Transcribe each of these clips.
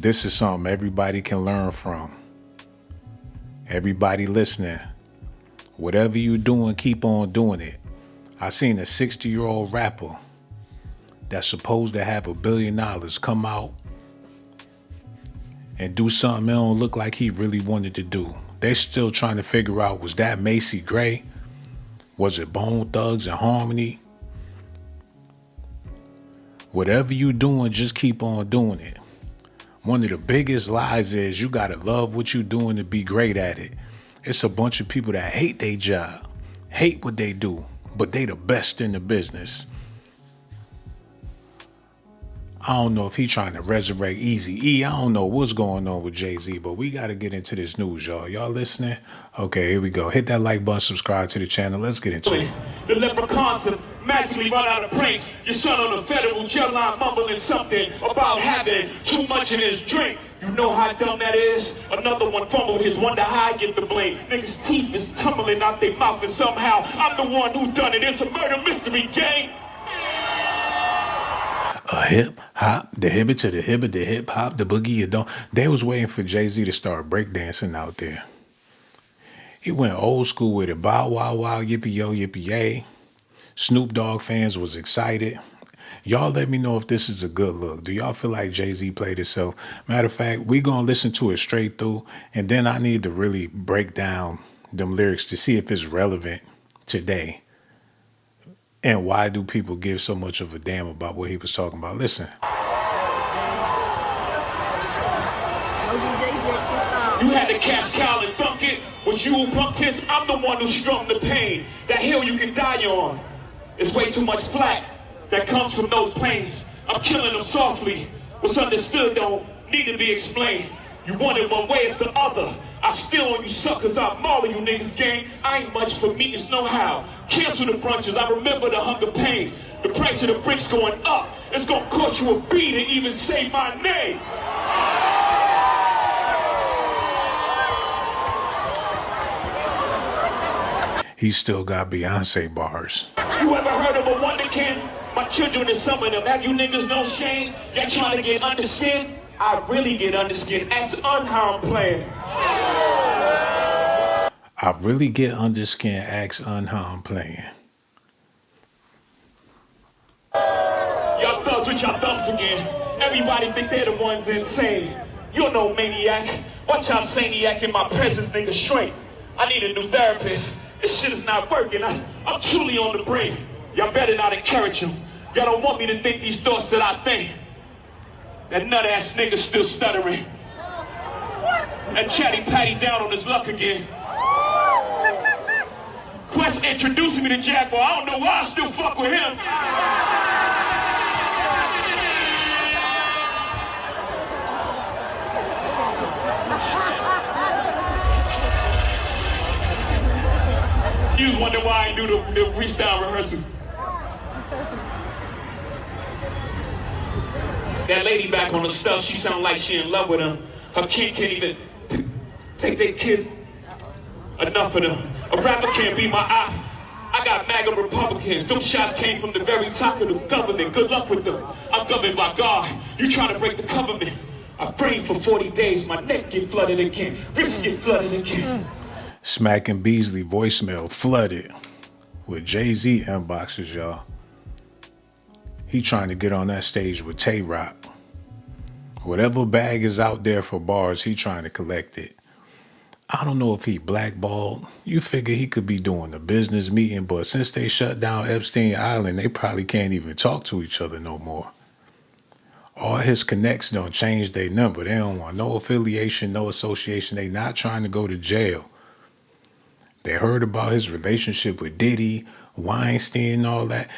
This is something everybody can learn from. Everybody listening, whatever you doing, keep on doing it. I seen a 60-year-old rapper that's supposed to have $1 billion come out and do something that don't look like he really wanted to do. They're still trying to figure out, was that Macy Gray? Was it Bone Thugs and Harmony? Whatever you doing, just keep on doing it. One of the biggest lies is you gotta love what you're doing to be great at it. It's a bunch of people that hate their job, hate what they do, but they the best in the business. I don't know if he trying to resurrect Eazy-E. I don't know what's going on with Jay-Z, but we got to get into this news, y'all. Y'all listening? Okay, here we go. Hit that like button, subscribe to the channel. Let's get into it. The leprechauns have magically run out of planes. Your son on the federal jail line mumbling something about having too much in his drink. You know how dumb that is? Another one fumbled his, wonder how I get the blame. Niggas' teeth is tumbling out their mouth and somehow I'm the one who done it. It's a murder mystery game. A hip hop, the hibbit to the hibbit, the hip hop, the boogie, you don't. They was waiting for Jay-Z to start breakdancing out there. He went old school with it. Bow wow wow, yippee yo, yippee yay. Snoop Dogg fans was excited. Y'all let me know if this is a good look. Do y'all feel like Jay-Z played himself? Matter of fact, we gonna listen to it straight through, and then I need to really break down them lyrics to see if it's relevant today. And why do people give so much of a damn about what he was talking about? Listen. You had to catch Kyle and thunk it. Was you who punked his? I'm the one who strung the pain. That hill you can die on. It's way too much flack that comes from those planes. I'm killing them softly. What's understood don't need to be explained. You want it one way, it's the other. I steal on you suckers, I maul you niggas gang. I ain't much for me, it's no how. Cancel the brunches, I remember the hunger pain. The price of the bricks going up. It's gonna cost you a beat to even say my name. He still got Beyonce bars. You ever heard of a wonderkin? My children is some of them. Have you niggas no shame? Y'all trying to get underskin? I really get underskin. That's unharmed playing. I really get underskin, axe unharmed playing. Y'all thugs with y'all thumbs again. Everybody think they're the ones insane. You're no maniac. Watch y'all saniac in my presence, nigga, straight. I need a new therapist. This shit is not working. I'm truly on the brink. Y'all better not encourage him. Y'all don't want me to think these thoughts that I think. That nut-ass nigga still stuttering. That chatty patty down on his luck again. Quest introducing me to Jaguar. I don't know why I still fuck with him. You wonder why I do the freestyle rehearsal. That lady back on the stuff, she sound like she in love with him. Her kid can't even take their kids. Enough of them. A rapper can't be my eye. I got MAGA Republicans. Them shots came from the very top of the government. Good luck with them. I'm governed by God. You trying to break the government. I prayed for 40 days. My neck get flooded again. Wrists get flooded again. Smacking Beasley voicemail flooded with Jay-Z inboxes, y'all. He trying to get on that stage with Tay-Rock. Whatever bag is out there for bars, he trying to collect it. I don't know if he blackballed. You figure he could be doing a business meeting, but since they shut down Epstein Island, they probably can't even talk to each other no more. All his connects don't change their number. They don't want no affiliation, no association. They not trying to go to jail. They heard about his relationship with Diddy, Weinstein, and all that.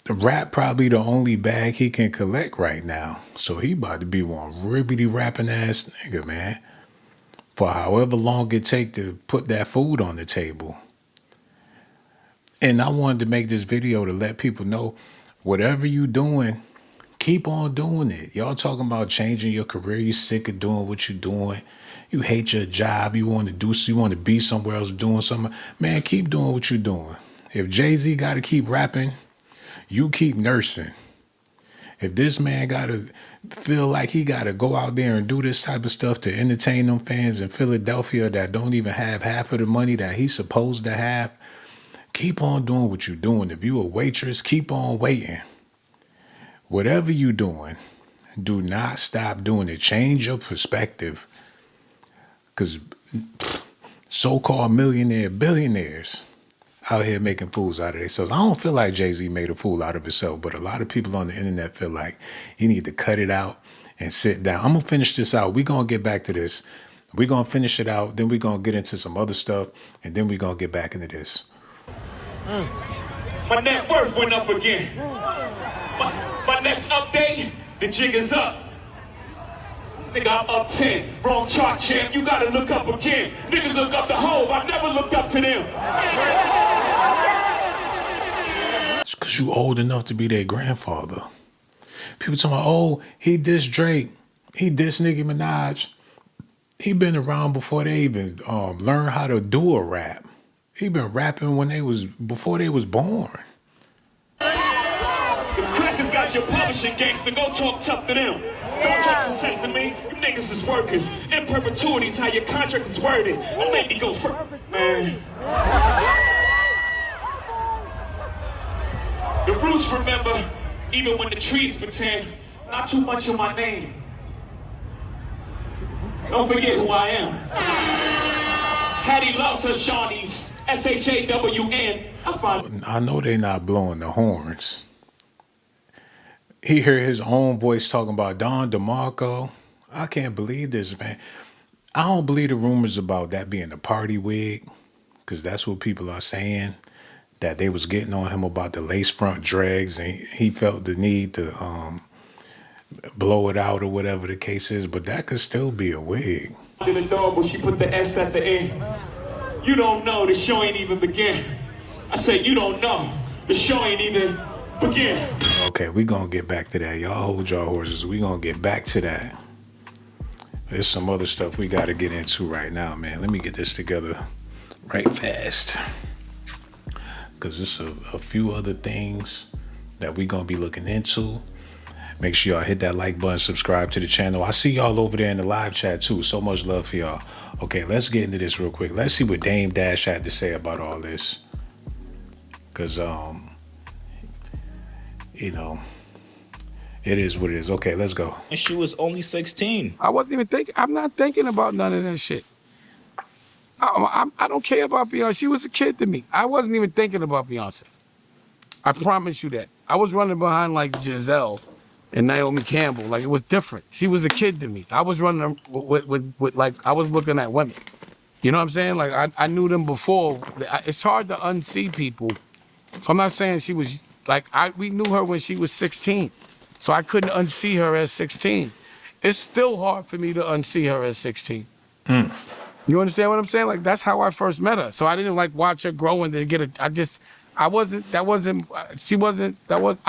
The rap probably the only bag he can collect right now. So he about to be one ribbity rapping ass nigga, man. For however long it take to put that food on the table. And I wanted to make this video to let people know, whatever you doing, keep on doing it. Y'all talking about changing your career. You sick of doing what you're doing. You hate your job. You want to be somewhere else doing something. Man, keep doing what you're doing. If Jay-Z got to keep rapping, you keep nursing. If this man gotta feel like he gotta go out there and do this type of stuff to entertain them fans in Philadelphia that don't even have half of the money that he's supposed to have, keep on doing what you're doing. If you a waitress, keep on waiting. Whatever you doing, do not stop doing it. Change your perspective. Because so-called billionaires out here making fools out of themselves. I don't feel like Jay-Z made a fool out of himself, but a lot of people on the internet feel like he need to cut it out and sit down. I'm going to finish this out. We're going to get back to this. We're going to finish it out. Then we're going to get into some other stuff. And then we're going to get back into this. My net worth went up again. My next update, the jig is up. Nigga, I'm up 10. Wrong chart, champ. You gotta look up again. Niggas look up to Hov. I never looked up to them. It's because you old enough to be their grandfather. People talking about, oh, he dissed Drake. He dissed Nicki Minaj. He been around before they even learned how to do a rap. He been rapping before they was born. The crackers got your publishing gangster. Go talk tough to them. Don't talk success to me. You niggas is workers. In perpetuity is how your contract is worded. Don't make me go first, man. The roots remember, even when the trees pretend, not too much of my name. Don't forget who I am. Hattie loves her Shawnees. S-H-A-W-N. I know they not blowing the horns. He heard his own voice talking about Don DeMarco. I can't believe this, man. I don't believe the rumors about that being a party wig, because that's what people are saying, that they was getting on him about the lace front dreads, and he felt the need to blow it out or whatever the case is, but that could still be a wig. I did a dog, but she put the S at the end. You don't know, the show ain't even begin. I said, you don't know, the show ain't even begin. Okay, we gonna get back to that. Y'all hold your horses. We gonna get back to that. There's some other stuff we gotta get into right now, man. Let me get this together right fast. Because there's a few other things that we gonna be looking into. Make sure y'all hit that like button, subscribe to the channel. I see y'all over there in the live chat too. So much love for y'all. Okay, let's get into this real quick. Let's see what Dame Dash had to say about all this. Because, you know, it is what it is. Okay, let's go. And she was only 16. I wasn't even thinking. I'm not thinking about none of that shit. I don't care about Beyonce. She was a kid to me. I wasn't even thinking about Beyonce. I promise you that. I was running behind like Giselle and Naomi Campbell. Like, it was different. She was a kid to me. I was running with like, I was looking at women. You know what I'm saying? Like, I knew them before. It's hard to unsee people. So I'm not saying she was, like, we knew her when she was 16. So I couldn't unsee her as 16. It's still hard for me to unsee her as 16. You understand what I'm saying? Like, that's how I first met her. So I didn't like watch her grow and then get it. I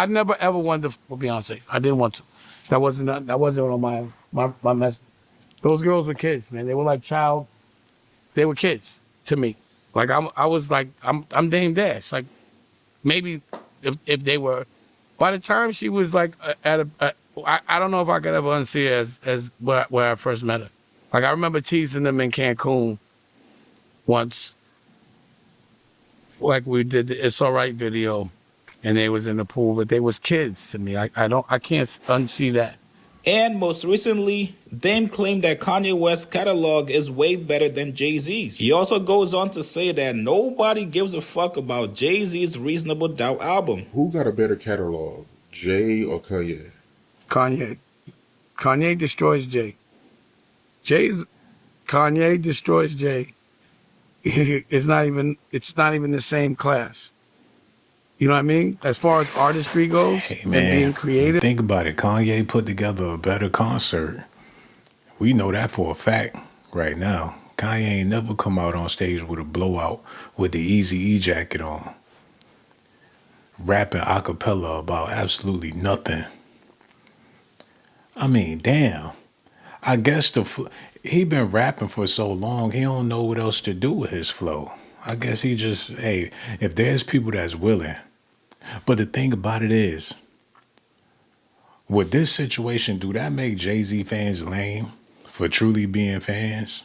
never ever wanted to for Beyonce. I didn't want to. That wasn't on my mess. Those girls were kids, man. They were like they were kids to me. Like I'm Dame Dash. Like, maybe if they were, by the time she was like I don't know if I could ever unsee her as where I first met her. Like, I remember teasing them in Cancun once. Like, we did the It's Alright video, and they was in the pool, but they was kids to me. I can't unsee that. And most recently, Dame claimed that Kanye West's catalog is way better than Jay-Z's. He also goes on to say that nobody gives a fuck about Jay-Z's Reasonable Doubt album. Who got a better catalog, Jay or Kanye? Kanye. Kanye destroys Jay. Kanye destroys Jay. It's not even the same class. You know what I mean? As far as artistry goes, hey, man, and being creative. Think about it. Kanye put together a better concert. We know that for a fact right now. Kanye ain't never come out on stage with a blowout with the Eazy-E jacket on, rapping a cappella about absolutely nothing. I mean, damn. I guess he been rapping for so long, he don't know what else to do with his flow. I guess he just, hey, if there's people that's willing. But the thing about it is, With this situation, do that make Jay-Z fans lame for truly being fans?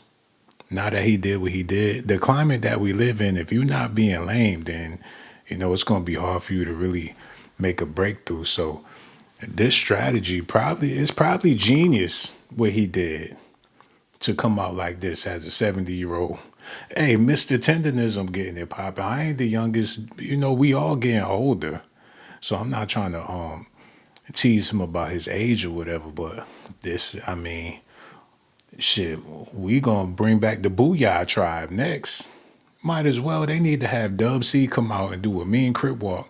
Now that he did what he did, the climate that we live in, if you're not being lame, then it's gonna be hard for you to really make a breakthrough. So this strategy probably genius what he did to come out like this as a 70-year-old. Hey, Mr. Tendonism getting it popping. I ain't the youngest. We all getting older. So I'm not trying to tease him about his age or whatever, but shit, we gonna bring back the Booyah Tribe next. Might as well. They need to have Dub C come out and do a mean crip walk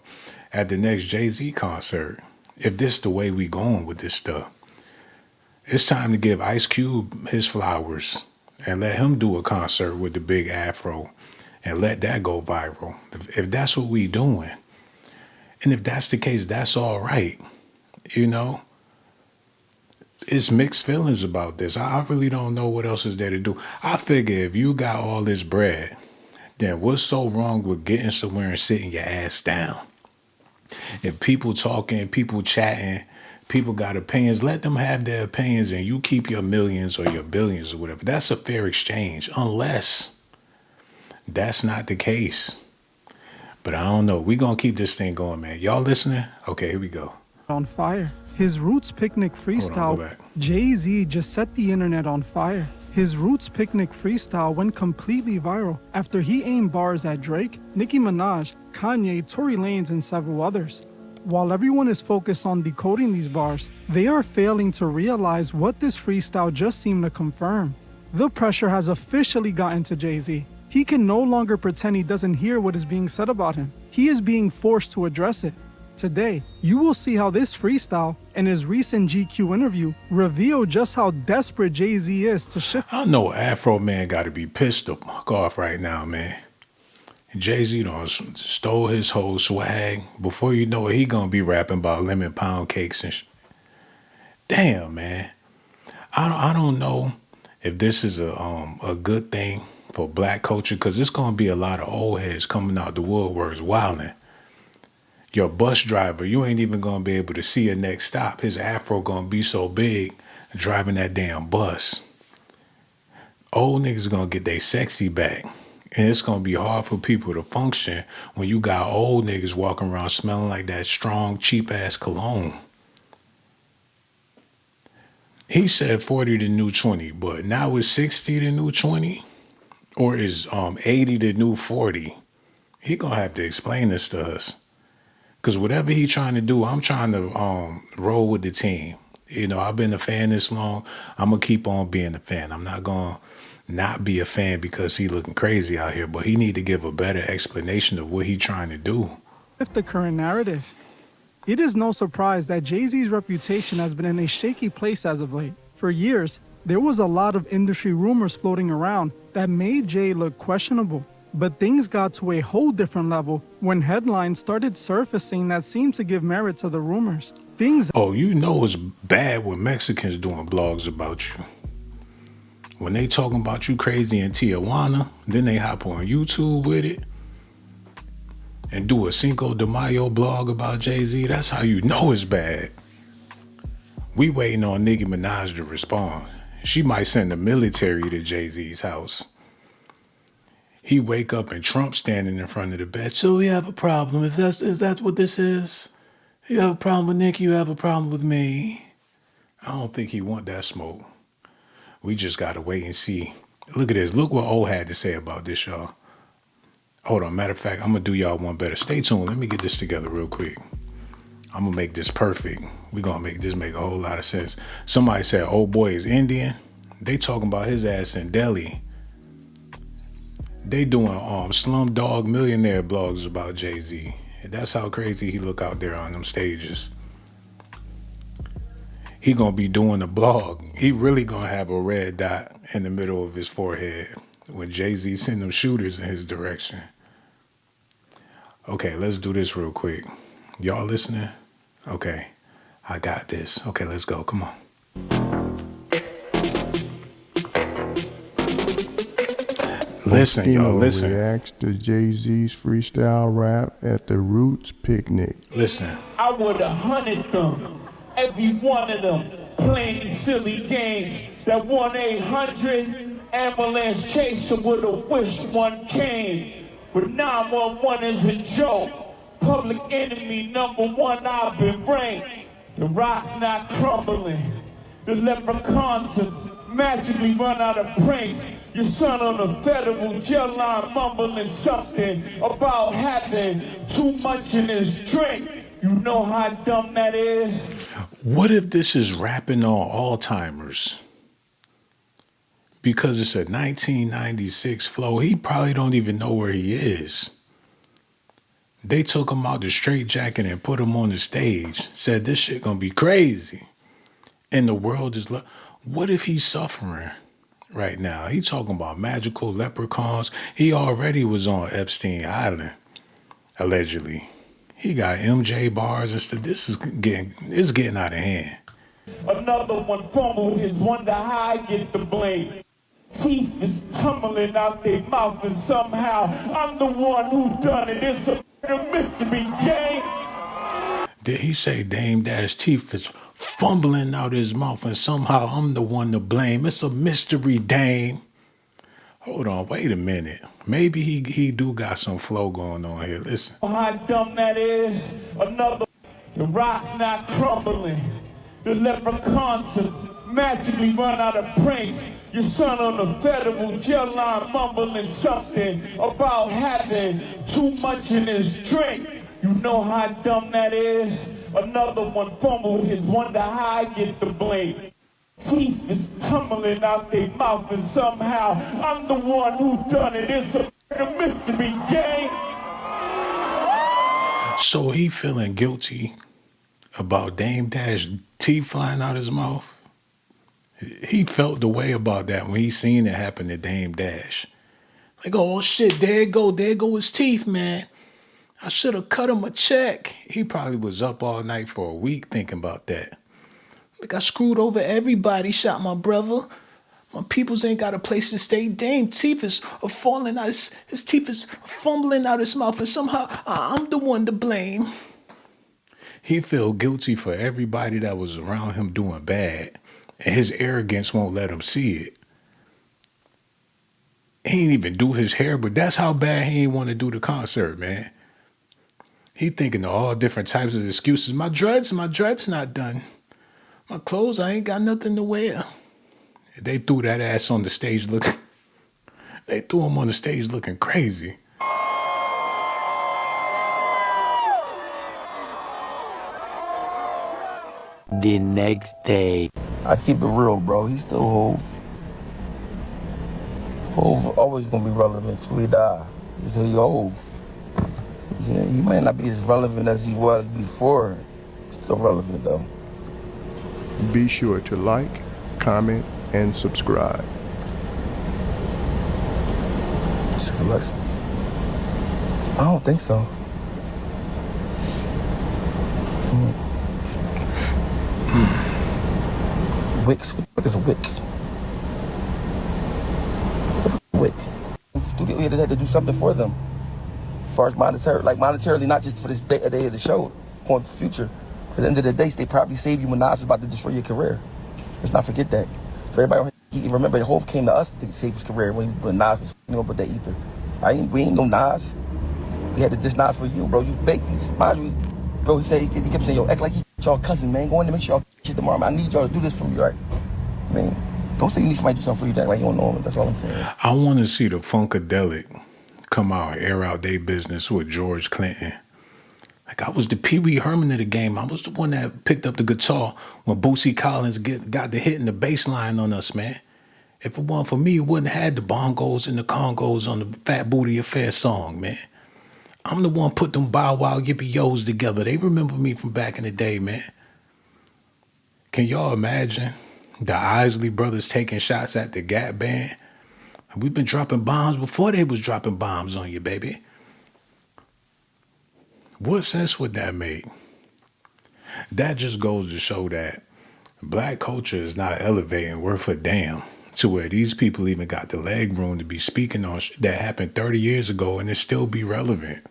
at the next Jay-Z concert. If this the way we going with this stuff. It's time to give Ice Cube his flowers and let him do a concert with the big afro and let that go viral. If that's what we doing. And if that's the case, that's all right. It's mixed feelings about this. I really don't know what else is there to do. I figure if you got all this bread, then what's so wrong with getting somewhere and sitting your ass down? If people talking, people chatting, people got opinions, let them have their opinions and you keep your millions or your billions or whatever. That's a fair exchange, unless that's not the case. But I don't know. We gonna keep this thing going, man. Y'all listening? Okay, here we go. On fire. His Roots Picnic freestyle, Jay-Z just set the internet on fire. His Roots Picnic freestyle went completely viral after he aimed bars at Drake, Nicki Minaj, Kanye, Tory Lanez, and several others. While everyone is focused on decoding these bars, they are failing to realize what this freestyle just seemed to confirm. The pressure has officially gotten to Jay-Z. He can no longer pretend he doesn't hear what is being said about him. He is being forced to address it. Today, you will see how this freestyle and his recent GQ interview reveal just how desperate Jay-Z is to shift. I know Afro Man got to be pissed the fuck off right now, man. Jay-Z done stole his whole swag. Before you know it, he gonna be rapping about lemon pound cakes and Damn, man. I don't know if this is a good thing for black culture, because it's gonna be a lot of old heads coming out the woodworks wilding. Your bus driver, you ain't even gonna be able to see your next stop. His afro gonna be so big driving that damn bus. Old niggas gonna get their sexy back. And it's gonna be hard for people to function when you got old niggas walking around smelling like that strong, cheap ass cologne. He said 40 the new 20, but now is 60 the new 20? Or is 80 the new 40? He gonna have to explain this to us. Because whatever he trying to do, I'm trying to roll with the team. I've been a fan this long. I'm going to keep on being a fan. I'm not going to not be a fan because he looking crazy out here, but he need to give a better explanation of what he trying to do. If the current narrative. It is no surprise that Jay-Z's reputation has been in a shaky place as of late. For years, there was a lot of industry rumors floating around that made Jay look questionable. But things got to a whole different level when headlines started surfacing that seemed to give merit to the rumors. It's bad when Mexicans doing blogs about you. When they talking about you crazy in Tijuana, then they hop on YouTube with it and do a Cinco de Mayo blog about Jay-Z. That's how you know it's bad. We waiting on Nicki Minaj to respond. She might send the military to Jay-Z's house. He wake up and Trump standing in front of the bed. So we have a problem. Is that what this is? You have a problem with Nick, you have a problem with me. I don't think he want that smoke. We just got to wait and see. Look at this. Look what O had to say about this, y'all. Hold on. Matter of fact, I'm going to do y'all one better. Stay tuned. Let me get this together real quick. I'm going to make this perfect. We're going to make this make a whole lot of sense. Somebody said, oh boy is Indian. They talking about his ass in Delhi. They doing Slumdog Millionaire blogs about Jay-Z. And that's how crazy he look out there on them stages. He gonna be doing a blog. He really gonna have a red dot in the middle of his forehead when Jay-Z send them shooters in his direction. Okay, let's do this real quick. Y'all listening? Okay, I got this. Okay, let's go. Come on. Listen, y'all, listen. Reacts to Jay-Z's freestyle rap at the Roots Picnic. Listen. I would have hunted them Every one of them playing these silly games. That 1-800 ambulance chaser would have wished one came. But 911 is a joke. Public enemy #1, I've been ranked. The rock's not crumbling. The leprechauns have magically run out of pranks. Your son on the federal jail line mumbling something about having too much in his drink. You know how dumb that is? What if this is rapping on Alzheimer's? Because it's a 1996 flow, he probably don't even know where he is. They took him out the straitjacket and put him on the stage, said this shit gonna be crazy. And the world is what if he's suffering right now? He talking about magical leprechauns. He already was on Epstein Island, allegedly. He got MJ bars and stuff. This is getting out of hand. Another one fumbled his, wonder how I get the blame. Teeth is tumbling out their mouth and somehow I'm the one who done it. It's a mystery game. Did he say Dame Dash teeth is fumbling out his mouth and somehow I'm the one to blame? It's a mystery, Dame. Hold on, wait a minute. Maybe he do got some flow going on here. Listen. How dumb that is. Another. The rock's not crumbling. The leprechauns have magically run out of pranks. Your son on the federal jail line mumbling something about having too much in his drink. You know how dumb that is? Another one fumbled his, wonder how I get the blame. Teeth is tumbling out their mouth and somehow I'm the one who done it. It's a mystery game. So he feeling guilty about Dame Dash teeth flying out his mouth? He felt the way about that when he seen it happen to Dame Dash. Like, oh shit, there go his teeth, man. I should have cut him a check. He probably was up all night for a week thinking about that. Like, I screwed over everybody, shot my brother. My peoples ain't got a place to stay. Dame teeth is falling out. His teeth is fumbling out his mouth, and somehow I'm the one to blame. He feel guilty for everybody that was around him doing bad, and his arrogance won't let him see it. He ain't even do his hair, but that's how bad he ain't want to do the concert, man. He thinking of all different types of excuses. My dreads not done. My clothes, I ain't got nothing to wear. They threw that ass on the stage looking. They threw him on the stage looking crazy. The next day. I keep it real, bro. He's still Hove. Hove always gonna be relevant till he die. He's still Hove. Yeah, he may not be as relevant as he was before. Still relevant though. Be sure to like, comment, and subscribe. 60 bucks? I don't think so. Wicks. What is a wick? What's a wick? The studio here had to do something for them. As far as monetarily, not just for this day of the show, for the future. At the end of the day, they probably saved you when Nas was about to destroy your career. Let's not forget that. For everybody, remember, Hove came to us to save his career when Nas was with that ether. We ain't no Nas. We had to diss Nas for you, bro. You fake. Mind you, bro, he kept saying, yo, act like y'all cousin, man. Go in there, make sure y'all shit tomorrow. Man, I need y'all to do this for me, right? I mean, don't say you need somebody to do something for you, that like you don't know him. That's all I'm saying. I want to see the Funkadelic come out and air out their business with George Clinton. Like, I was the Pee Wee Herman of the game. I was the one that picked up the guitar when Bootsy Collins got the hit in the bass line on us, man. If it wasn't for me, it wouldn't have had the bongos and the congos on the Fat Booty Affair song, man. I'm the one put them Bow Wow Yippee-Yos together. They remember me from back in the day, man. Can y'all imagine the Isley Brothers taking shots at the Gap Band? We've been dropping bombs before they was dropping bombs on you, baby. What sense would that make? That just goes to show that black culture is not elevating worth a damn to where these people even got the leg room to be speaking on that happened 30 years ago and it still be relevant.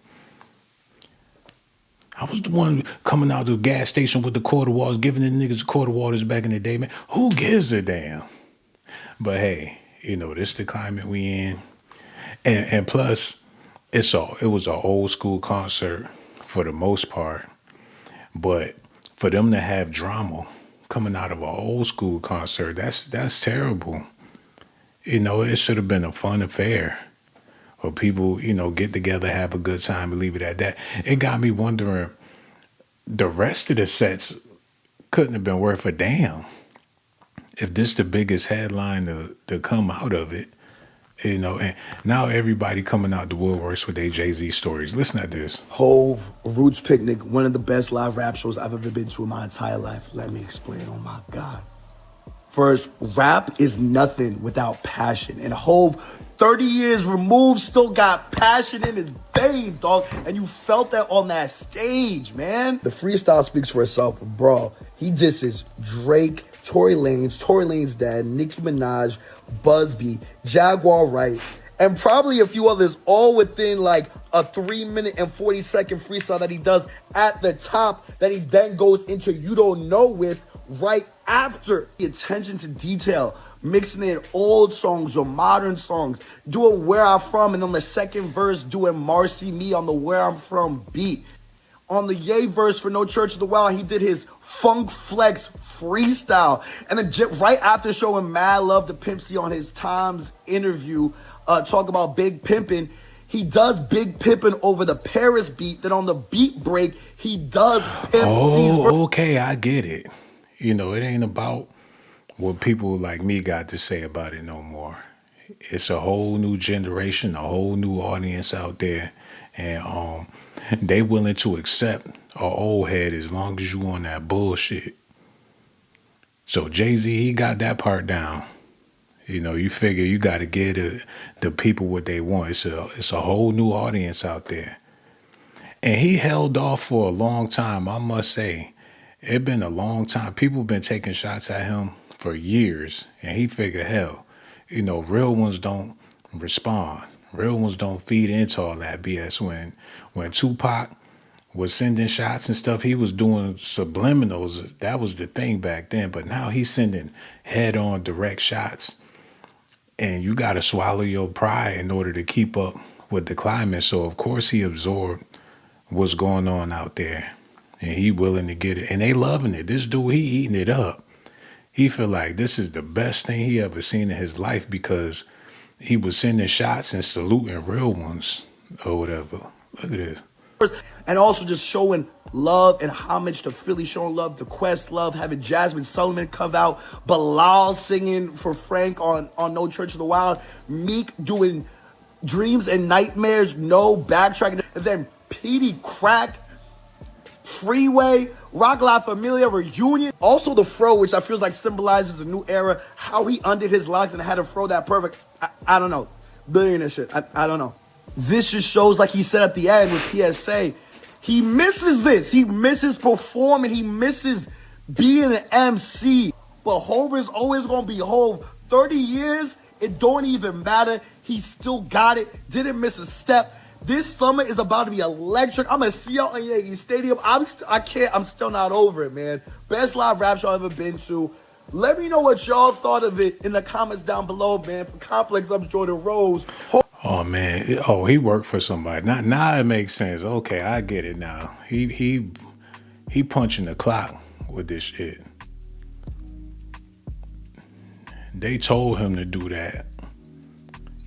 I was the one coming out to the gas station with the quarter waters, giving the niggas the quarter waters back in the day, man. Who gives a damn? But hey, this the climate we in. And plus, it was an old school concert for the most part. But for them to have drama coming out of an old school concert, that's terrible. It should have been a fun affair. Or people, get together, have a good time, and leave it at that. It got me wondering, the rest of the sets couldn't have been worth a damn if this the biggest headline to come out of it. And now everybody coming out the woodworks with their Jay-Z stories. Listen to this. Hove, Roots Picnic, one of the best live rap shows I've ever been to in my entire life. Let me explain. Oh my God. First, rap is nothing without passion. And Hove, 30 years removed, still got passion in his veins, dog. And you felt that on that stage, man. The freestyle speaks for itself, bro. He disses Drake, Tory Lanez dad, Nicki Minaj, Busby, Jaguar Wright, and probably a few others, all within like a 3-minute and 40-second freestyle that he does at the top, that he then goes into You Don't Know with right after. The attention to detail, mixing in old songs or modern songs, doing Where I'm From, and on the second verse doing Marcy Me on the Where I'm From beat. On the Ye verse for No Church of the Wild, he did his Funk Flex freestyle. And then right after showing mad love to Pimp C on his Times interview, talk about Big Pimpin', he does Big Pimpin' over the Paris beat. Then on the beat break, he does Pimp C's okay, I get it. It ain't about what people like me got to say about it no more. It's a whole new generation, a whole new audience out there. And they willing to accept an old head as long as you on that bullshit. So Jay-Z, he got that part down. You figure you got to give the people what they want. It's a whole new audience out there. And he held off for a long time, I must say. It been a long time. People been taking shots at him for years. And he figured, hell, real ones don't respond. Real ones don't feed into all that BS. When Tupac was sending shots and stuff, he was doing subliminals. That was the thing back then. But now he's sending head-on direct shots. And you got to swallow your pride in order to keep up with the climate. So, of course, he absorbed what's going on out there. And he willing to get it. And they loving it. This dude, he eating it up. He feel like this is the best thing he ever seen in his life because he was sending shots and saluting real ones or whatever. Look at this. And also just showing love and homage to Philly, showing love to Quest Love, having Jasmine Sullivan come out, Bilal singing for Frank on No Church of the Wild, Meek doing Dreams and Nightmares, no backtracking, and then Petey Crack, Freeway, Rock La Familia reunion. Also the fro, which I feel like symbolizes a new era, how he undid his locks and had a fro that perfect. I don't know. Billionaire shit. I don't know. This just shows, like he said at the end with PSA, he misses this. He misses performing. He misses being an MC. But Hov is always going to be Hov. 30 years, it don't even matter. He still got it. Didn't miss a step. This summer is about to be electric. I'm going to see y'all in Yankee Stadium. I'm still not over it, man. Best live rap show I've ever been to. Let me know what y'all thought of it in the comments down below, man. For Complex, I'm Jordan Rose. Oh man! He worked for somebody. Now it makes sense. Okay, I get it now. He punching the clock with this shit. They told him to do that.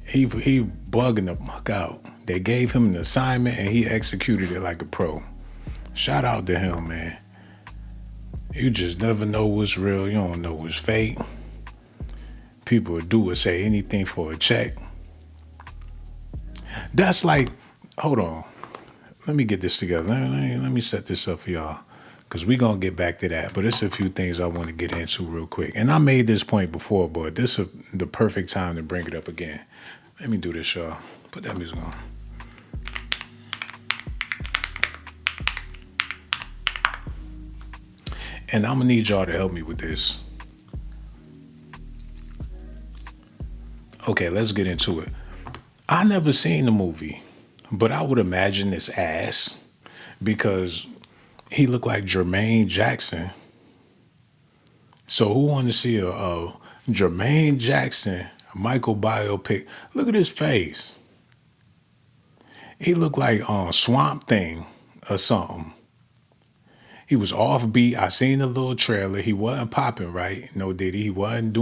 He bugging the fuck out. They gave him an assignment and he executed it like a pro. Shout out to him, man. You just never know what's real. You don't know what's fake. People would do or say anything for a check. That's like, hold on. Let me get this together. Let me set this up for y'all. Because we're going to get back to that. But there's a few things I want to get into real quick. And I made this point before, but this is the perfect time to bring it up again. Let me do this, y'all. Put that music on. And I'm going to need y'all to help me with this. Okay, let's get into it. I never seen the movie, but I would imagine it's ass because He looked like Jermaine Jackson. So who wanted to see a Jermaine Jackson Michael biopic? Look at his face. He looked like Swamp Thing or something. He was offbeat. I seen the little trailer. He wasn't popping right. No, did he? He wasn't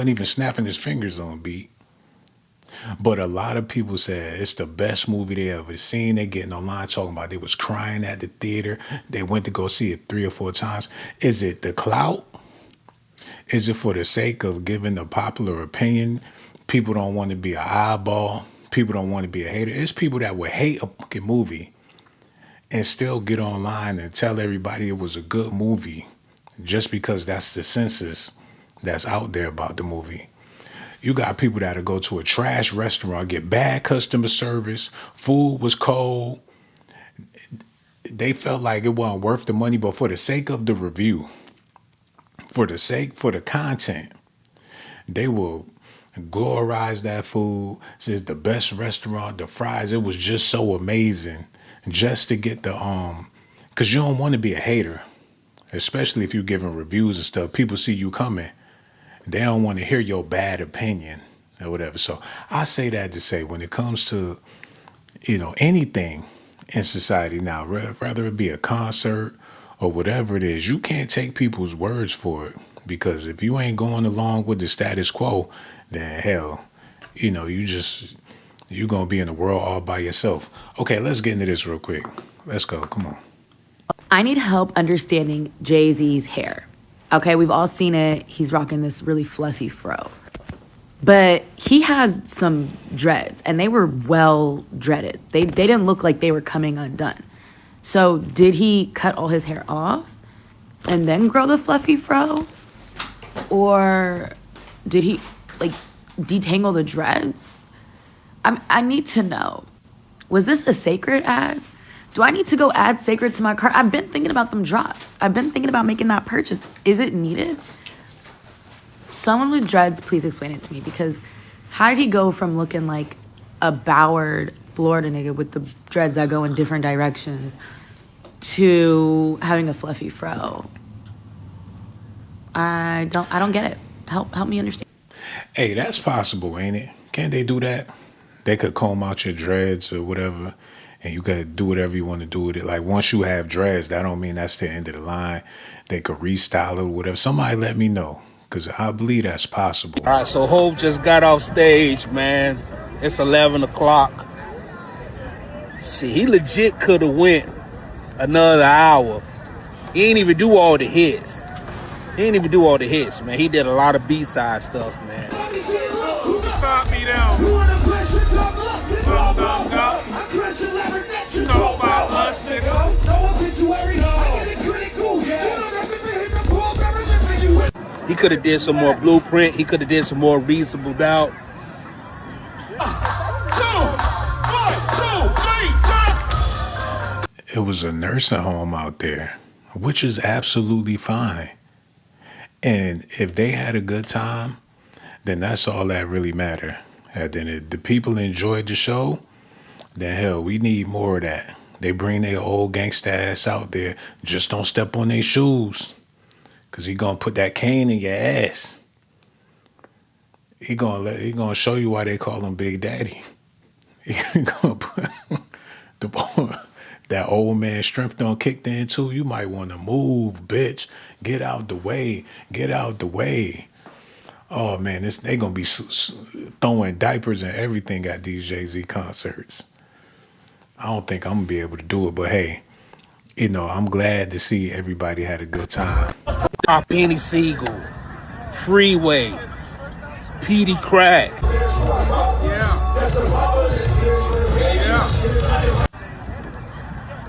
even snapping his fingers on beat. But a lot of people said it's the best movie they ever seen. They getting online talking about they was crying at the theater. They went to go see it 3 or 4 times. Is it the clout? Is it for the sake of giving the popular opinion? People don't want to be an eyeball. People don't want to be a hater. It's people that would hate a fucking movie and still get online and tell everybody it was a good movie just because that's the census that's out there about the movie. You got people that'll go to a trash restaurant, get bad customer service, food was cold. They felt like it wasn't worth the money, but for the sake of the review, for the content, they will glorize that food. It's the best restaurant, the fries, it was just so amazing. Just to get the because you don't want to be a hater, especially if you're giving reviews and stuff. People see you coming, they don't want to hear your bad opinion or whatever. So I say that to say, when it comes to anything in society now, whether it be a concert or whatever it is, you can't take people's words for it, because if you ain't going along with the status quo, then hell, you're going to be in the world all by yourself. Okay, let's get into this real quick. Let's go. Come on. I need help understanding Jay-Z's hair. Okay, we've all seen it. He's rocking this really fluffy fro. But he had some dreads, and they were well dreaded. They didn't look like they were coming undone. So did he cut all his hair off and then grow the fluffy fro? Or did he, detangle the dreads? I need to know. Was this a Sacred ad? Do I need to go add Sacred to my cart? I've been thinking about them drops. I've been thinking about making that purchase. Is it needed? Someone with dreads, please explain it to me, because how did he go from looking like a Ballard Florida nigga with the dreads that go in different directions to having a fluffy fro? I don't get it. Help me understand. Hey, that's possible, ain't it? Can't they do that? They could comb out your dreads or whatever, and you could do whatever you want to do with it. Like, once you have dreads, that don't mean that's the end of the line. They could restyle it or whatever. Somebody let me know, because I believe that's possible. All right, so Hope just got off stage, man. It's 11 o'clock. Shit, he legit could have went another hour. He ain't even do all the hits. Man. He did a lot of B-side stuff, man. Stop me down. Talk about us, nigga. He could have did some more Blueprint. He could have did some more Reasonable Doubt. It was a nursing home out there, which is absolutely fine. And if they had a good time, then that's all that really matter. And then if the people enjoyed the show, then hell, we need more of that. They bring their old gangsta ass out there. Just don't step on their shoes, because he going to put that cane in your ass. He gonna show you why they call him Big Daddy. He gonna put that old man strength done kicked in too. You might want to move, bitch. Get out the way. Get out the way. Oh man, they gonna be throwing diapers and everything at these Jay-Z concerts. I don't think I'm gonna be able to do it, but hey, I'm glad to see everybody had a good time. Benny Siegel, Freeway, Petey Crack.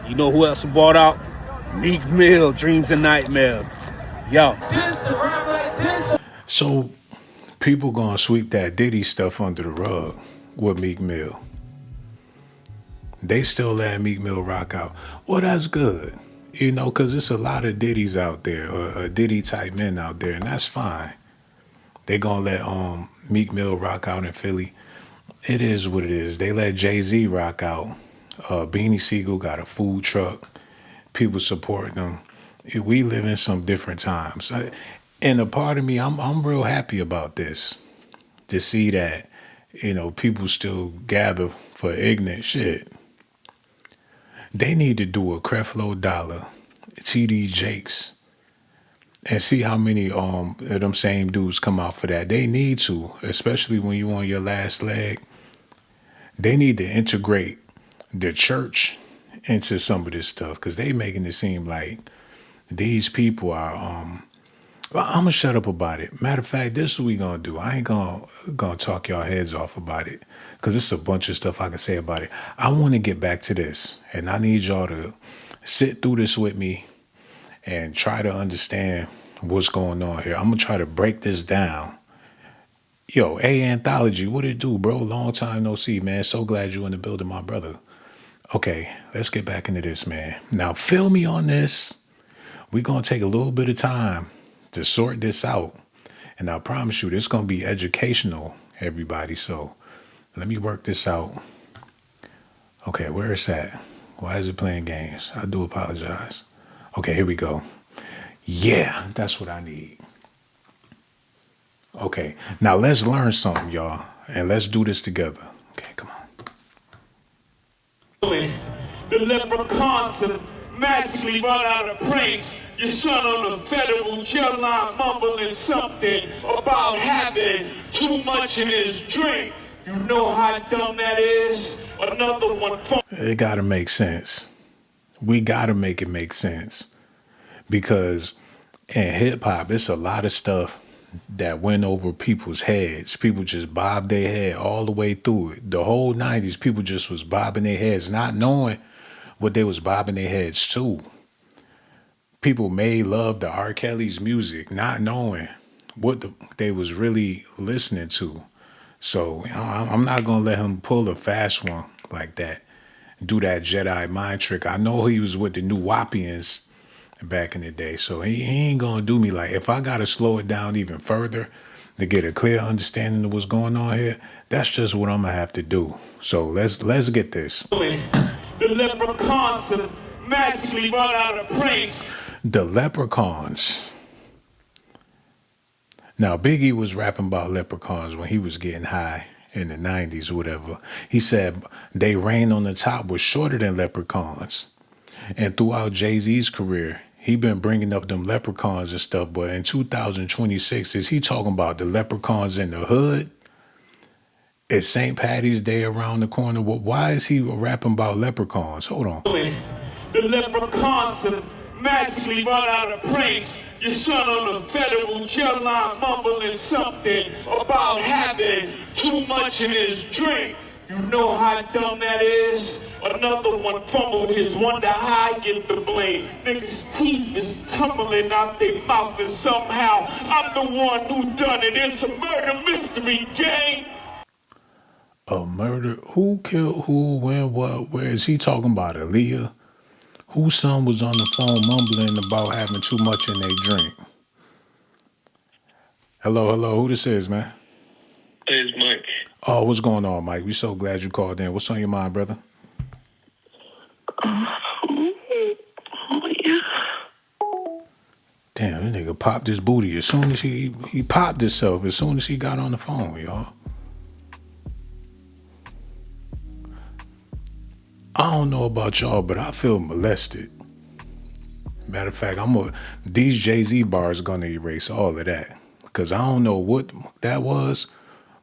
You know who else brought out? Meek Mill, Dreams and Nightmares. Yo. So people gonna sweep that Diddy stuff under the rug with Meek Mill. They still let Meek Mill rock out. Well, that's good. Because there's a lot of Diddy's out there, or Diddy type men out there, and that's fine. They gonna let Meek Mill rock out in Philly. It is what it is. They let Jay-Z rock out. Beanie Siegel got a food truck. people supporting him. We live in some different times. And a part of me, I'm real happy about this, to see that, people still gather for ignorant shit. They need to do a Creflo Dollar, TD Jakes, and see how many of them same dudes come out for that. They need to, especially when you on your last leg. They need to integrate the church into some of this stuff, because they making it seem like these people are well, I'm gonna shut up about it. Matter of fact, this is what we gonna do. I ain't gonna talk y'all heads off about it, because it's a bunch of stuff I can say about it. I want to get back to this, and I need y'all to sit through this with me and try to understand what's going on here. I'm gonna try to break this down. Yo, A Anthology, what it do, bro? Long time no see, man. So glad you in the building, my brother. Okay, let's get back into this, man. Now, feel me on this. We're gonna take a little bit of time to sort this out. And I promise you, this is going to be educational, everybody. So let me work this out. Okay, where is that? Why is it playing games? I do apologize. Okay, here we go. Yeah, that's what I need. Okay, now let's learn something, y'all. And let's do this together. Okay, come on. The leprechauns have magically run out of praise. Your son on the federal jail line mumbling something about having too much in his drink. You know how dumb that is? Another one. It gotta make sense. We gotta make it make sense. Because in hip hop, it's a lot of stuff that went over people's heads. People just bobbed their head all the way through it. The whole 90s, people just was bobbing their heads, not knowing what they was bobbing their heads to. People made love to R. Kelly's music, not knowing what they was really listening to. So I'm not going to let him pull a fast one like that, do that Jedi mind trick. I know he was with the New Wapians back in the day, so he ain't going to do me like, if I got to slow it down even further to get a clear understanding of what's going on here, that's just what I'm going to have to do. So let's get this. The leprechauns have magically run out of praise. The leprechauns. Now, Biggie was rapping about leprechauns when he was getting high in the 90s or whatever. He said they reign on the top was shorter than leprechauns. And throughout Jay-Z's career, he been bringing up them leprechauns and stuff. But in 2026, is he talking about the leprechauns in the hood? It's St. Patty's Day around the corner. Why is he rapping about leprechauns? Hold on. The leprechauns have magically run out of praise. Your son on the federal jail line mumbling something about having too much in his drink. You know how dumb that is? Another one fumbled his, wonder how I get the blame. Niggas' teeth is tumbling out their mouth, and somehow I'm the one who done it. It's a murder mystery game. A murder? Who killed who, when, what, where? Is he talking about Aaliyah? Whose son was on the phone mumbling about having too much in their drink? Hello, who this is, man? Hey, it's Mike. Oh, what's going on, Mike? We so glad you called in. What's on your mind, brother? Yeah. Damn, this nigga popped his booty as soon as he popped himself as soon as he got on the phone, y'all. I don't know about y'all, but I feel molested. Matter of fact, these Jay-Z bars gonna erase all of that. Cause I don't know what that was,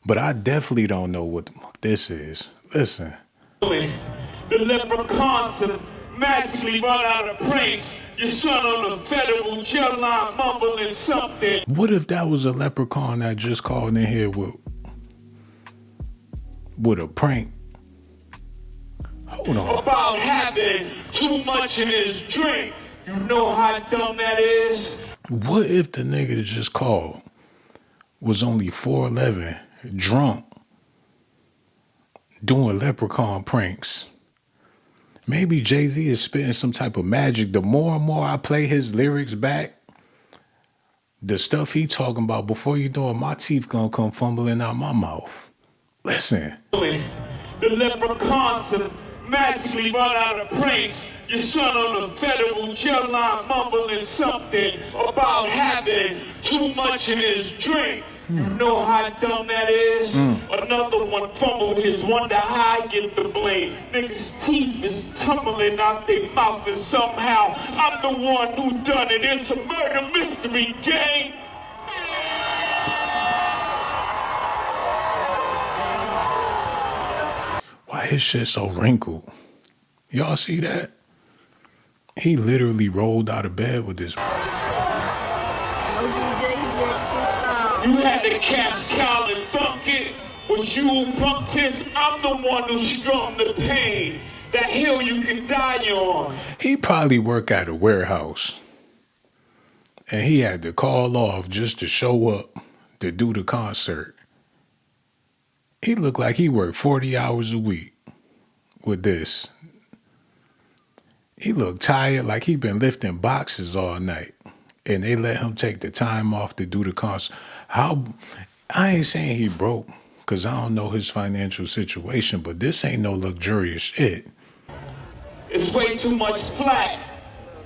but I definitely don't know what this is. Listen. The leprechauns have magically run out of praise. Your son on the federal jail line mumbling something. What if that was a leprechaun that just called in here with a prank? Hold on. About having too much in his drink. You know how dumb that is? What if the nigga that just called was only 4'11", drunk, doing leprechaun pranks? Maybe Jay-Z is spitting some type of magic. The more and more I play his lyrics back, the stuff he talking about, before you know it, my teeth gonna come fumbling out my mouth. Listen. The leprechauns have magically run out of praise. Your son on the federal jail line mumbling something about having too much in his drink. You know how dumb that is? Another one fumbled his wonder how I get the blame. Niggas' teeth is tumbling out their mouth and somehow I'm the one who done it. It's a murder mystery game. Why his shit so wrinkled? Y'all see that? He literally rolled out of bed with this. You had to catch Cal and thunk it. Was you punk this? I'm the one who strung the pain. That hill you can die on. He probably work at a warehouse. And he had to call off just to show up to do the concert. He looked like he worked 40 hours a week with this. He looked tired, like he been lifting boxes all night. And they let him take the time off to do the concert. I ain't saying he broke, because I don't know his financial situation, but this ain't no luxurious shit. It's way too much flack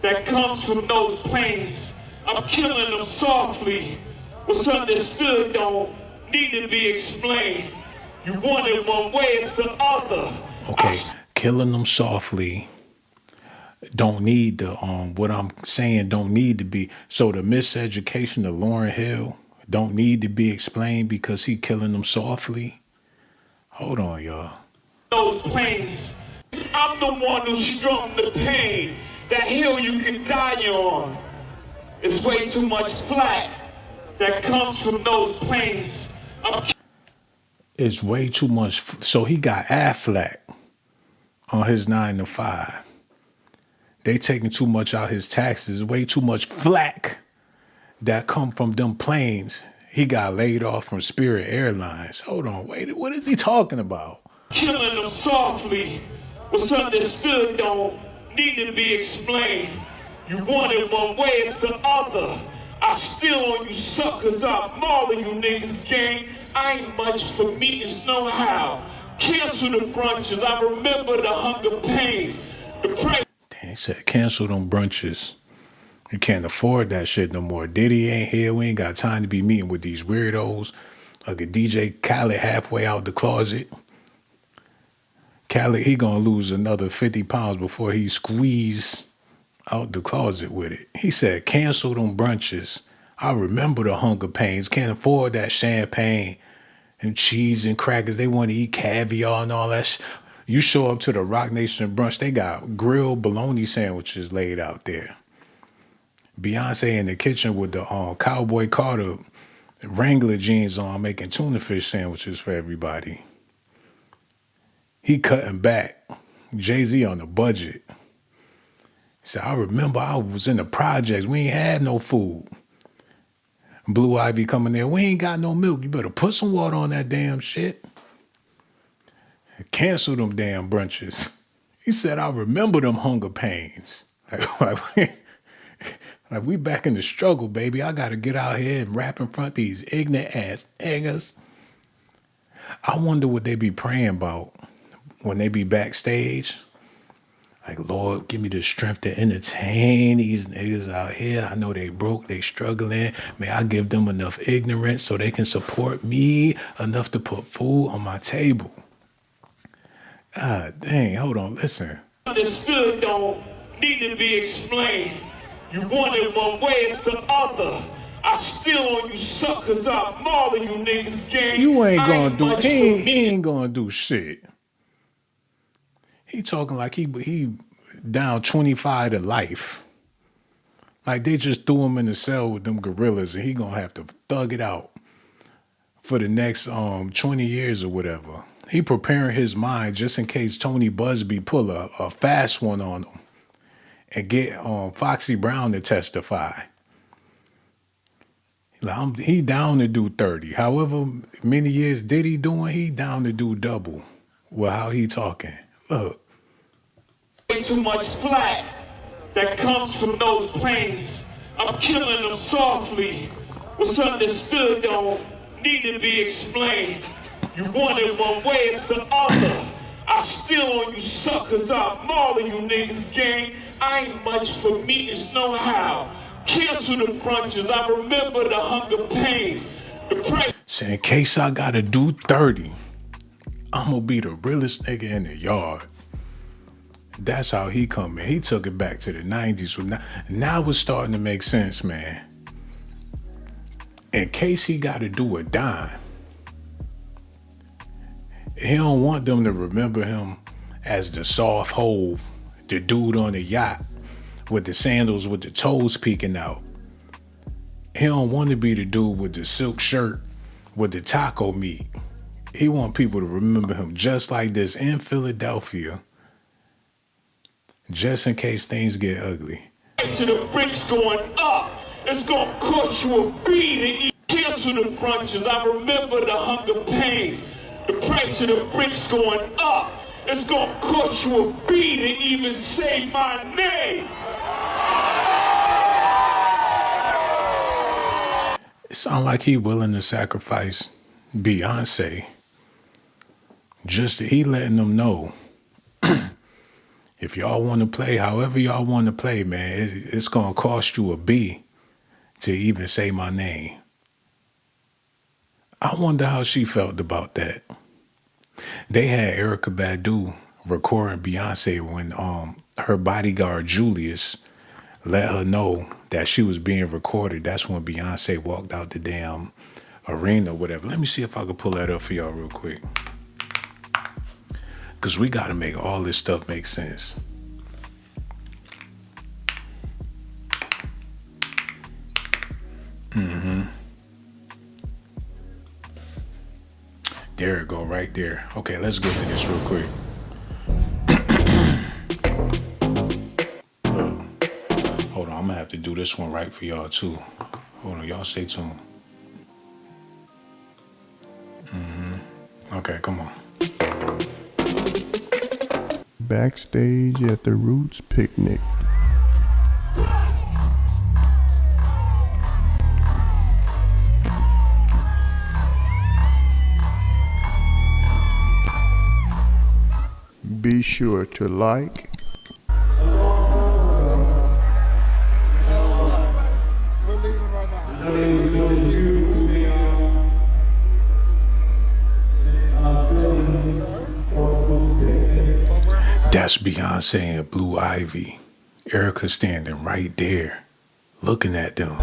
that comes from those planes. I'm killing them softly. What's understood don't need to be explained. You want it one way, it's the other. Okay, killing them softly don't need the, what I'm saying don't need to be. So the miseducation of Lauryn Hill don't need to be explained because he killing them softly? Hold on, y'all. Those planes. I'm the one who strung the pain. That hill you can die on. It's way too much flack that comes from those planes. It's way too much. So he got Affleck on his 9 to 5. They taking too much out his taxes. Way too much flack that come from them planes. He got laid off from Spirit Airlines. Hold on, wait, what is he talking about? Killing them softly. What's understood don't need to be explained. You want it one way, it's the other. I still on you suckers up, mauling you niggas gang. I ain't much for meetings, no how. Cancel the brunches, I remember the hunger pain. The price. Damn, he said cancel them brunches. You can't afford that shit no more. Diddy ain't here. We ain't got time to be meeting with these weirdos. Like a DJ Khaled halfway out the closet. Khaled, he gonna lose another 50 pounds before he squeeze out the closet with it. He said, cancel them brunches. I remember the hunger pains. Can't afford that champagne and cheese and crackers. They want to eat caviar and all that. You show up to the Rock Nation brunch, they got grilled bologna sandwiches laid out there. Beyonce in the kitchen with the Cowboy Carter Wrangler jeans on, making tuna fish sandwiches for everybody. He cutting back. Jay-Z on the budget. He said, I remember I was in the projects. We ain't had no food. Blue Ivy coming there. We ain't got no milk. You better put some water on that damn shit. Cancel them damn brunches. He said, I remember them hunger pains. Like we back in the struggle, baby. I got to get out here and rap in front of these ignorant ass niggas. I wonder what they be praying about when they be backstage. Like, Lord, give me the strength to entertain these niggas out here. I know they broke, they struggling. May I give them enough ignorance so they can support me enough to put food on my table. God dang, hold on, listen. Understood don't need to be explained. You want it one way, it's the other. I still on you suckers up, mauling you niggas gang. You ain't gonna do, he ain't gonna do shit. He talking like he down 25 to life. Like they just threw him in the cell with them gorillas and he gonna have to thug it out for the next 20 years or whatever. He preparing his mind just in case Tony Busby pull a fast one on him and get Foxy Brown to testify. He down to do 30. However many years Diddy doing, he down to do double with how he talking. Look. Way too much flack that comes from those planes. I'm killing them softly. What's understood don't need to be explained. You want it one way, it's the other. I I steal on you suckers, I'll maul you niggas, gang. I ain't much for me, it's no how. Cancel the brunches, I remember the hunger pain. The price. So in case I gotta do 30, I'm gonna be the realest nigga in the yard. That's how he come in. He took it back to the 90s. So now it's starting to make sense, man. In case he gotta do a dime, he don't want them to remember him as the soft hove, the dude on the yacht with the sandals with the toes peeking out. He don't want to be the dude with the silk shirt with the taco meat. He want people to remember him just like this in Philadelphia, just in case things get ugly. Price of the bricks going up. It's gonna cost you a beat to eat. Cancel the brunches. I remember the hunger pain. The price of the bricks going up. It's gonna cost you a beat to even say my name. It sound like he willing to sacrifice Beyonce. He letting them know, if y'all want to play however y'all want to play, man, it's going to cost you a B to even say my name. I wonder how she felt about that. They had Erykah Badu recording Beyonce when her bodyguard Julius let her know that she was being recorded. That's when Beyonce walked out the damn arena or whatever. Let me see if I can pull that up for y'all real quick. Because we got to make all this stuff make sense. There it go, right there. Okay, let's get to this real quick. Hold on, I'm going to have to do this one right for y'all, too. Hold on, y'all stay tuned. Okay, come on. Backstage at the Roots picnic. Be sure to like, that's Beyonce and Blue Ivy. Erykah standing right there, looking at them.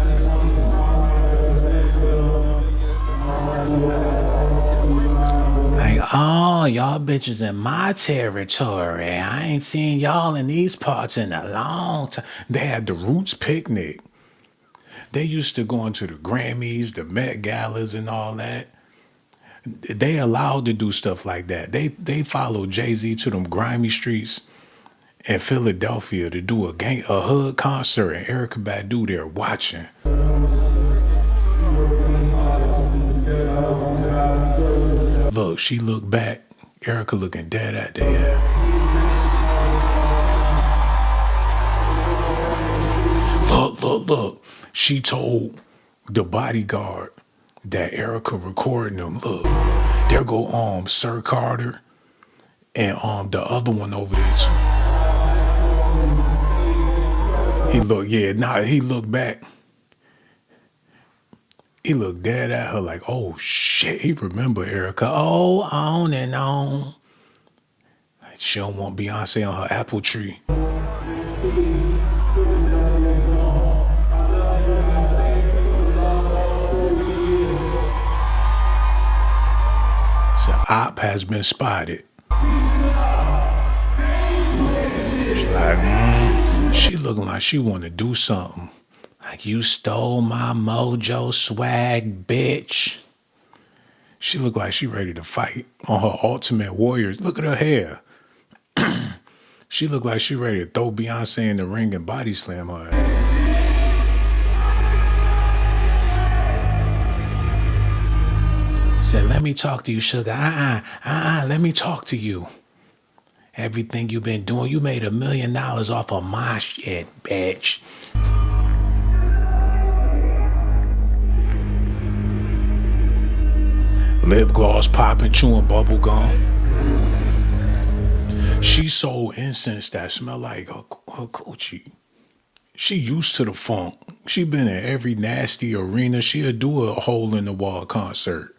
Like, oh, y'all bitches in my territory. I ain't seen y'all in these parts in a long time. They had the Roots picnic. They used to go into the Grammys, the Met Galas and all that. They allowed to do stuff like that. They followed Jay-Z to them grimy streets in Philadelphia to do a hood concert, and Erykah Badu there watching. Look, she looked back. Erykah looking dead at the air. Look. She told the bodyguard that Erykah recording them. Look, there go Sir Carter and the other one over there too. He looked back. He looked dead at her like, oh shit, he remember Erykah. Oh, on and on. Like, she don't want Beyonce on her apple tree. So op has been spotted. She's like, she looking like she want to do something. Like, you stole my mojo swag, bitch. She look like she ready to fight on her Ultimate Warriors. Look at her hair. She look like she ready to throw Beyonce in the ring and body slam her ass. Said, let me talk to you, sugar. Let me talk to you. Everything you been doing, you made $1 million off of my shit, bitch. Lip gloss popping, chewing bubble gum. She sold incense that smelled like her coochie. She used to the funk. She been in every nasty arena. She'll do a hole in the wall concert.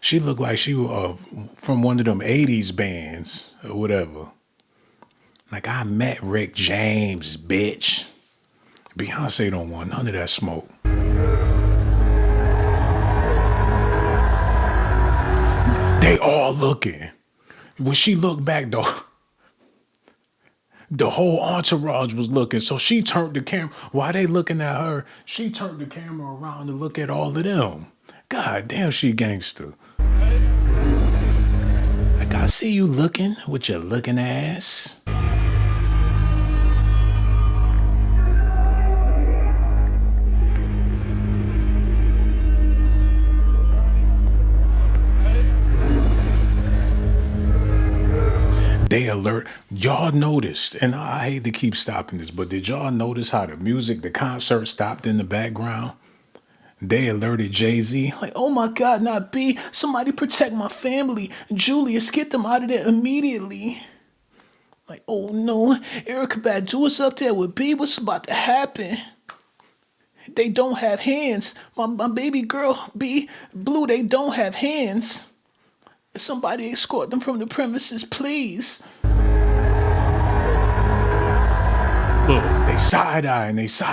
She looked like she was from one of them 80s bands or whatever. Like, I met Rick James, bitch. Beyonce don't want none of that smoke. They all looking. When she looked back, though, the whole entourage was looking. So she turned the camera. While they looking at her, she turned the camera around to look at all of them. God damn, she gangster. Like, I see you looking with your looking ass. They alert. Y'all noticed, and I hate to keep stopping this, but did y'all notice how the music, the concert stopped in the background? They alerted Jay-Z, like, oh my God, not B. Somebody protect my family. Julius, get them out of there immediately. Like, oh no, Erykah Badu is up there with B. What's about to happen? They don't have hands. My baby girl, B, Blue, they don't have hands. Somebody escort them from the premises, please. Look, they side-eyeing, She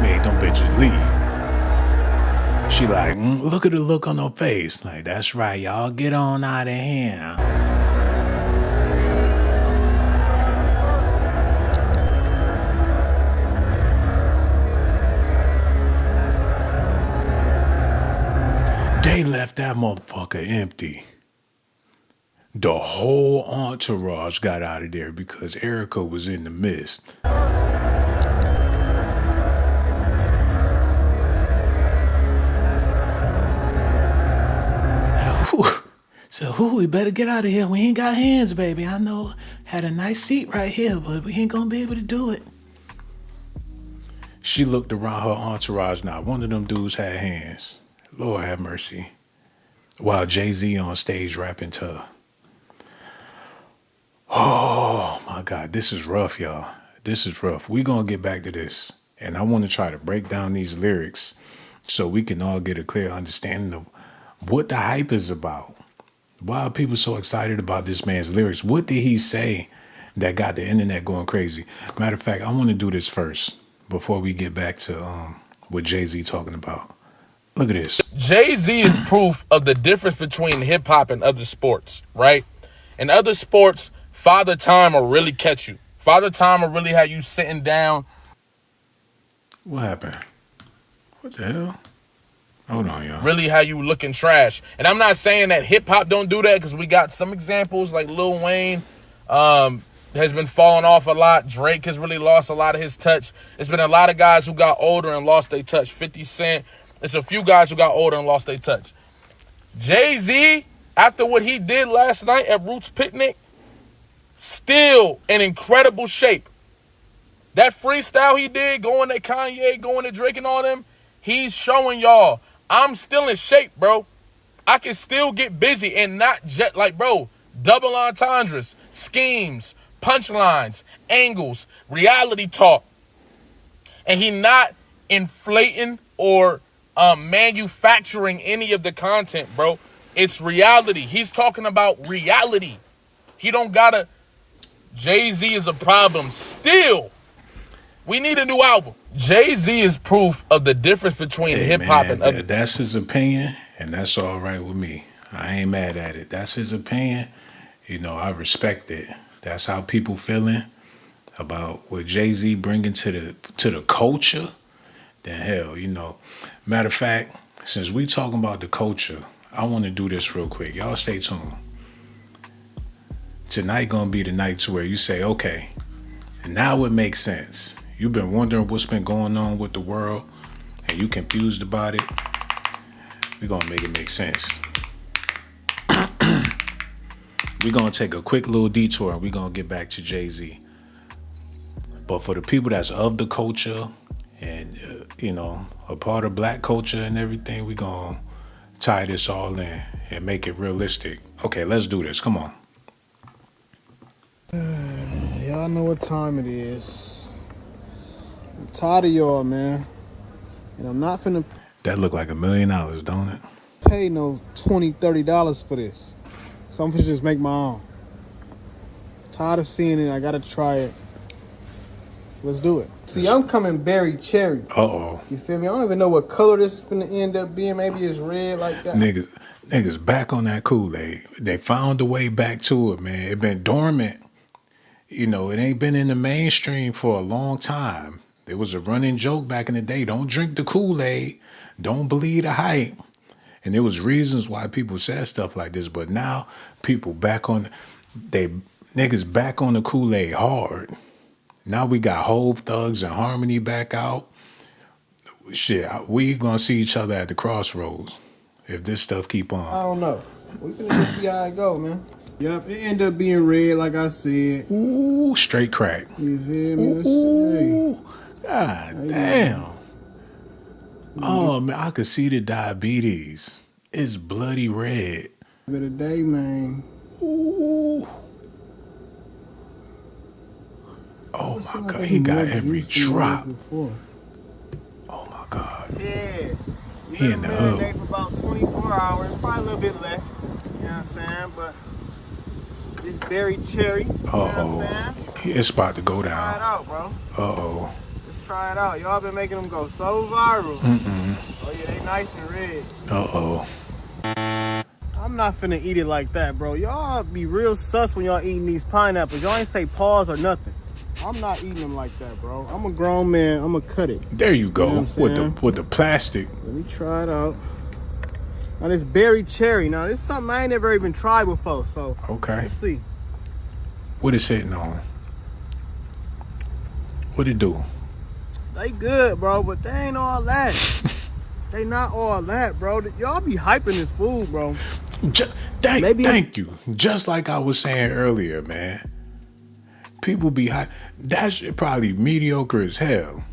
made them bitches leave. She like, look at the look on her face. Like, that's right, y'all get on out of here. They left that motherfucker empty. The whole entourage got out of there because Erykah was in the midst. So, we better get out of here. We ain't got hands, baby. I know, had a nice seat right here, but we ain't gonna be able to do it. She looked around her entourage. Now, one of them dudes had hands. Lord have mercy. While Jay-Z on stage rapping to her. Oh my God, this is rough, y'all. This is rough. We're gonna get back to this. And I want to try to break down these lyrics so we can all get a clear understanding of what the hype is about. Why are people so excited about this man's lyrics? What did he say that got the internet going crazy? Matter of fact, I want to do this first before we get back to what Jay-Z talking about. Look at this. Jay-Z is proof of the difference between hip-hop and other sports, right? In other sports, Father Time will really catch you. Father Time will really have you sitting down. What happened? What the hell? Hold on, y'all. Really how you looking trash. And I'm not saying that hip-hop don't do that because we got some examples like Lil Wayne has been falling off a lot. Drake has really lost a lot of his touch. There's been a lot of guys who got older and lost their touch. 50 Cent. It's a few guys who got older and lost their touch. Jay-Z, after what he did last night at Roots Picnic, still in incredible shape. That freestyle he did, going at Kanye, going at Drake and all them, he's showing y'all, I'm still in shape, bro. I can still get busy and not just, like, bro, double entendres, schemes, punchlines, angles, reality talk. And he not inflating or manufacturing any of the content, bro. It's reality. He's talking about reality. He don't gotta. Jay-Z is a problem still. We need a new album. Jay-Z is proof of the difference between hip-hop and other. That's his opinion, and that's all right with me. I ain't mad at it. That's his opinion. You know, I respect it. That's how people feeling about what Jay-Z bringing to the culture. Then hell, you know. Matter of fact, since we talking about the culture, I want to do this real quick. Y'all stay tuned. Tonight gonna be the night to where you say, okay, and now it makes sense. You've been wondering what's been going on with the world, and you confused about it. We're gonna make it make sense. We're gonna take a quick little detour, and we're gonna get back to Jay-Z. But for the people that's of the culture and, you know, a part of black culture and everything, we're going to tie this all in and make it realistic. Okay, let's do this. Come on. Y'all know what time it is. I'm tired of y'all, man. And I'm not finna That look like $1 million, don't it? pay no $20, $30 for this. So I'm finna just make my own. Tired of seeing it. I gotta try it. Let's do it. See, I'm coming berry cherry. Uh-oh. You feel me? I don't even know what color this is gonna end up being. Maybe it's red like that. Niggas back on that Kool-Aid. They found a way back to it, man. It been dormant. You know, it ain't been in the mainstream for a long time. There was a running joke back in the day. Don't drink the Kool-Aid. Don't believe the hype. And there was reasons why people said stuff like this. But now people niggas back on the Kool-Aid hard. Now we got Hove, Thugs, and Harmony back out. Shit, we gonna see each other at the crossroads if this stuff keep on. I don't know. We finna just see how it go, man. Yep, it ended up being red, like I said. Ooh, straight crack. You feel me? Ooh, God damn. Oh, man, I could see the diabetes. It's bloody red. Better day, man. Ooh. Oh, my God. He got every drop. Oh, my God. Yeah. He in the hood. For about 24 hours, probably a little bit less. You know what I'm saying? But this berry cherry. You know what I'm saying? It's about to go down. Try it out, bro. Uh-oh. Let's try it out. Y'all been making them go so viral. Oh, yeah, they nice and red. Uh-oh. I'm not finna eat it like that, bro. Y'all be real sus when y'all eating these pineapples. Y'all ain't say pause or nothing. I'm not eating them like that, bro. I'm a grown man. I'm gonna cut it. There you go. You know with the plastic. Let me try it out. Now this berry cherry. Now this is something I ain't never even tried before. So okay. Let's see. What it's hitting on? What it do? They good, bro, but they ain't all that. They not all that, bro. Y'all be hyping this food, bro. Thank you. Just like I was saying earlier, man. People be hype. That shit probably mediocre as hell.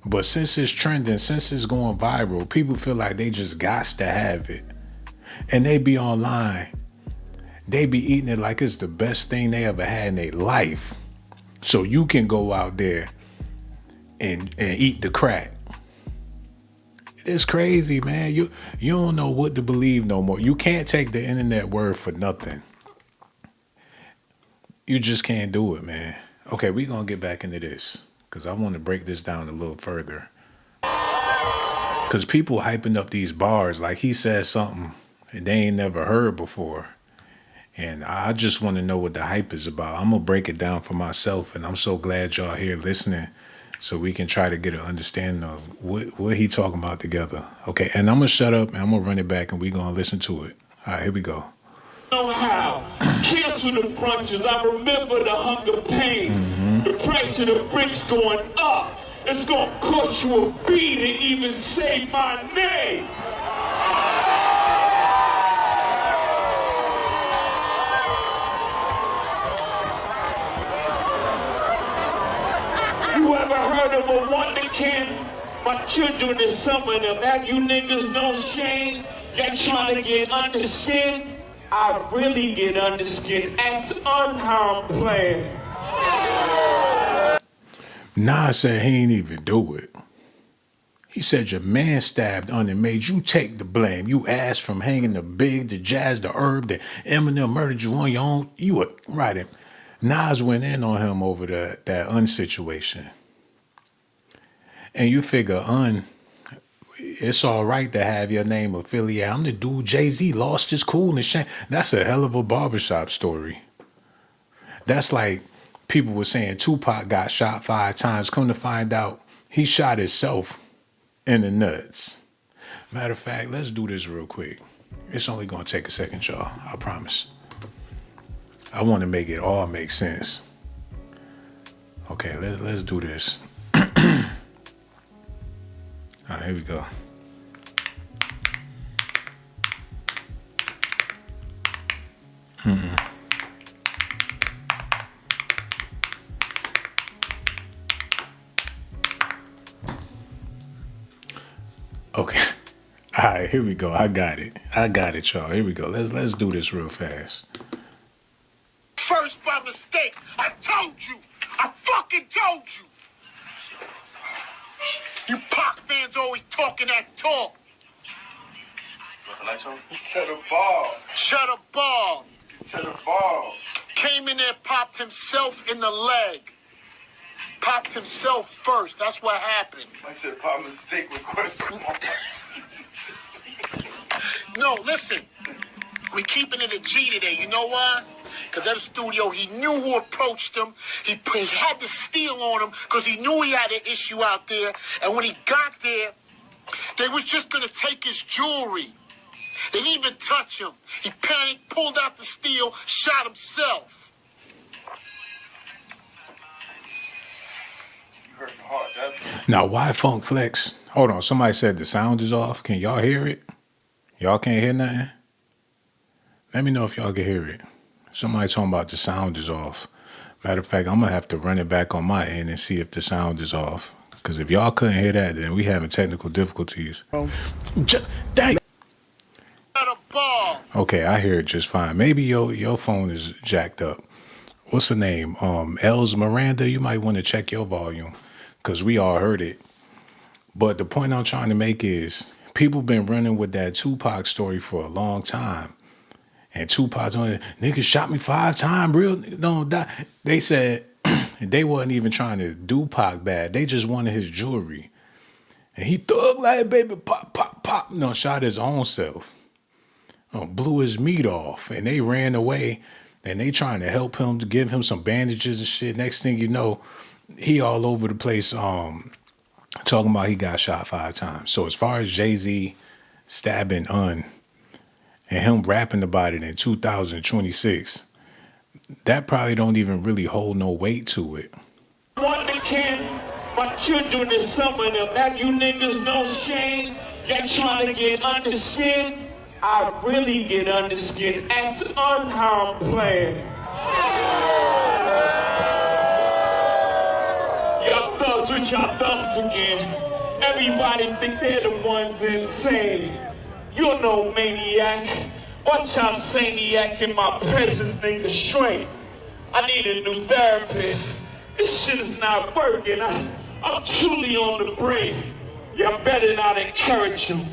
But since it's trending, since it's going viral, people feel like they just got to have it. And they be online. They be eating it like it's the best thing they ever had in their life. So you can go out there and eat the crack. It's crazy, man. You don't know what to believe no more. You can't take the internet word for nothing. You just can't do it, man. Okay, we're going to get back into this because I want to break this down a little further. Because people hyping up these bars like he said something and they ain't never heard before. And I just want to know what the hype is about. I'm going to break it down for myself, and I'm so glad y'all here listening so we can try to get an understanding of what he talking about together. Okay, and I'm going to shut up, and I'm going to run it back, and we're going to listen to it. All right, here we go. Know how. Cancel the brunches. I remember the hunger pain. The price of the bricks going up. It's going to cost you a beat to even say my name. You ever heard of a wonder kid? My children is some of them. Have you niggas no shame? Y'all trying to get under skin? I really get under skin. Ask unharmed plan. Nas said he ain't even do it. He said your man stabbed on and made you take the blame. You asked from hanging the big, the jazz, the herb, that Eminem murdered you on your own. You were right. Nas went in on him over that Un situation. And you figure it's all right to have your name affiliated. I'm the dude Jay-Z lost his cool and shame. That's a hell of a barbershop story. That's like people were saying Tupac got shot 5 times. Come to find out, he shot himself in the nuts. Matter of fact, let's do this real quick. It's only going to take a second, y'all. I promise. I want to make it all make sense. Okay, let's do this. All right, here we go. Okay. All right, here we go. I got it, y'all. Here we go. Let's do this real fast. First by mistake. I told you. I fucking told you. You Pac fans always talking that talk. Shut a ball. Shut a ball. Shut a ball. Came in there, popped himself in the leg. Popped himself first. That's what happened. I said pop mistake with question mark. No, listen. We keeping it a G today. You know why? Because at the studio, he knew who approached him. He had the steel on him because he knew he had an issue out there. And when he got there, they was just going to take his jewelry. They didn't even touch him. He panicked, pulled out the steel, shot himself. You hurt your heart, that's... Now, why Funk Flex? Hold on, somebody said the sound is off. Can y'all hear it? Y'all can't hear nothing? Let me know if y'all can hear it. Somebody talking about the sound is off. Matter of fact, I'm going to have to run it back on my end and see if the sound is off. Because if y'all couldn't hear that, then we having technical difficulties. Dang. Okay, I hear it just fine. Maybe your phone is jacked up. What's her name? Els Miranda, you might want to check your volume because we all heard it. But the point I'm trying to make is people been running with that Tupac story for a long time. And Tupac's on it, niggas shot me 5 times, real no die. They said they wasn't even trying to do Pac bad. They just wanted his jewelry. And he thug like baby pop, pop, pop. No, shot his own self. Blew his meat off. And they ran away. And they trying to help him to give him some bandages and shit. Next thing you know, he all over the place talking about he got shot 5 times. So as far as Jay-Z stabbing and him rapping about it in 2026, that probably don't even really hold no weight to it. One can my children is some of them. Have you niggas no shame? Y'all trying to get under skin? I really get under skin. Ask unharmed plan. Y'all thugs with y'all thumbs again. Everybody think they're the ones insane. You're no maniac. Watch y'all saniac in my presence, nigga, straight. I need a new therapist. This shit is not working. I'm truly on the brink. Y'all better not encourage him.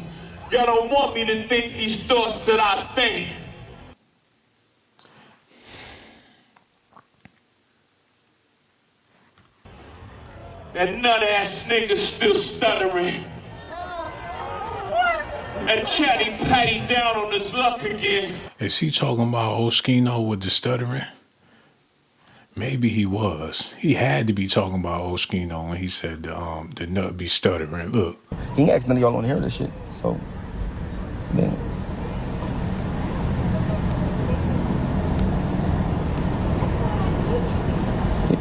Y'all don't want me to think these thoughts that I think. That nut-ass nigga still stuttering. And Chatty Patty down on his luck again. Is he talking about Oskino with the stuttering? Maybe he was. He had to be talking about Oskino when he said the nut be stuttering. Look. He asked none of y'all want to hear this shit. So, man.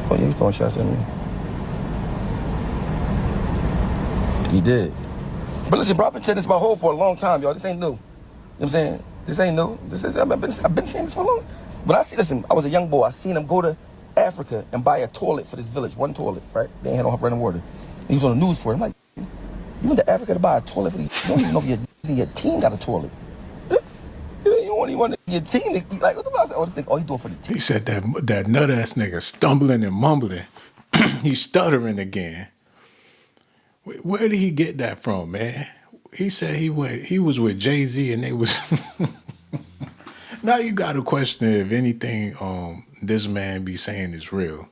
Oh, yeah, he's throwing shots at me. He did. But listen, bro, I've been saying this my whole for a long time, y'all. This ain't new. You know what I'm saying? This ain't new. I've been saying this for a long. But listen, I was a young boy. I seen him go to Africa and buy a toilet for this village. One toilet, right? They ain't had no running water. He was on the news for it. I'm like, you went to Africa to buy a toilet for these? You don't even know if your team got a toilet. You don't even want your team to eat. Like, what the fuck? Oh, this thing, he doing for the team. He said that nut-ass nigga stumbling and mumbling. He's stuttering again. Where did he get that from, man? He said he was with Jay-Z and they was... Now you got to question if anything this man be saying is real.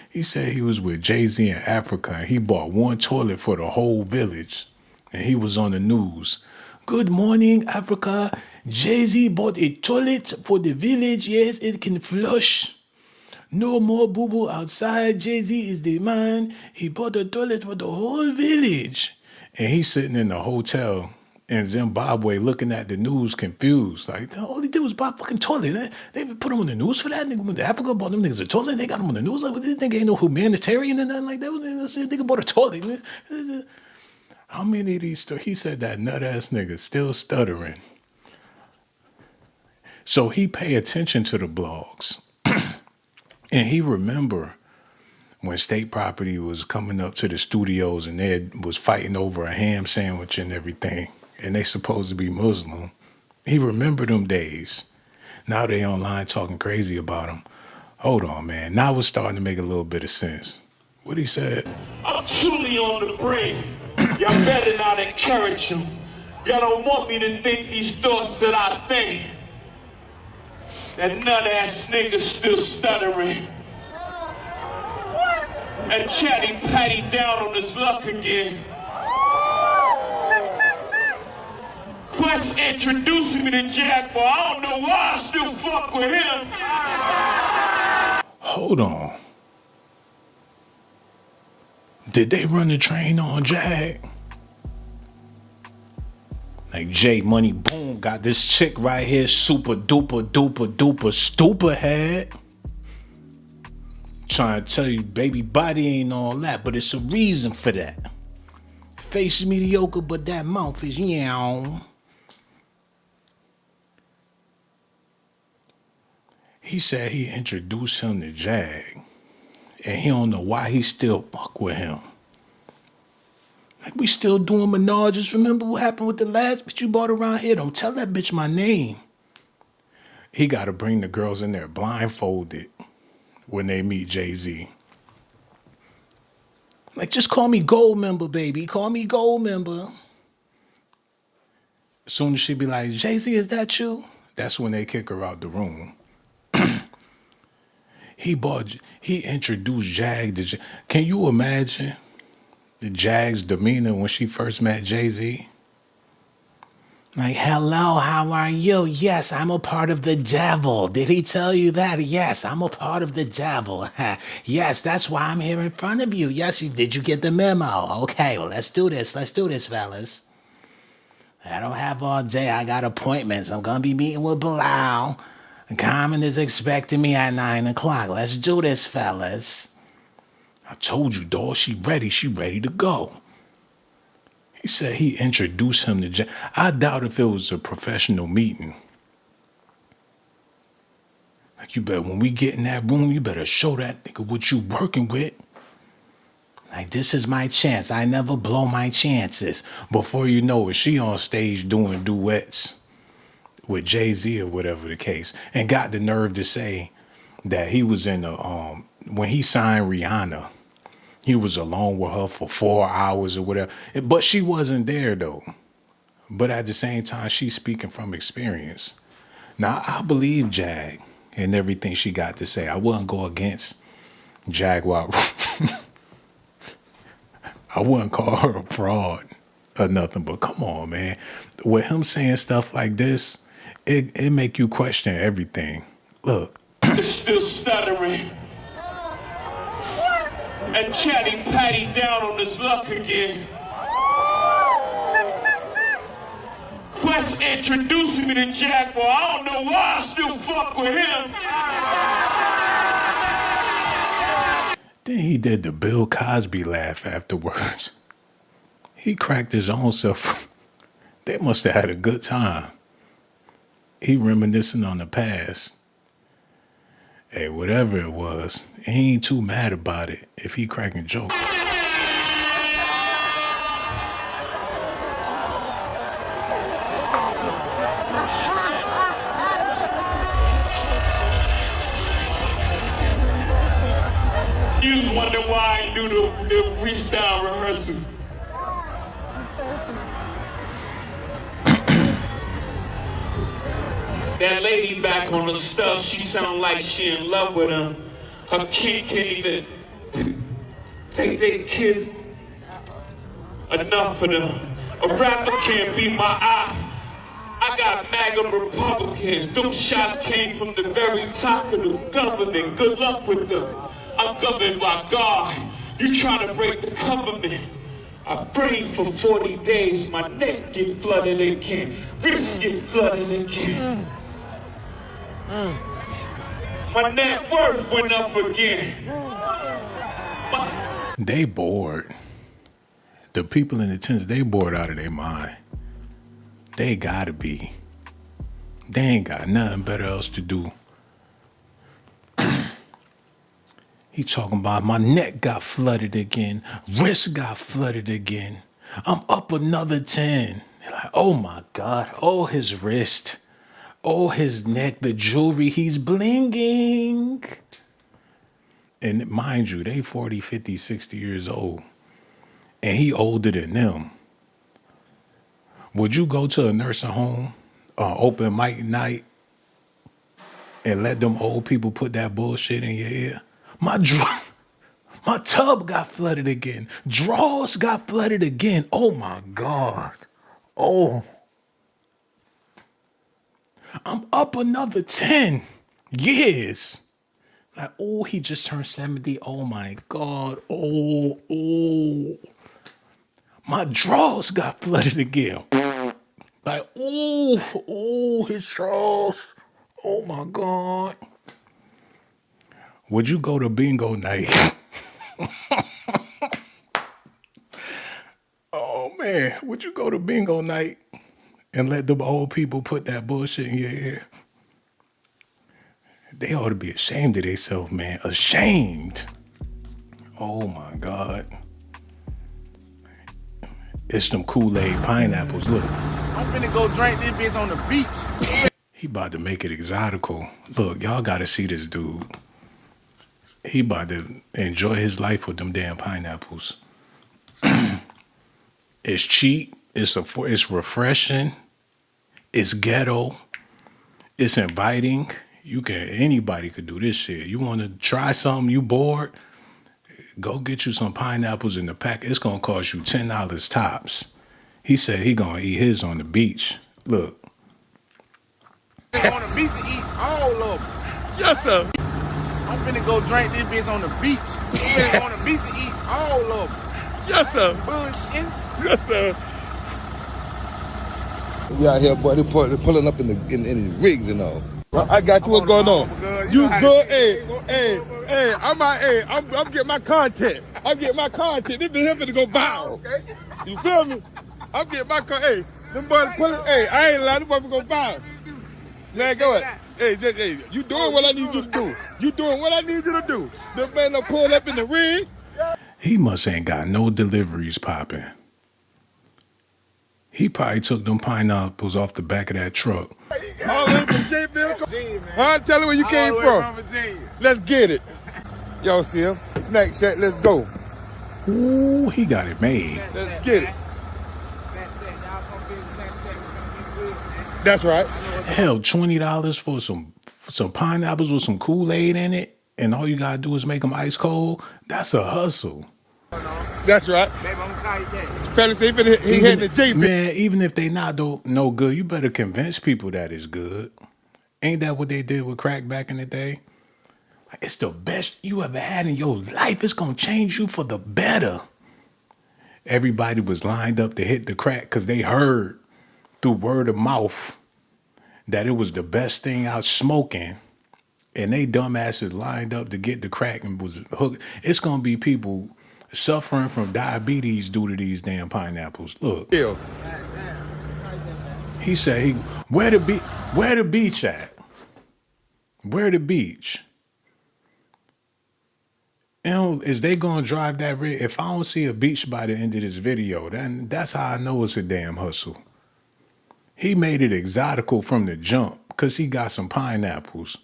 He said he was with Jay-Z in Africa and he bought one toilet for the whole village. And he was on the news. Good morning, Africa. Jay-Z bought a toilet for the village. Yes, it can flush. No more boo-boo outside. Jay-Z is the man. He bought a toilet for the whole village. And he's sitting in the hotel in Zimbabwe looking at the news confused. Like, all he did was buy a fucking toilet. They put him on the news for that? Nigga went to Africa, bought them niggas a toilet, and they got him on the news. Like, this nigga ain't no humanitarian and nothing like that. Nigga bought a toilet. How many of these stories? He said that nut-ass nigga still stuttering. So he pay attention to the blogs. And he remember when State Property was coming up to the studios and they was fighting over a ham sandwich and everything. and they supposed to be Muslim. He remembered them days. Now they online talking crazy about him. Hold on, man. Now it's starting to make a little bit of sense. What he said? I'm truly on the brink. Y'all better not encourage him. Y'all don't want me to think these thoughts that I think. That nut-ass nigga still stuttering. And Chatty Patty down on his luck again. Quest introducing me to Jaguar. I don't know why I still fuck with him. Hold on. Did they run the train on Jag? Like J Money Boom got this chick right here, super duper duper duper stupid head. Trying to tell you, baby body ain't all that, but it's a reason for that. Face is mediocre, but that mouth is yow. He said he introduced him to Jag, and he don't know why he still fuck with him. Like we still doing menages. Remember what happened with the last bitch you brought around here? Don't tell that bitch my name. He got to bring the girls in there blindfolded when they meet Jay-Z. Like, just call me gold member, baby. Call me gold member. As soon as she be like, Jay-Z, is that you? That's when they kick her out the room. He introduced Jag to Can you imagine the Jag's demeanor when she first met Jay-Z? Like, hello, how are you? Yes, I'm a part of the devil. Did he tell you that? Yes, I'm a part of the devil. Yes, that's why I'm here in front of you. Yes, did you get the memo? Okay, well, let's do this. Let's do this, fellas. I don't have all day. I got appointments. I'm going to be meeting with Bilal. Common is expecting me at 9 o'clock. Let's do this, fellas. I told you, dawg, she ready. She ready to go. He said he introduced him to Jag. I doubt if it was a professional meeting. Like, you better, when we get in that room, you better show that nigga what you working with. Like, this is my chance. I never blow my chances. Before you know it, she on stage doing duets with Jay-Z or whatever the case, and got the nerve to say that he was in the, when he signed Rihanna, he was alone with her for 4 hours or whatever. But she wasn't there, though. But at the same time, she's speaking from experience. Now, I believe Jag and everything she got to say. I wouldn't go against Jaguar. I wouldn't call her a fraud or nothing, but come on, man. With him saying stuff like this, it make you question everything. Look. It's still stuttering. And Chatty Patty down on his luck again. Quest introducing me to Jaguar. I don't know why I still fuck with him. Then he did the Bill Cosby laugh afterwards. He cracked his own self. They must have had a good time. He reminiscing on the past. Hey, whatever it was, he ain't too mad about it if he cracking jokes. You wonder why I do the freestyle rehearsal. That lady back on the stuff, she sound like she in love with him. Her kid can't even take their kids. Enough of them. A rapper can't be my eye. I got MAGA Republicans. Them shots came from the very top of the government. Good luck with them. I'm governed by God. You trying to break the government. I prayed for 40 days. My neck get flooded again. Wrist get flooded again. My net worth went up again. They bored. The people in attendance, they bored out of their mind. They gotta be. They ain't got nothing better else to do. He talking about my neck got flooded again. Wrist got flooded again. I'm up another 10. Like, oh my God, oh his wrist, oh his neck, the jewelry, he's blinging. And mind you, they 40, 50, 60 years old. And he older than them. Would you go to a nursing home, open mic night, and let them old people put that bullshit in your ear? My tub got flooded again. Drawers got flooded again. Oh my God. Oh. I'm up another 10 years. Like, oh, he just turned 70. Oh my God. Oh. My drawers got flooded again. Like, oh, his drawers. Oh my God. Would you go to bingo night? Oh man, would you go to bingo night and let them old people put that bullshit in your ear? They ought to be ashamed of themselves, man. Ashamed. Oh my God. It's them Kool-Aid pineapples. Look. I'm finna go drink this bitch on the beach. He about to make it exotical. Look, y'all gotta see this dude. He about to enjoy his life with them damn pineapples. It's cheap. It's refreshing. It's ghetto. It's inviting. Anybody could do this shit. You want to try something? You bored? Go get you some pineapples in the pack. It's gonna cost you $10 tops. He said he gonna eat his on the beach. Look. On the beach and eat all of them. Yes, sir. I'm finna go drink this bitch on the beach. I'm finna go on the beach and eat all of them. Yes, sir. Bullshit. Yes, sir. We out here, boy. They pulling up in the rigs and all. I got you. What's going on? You good? Hey, I'm getting my content. This bitch here finna go viral. Okay. You feel me? I'm getting my content. Hey, them boys pulling. Hey, I ain't lying. Them boys finna go viral. Man, go ahead. Hey, you doing what I need you to do. You doing what I need you to do. The man done pulled up in the rig. He must ain't got no deliveries popping. He probably took them pineapples off the back of that truck. All the way from Virginia. Tell me where you came from. Let's get it. Y'all see him? Snack Shack, let's go. Ooh, he got it made. Let's get it. That's right. Hell, $20 for some pineapples with some Kool-Aid in it, and all you gotta do is make them ice cold. That's a hustle. That's right. Fellas, he hitting the J. Man, even if they not no good, you better convince people that it's good. Ain't that what they did with crack back in the day? It's the best you ever had in your life. It's gonna change you for the better. Everybody was lined up to hit the crack because they heard through word of mouth that it was the best thing out smoking. And they dumbasses lined up to get the crack and was hooked. It's gonna be people suffering from diabetes due to these damn pineapples. Look. Yeah. He said where the beach at? Where the beach? You know, is they gonna drive that rig? If I don't see a beach by the end of this video, then that's how I know it's a damn hustle. He made it exotical from the jump because he got some pineapples.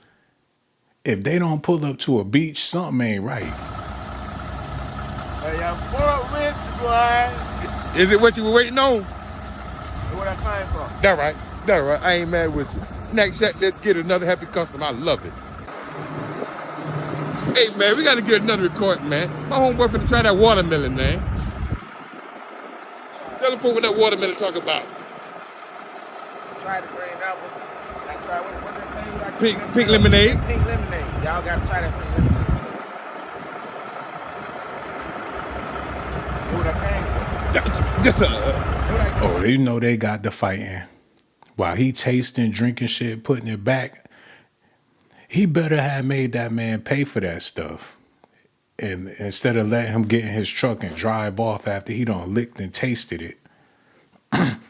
If they don't pull up to a beach, something ain't right. Hey, I'm full rich, boy. Is it what you were waiting on? What I'm trying for. That right. I ain't mad with you. Snack Shack, let's get another happy customer. I love it. Hey, man, we got to get another recording, man. My homeboy finna try that watermelon, man. Tell him what that watermelon talk about. Try the green apple. I try what that flavor? Pink lemonade. Pink lemonade. Y'all got to try that pink lemonade. Oh, they know they got the fighting. While he tasting, drinking shit, putting it back, he better have made that man pay for that stuff. And instead of letting him get in his truck and drive off after he done licked and tasted it,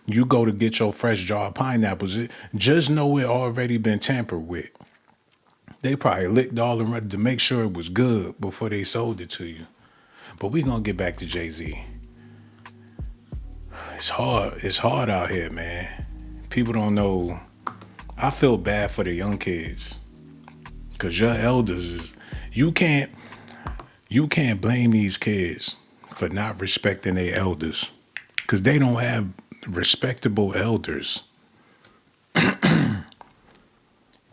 you go to get your fresh jar of pineapples. Just know it already been tampered with. They probably licked all them ready to make sure it was good before they sold it to you. But we gonna get back to Jay-Z. It's hard. It's hard out here, man. People don't know. I feel bad for the young kids. Cause your elders is you can't blame these kids for not respecting their elders. Cause they don't have respectable elders.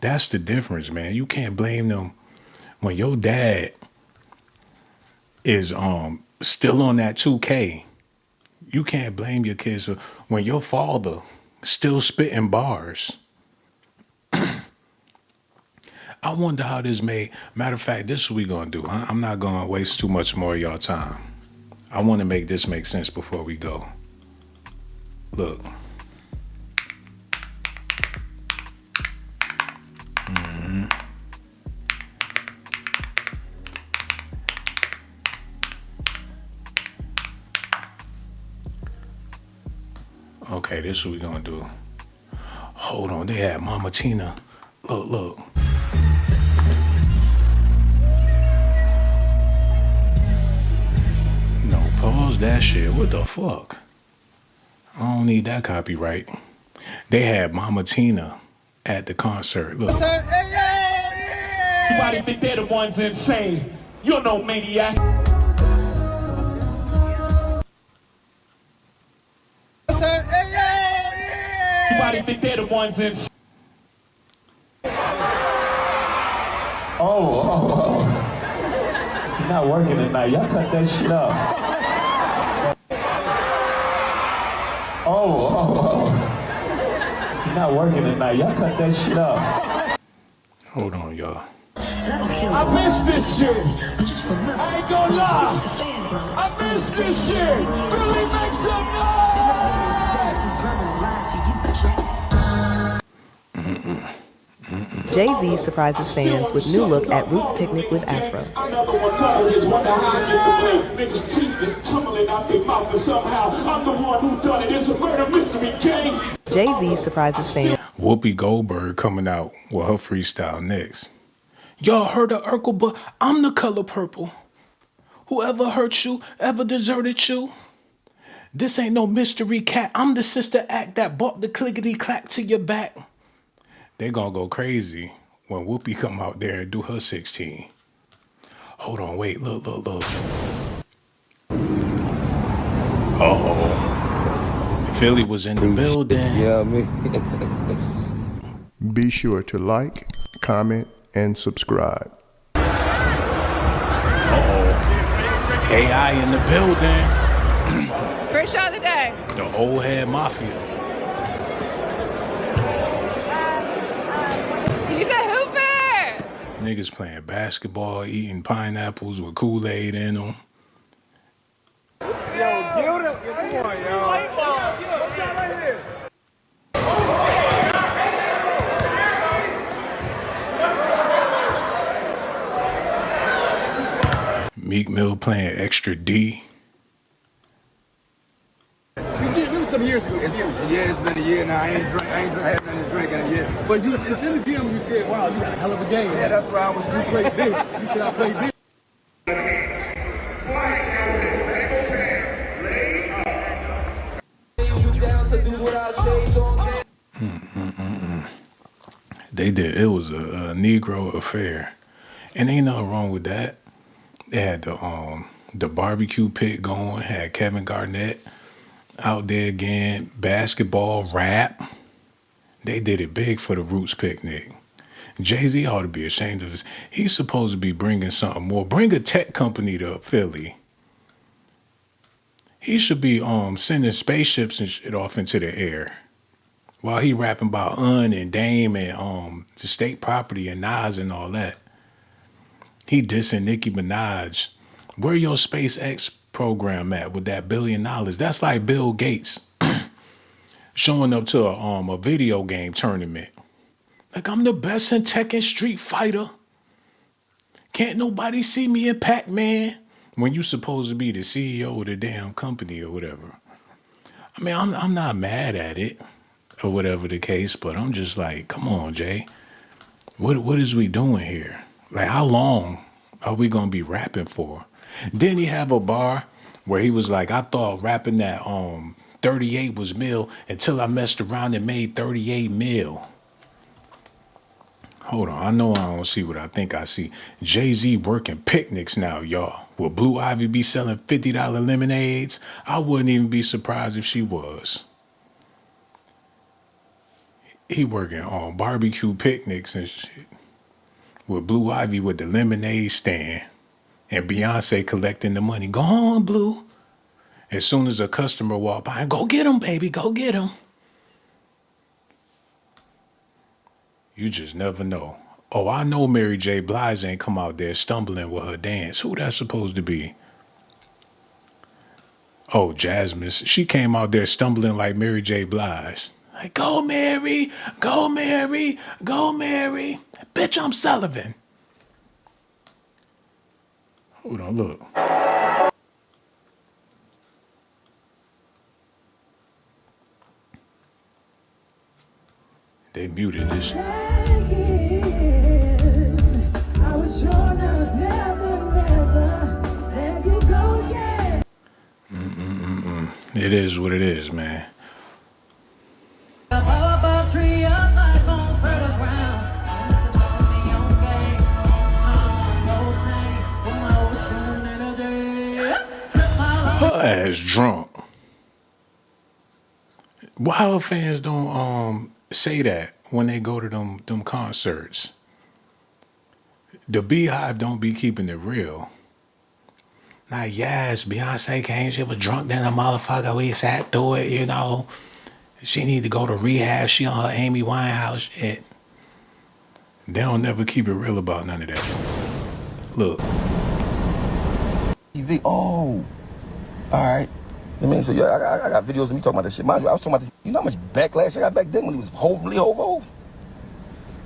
That's the difference, man. You can't blame them when your dad is still on that 2K. You can't blame your kids when your father still spitting bars. I wonder how this made. Matter of fact, this is what we gonna do. I'm not gonna waste too much more of y'all time. I want to make this make sense before we go. Look. Okay, this is what we gonna do. Hold on, they had Mama Tina. Look. No, pause that shit. What the fuck? I don't need that copyright. They had Mama Tina at the concert. Look. Everybody think they're the ones insane. You're no maniac. Everybody think they're the ones insane. Oh. She's not working tonight. Y'all cut that shit up. Oh. She's not working tonight. Y'all cut that shit up. Hold on, y'all. I miss this shit. I ain't gonna lie. I miss this shit. Really make some noise. Jay-Z surprises fans with new look at Roots Picnic with Afro. Jay-Z surprises fans. Whoopi Goldberg coming out with her freestyle next. Y'all heard of Urkel, but I'm the color purple. Whoever hurt you, ever deserted you. This ain't no mystery cat. I'm the sister act that bought the clickety clack to your back. They gonna go crazy when Whoopi come out there and do her 16. Hold on, wait, look. Uh-oh. Philly was in the building. Yeah, me. Be sure to like, comment, and subscribe. Uh-oh. AI in the building. First shot of the day. The old head mafia. He's a hooper! Niggas playing basketball, eating pineapples with Kool-Aid in them. Yo, come on, y'all. Meek Mill playing Extra D. It was some years ago. Yeah, it's been a year now. I ain't had nothing to drink in a year. But it's in the DM you said, wow, you got a hell of a game. Yeah, that's where I was. You played big. You said I played big. They did. It was a Negro affair, and ain't nothing wrong with that. They had the barbecue pit going. Had Kevin Garnett out there again. Basketball, rap. They did it big for the Roots Picnic. Jay-Z ought to be ashamed of this. He's supposed to be bringing something more. Bring a tech company to Philly. He should be sending spaceships and shit off into the air while he rapping about and Dame and the state property and Nas and all that. He dissing Nicki Minaj. Where your SpaceX program at with that $1 billion? That's like Bill Gates showing up to a video game tournament. Like, I'm the best in Tekken Street Fighter. Can't nobody see me in Pac-Man. When you supposed to be the CEO of the damn company or whatever. I mean, I'm not mad at it or whatever the case, but I'm just like, come on, Jay. What is we doing here? Like, how long are we gonna be rapping for? Didn't he have a bar where he was like, I thought rapping that 38 was mil until I messed around and made 38 mil. Hold on, I know I don't see what I think I see. Jay-Z working picnics now, y'all. Will Blue Ivy be selling $50 lemonades? I wouldn't even be surprised if she was. He working on barbecue picnics and shit. With Blue Ivy with the lemonade stand. And Beyonce collecting the money. Go on, Blue. As soon as a customer walk by, go get him, baby, go get him. You just never know. Oh, I know Mary J. Blige ain't come out there stumbling with her dance. Who that supposed to be? Oh, Jasmine. She came out there stumbling like Mary J. Blige. Like, go Mary, go Mary, go Mary. Bitch, I'm Sullivan. Hold on, look. They muted this. I was sure I'd never let you go again. It is what it is, man. Her ass drunk. Why her fans don't say that when they go to them concerts? The Beehive don't be keeping it real. Like, yes, Beyonce came, she was drunk than a motherfucker. We sat through it, you know. She need to go to rehab. She on her Amy Winehouse shit. They don't never keep it real about none of that. Look. TV. Oh, all right. I mean, so yeah, I got videos of me talking about this shit. Mind you, I was talking about this. You know how much backlash I got back then when he was holy hovo?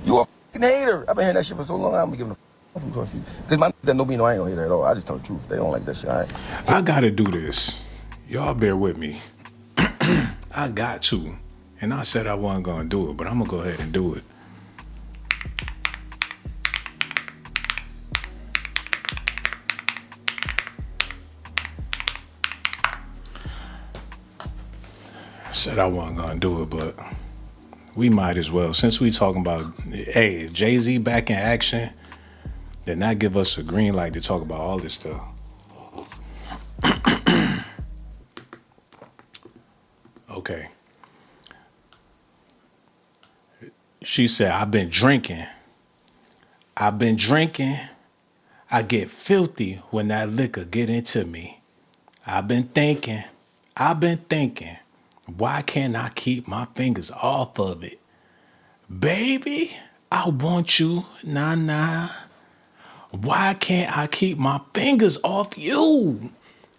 You a fucking hater. I've been hearing that shit for so long. I'm giving a fuck because you. Because my that know me, no, I ain't gonna hear that at all. I just tell the truth. They don't like that shit. All right. I gotta do this. Y'all bear with me. I got to. And I said I wasn't gonna do it, but I'm gonna go ahead and do it. Said I wasn't gonna do it, but we might as well. Since we talking about, hey, if Jay-Z back in action, then that give us a green light to talk about all this stuff. Okay. She said, I've been drinking. I get filthy when that liquor get into me. I've been thinking. Why can't I keep my fingers off of it? Baby, I want you, nah. Why can't I keep my fingers off you?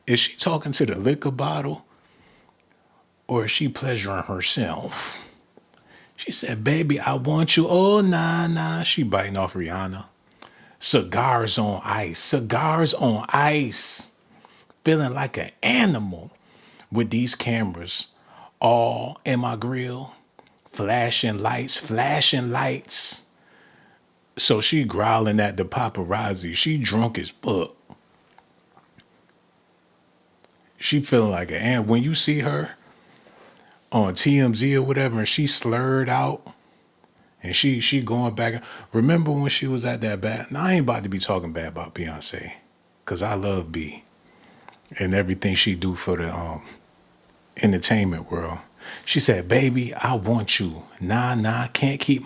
Is she talking to the liquor bottle? Or is she pleasuring herself? She said, baby, I want you, oh, nah. She biting off Rihanna. Cigars on ice. Feeling like an animal with these cameras all in my grill, flashing lights. So she growling at the paparazzi. She drunk as fuck. She feeling like an animal. When you see her on TMZ or whatever, and she slurred out, and she going back. Remember when she was at that bad? Now, I ain't about to be talking bad about Beyonce, cause I love B, and everything she do for the entertainment world. She said, baby, I want you. Nah, can't keep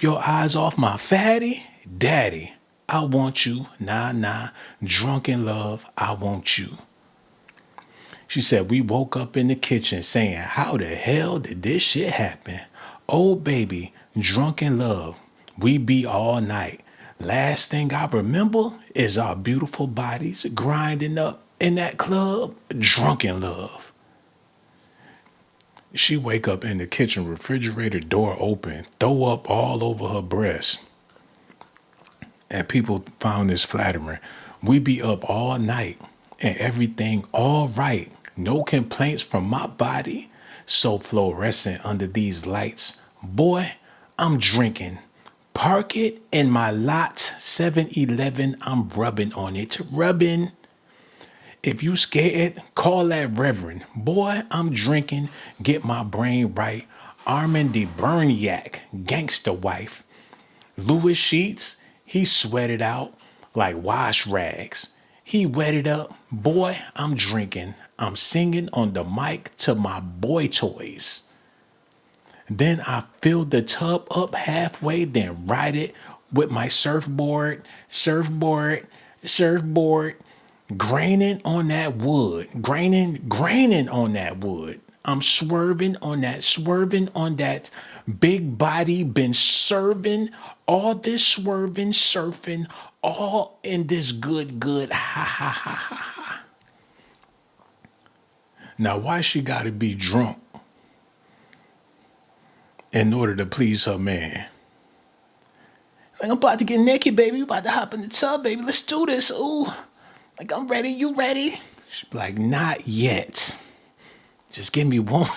your eyes off my fatty. Daddy, I want you. Nah, drunk in love, I want you. She said, we woke up in the kitchen saying, how the hell did this shit happen? Oh, baby, drunk in love, we be all night. Last thing I remember is our beautiful bodies grinding up in that club, drunk in love. She wake up in the kitchen, refrigerator door open, throw up all over her breast. And people found this flattering. We be up all night and everything all right. No complaints from my body. So fluorescent under these lights. Boy, I'm drinking. Park it in my lot 7-Eleven. I'm rubbing on it. Rubbing. If you scared, call that reverend. Boy, I'm drinking, get my brain right. Armin de Berniac, gangster wife. Louis Sheets, he sweated out like wash rags. He wetted up. Boy, I'm drinking. I'm singing on the mic to my boy toys. Then I filled the tub up halfway, then ride it with my surfboard, surfboard, graining on that wood, graining on that wood. I'm swerving on that big body, been serving all this swerving, surfing, all in this good, ha ha ha ha ha. Now, why she gotta be drunk in order to please her man? Like, I'm about to get naked, baby. We about to hop in the tub, baby. Let's do this. Ooh. Like, I'm ready. You ready? She's like, not yet. Just give me one.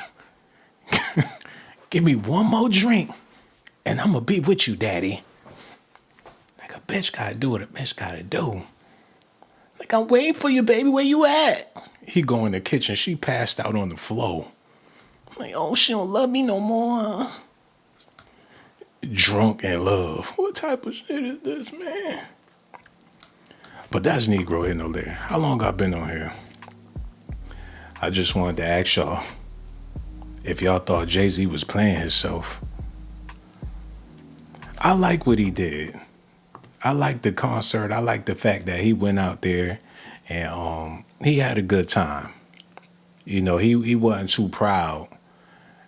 Give me one more drink, and I'm gonna be with you, daddy. Like, a bitch gotta do what a bitch gotta do. Like, I'm waiting for you, baby. Where you at? He go in the kitchen. She passed out on the floor. I'm like, oh, she don't love me no more. Drunk in love. What type of shit is this, man? But that's Negro here, no there. How long I been on here? I just wanted to ask y'all if y'all thought Jay-Z was playing himself. I like what he did. I like the concert. I like the fact that he went out there and he had a good time. You know, he wasn't too proud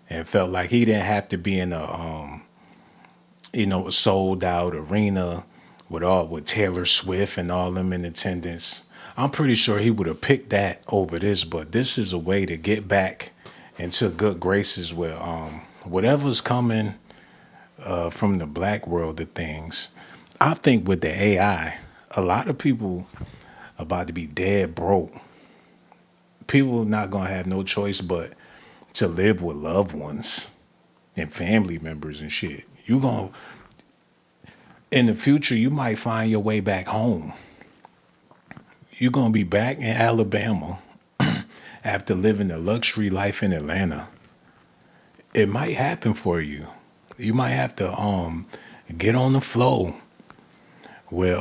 and felt like he didn't have to be in a a sold out arena with Taylor Swift and all them in attendance. I'm pretty sure he would have picked that over this, but this is a way to get back into good graces with whatever's coming from the black world of things. I think with the AI, a lot of people about to be dead broke. People not gonna have no choice but to live with loved ones and family members and shit. In the future, you might find your way back home. You're gonna be back in Alabama after living a luxury life in Atlanta. It might happen for you. You might have to get on the flow with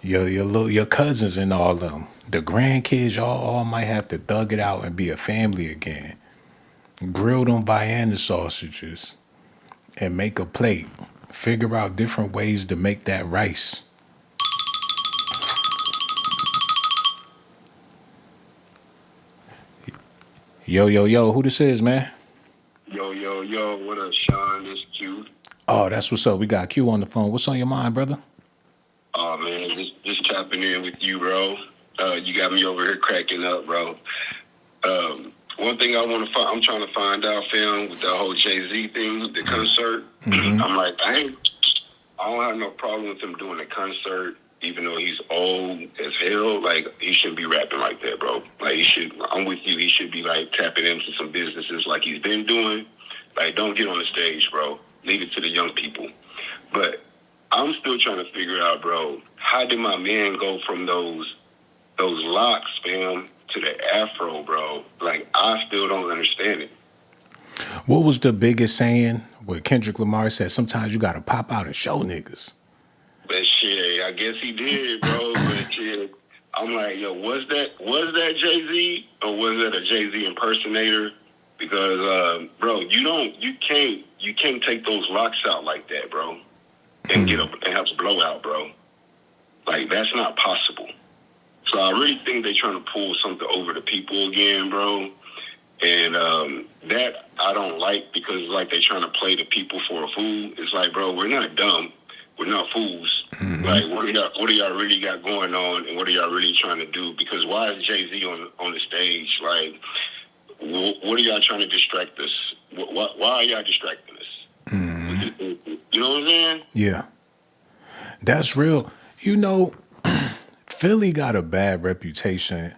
your cousins and all of them. The grandkids, y'all all might have to thug it out and be a family again. Grill them Vienna sausages and make a plate. Figure out different ways to make that rice. Yo, who this is, man? Yo, what up, Shawn? This Q. Oh, that's what's up. We got Q on the phone. What's on your mind, brother? Oh, man, just tapping in with you, bro. You got me over here cracking up, bro. One thing I'm trying to find out, fam, with the whole Jay-Z thing, the concert. Mm-hmm. I'm like, I don't have no problem with him doing a concert, even though he's old as hell. Like, he shouldn't be rapping like that, bro. Like, I'm with you. He should be, like, tapping into some businesses like he's been doing. Like, don't get on the stage, bro. Leave it to the young people. But I'm still trying to figure out, bro, how did my man go from those locks, fam, to the afro, bro? Like, I still don't understand it. What was the biggest saying where Kendrick Lamar said, sometimes you got to pop out and show niggas? But shit, I guess he did, bro. But shit, I'm like, yo, was that Jay-Z or was that a Jay-Z impersonator? Because, bro, you can't take those locks out like that, bro, and get up and have a blowout, bro. Like, that's not possible. So I really think they're trying to pull something over the people again, bro. And that I don't like, because like they're trying to play the people for a fool. It's like, bro, we're not dumb. We're not fools. Mm-hmm. Like, what do y'all really got going on, and what are y'all really trying to do? Because why is Jay-Z on the stage? Like, what are y'all trying to distract us? Why are y'all distracting us? Mm-hmm. You know what I'm saying? Yeah. That's real. You know, Philly got a bad reputation.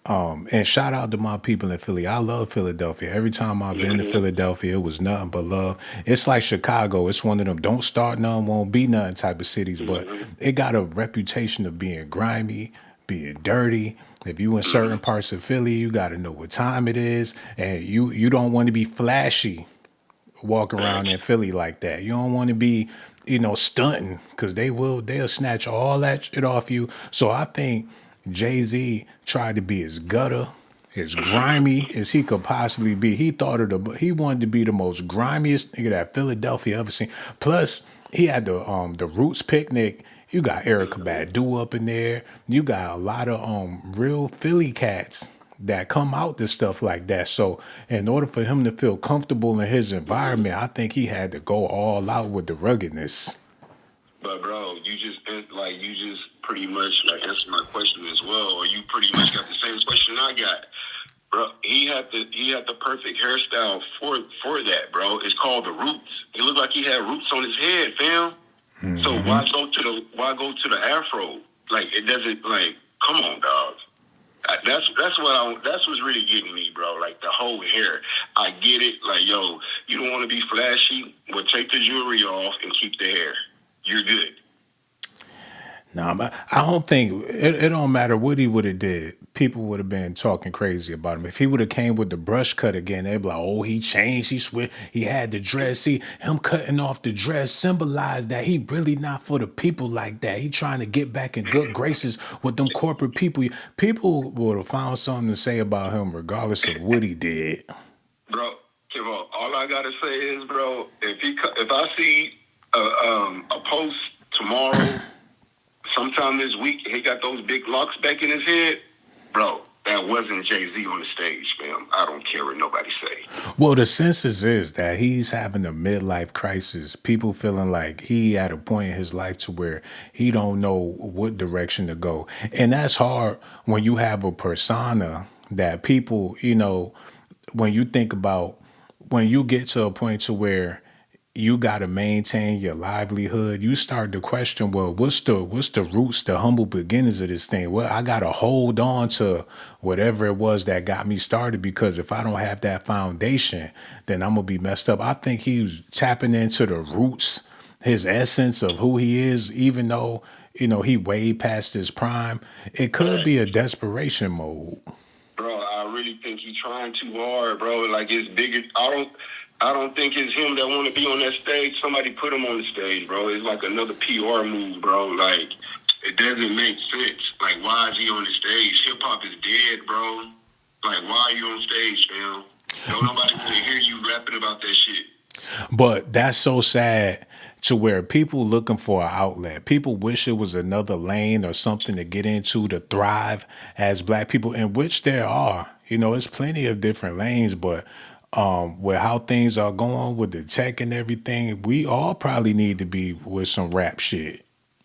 And shout out to my people in Philly. I love Philadelphia. Every time I've been to Philadelphia, it was nothing but love. It's like Chicago. It's one of them don't start none, won't be nothing type of cities. But it got a reputation of being grimy, being dirty, If you in certain parts of Philly, you got to know what time it is, and you don't want to be flashy walk around in Philly like that. You don't want to be, stunting because they'll snatch all that shit off you. So I think Jay-Z tried to be as gutter, as grimy as he could possibly be. He wanted to be the most grimiest nigga that Philadelphia ever seen. Plus, he had the Roots picnic. You got Erica Badu up in there. You got a lot of real Philly cats that come out to stuff like that. So in order for him to feel comfortable in his environment, I think he had to go all out with the ruggedness. But bro, you just pretty much answered my question as well, or you pretty much got the same question I got. Bro, he had the perfect hairstyle for that, bro. It's called the roots. It looked like he had roots on his head, fam. Mm-hmm. So why go to the afro? Like it doesn't come on, dog. That's what's really getting me, bro. Like the whole hair. I get it. Like, yo, you don't want to be flashy. Well, take the jewelry off and keep the hair. You're good. Nah, I don't think it don't matter what he would have did. People would have been talking crazy about him. If he would have came with the brush cut again, they'd be like, "Oh, he changed. He switched. He had the dress. See, him cutting off the dress symbolized that he really not for the people like that. He trying to get back in good graces with them corporate people." People would have found something to say about him, regardless of what he did. Bro, Kimo, all I gotta say is, bro, if I see a post tomorrow. Sometime this week, he got those big locks back in his head. Bro, that wasn't Jay-Z on the stage, fam. I don't care what nobody say. Well, the census is that he's having a midlife crisis. People feeling like he at a point in his life to where he don't know what direction to go. And that's hard when you have a persona that people, when you think about, when you get to a point to where you got to maintain your livelihood, you start to question, well, what's the roots, the humble beginnings of this thing? Well, I got to hold on to whatever it was that got me started, because if I don't have that foundation, then I'm going to be messed up. I think he was tapping into the roots, his essence of who he is, even though, he way past his prime. It could be a desperation mode. Bro, I really think he's trying too hard, bro. Like, it's bigger. I don't think it's him that want to be on that stage. Somebody put him on the stage, bro. It's like another PR move, bro. Like, it doesn't make sense. Like, why is he on the stage? Hip-hop is dead, bro. Like, why are you on stage, man? Don't nobody want to hear you rapping about that shit. But that's so sad to where people looking for an outlet. People wish it was another lane or something to get into to thrive as black people, in which there are. It's plenty of different lanes, but with how things are going with the tech and everything, we all probably need to be with some rap shit.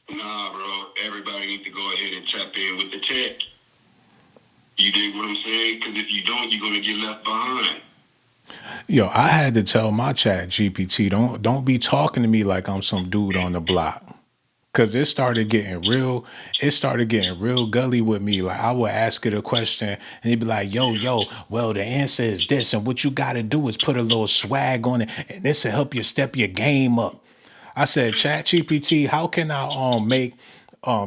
Nah, bro. Everybody needs to go ahead and tap in with the tech. You dig what I'm saying? Because if you don't, you're going to get left behind. Yo, I had to tell my chat GPT, don't be talking to me like I'm some dude on the block. Cause it started getting real gully with me. Like, I would ask it a question and he'd be like, yo, well, the answer is this, and what you gotta do is put a little swag on it, and this will help you step your game up. I said, ChatGPT, how can I make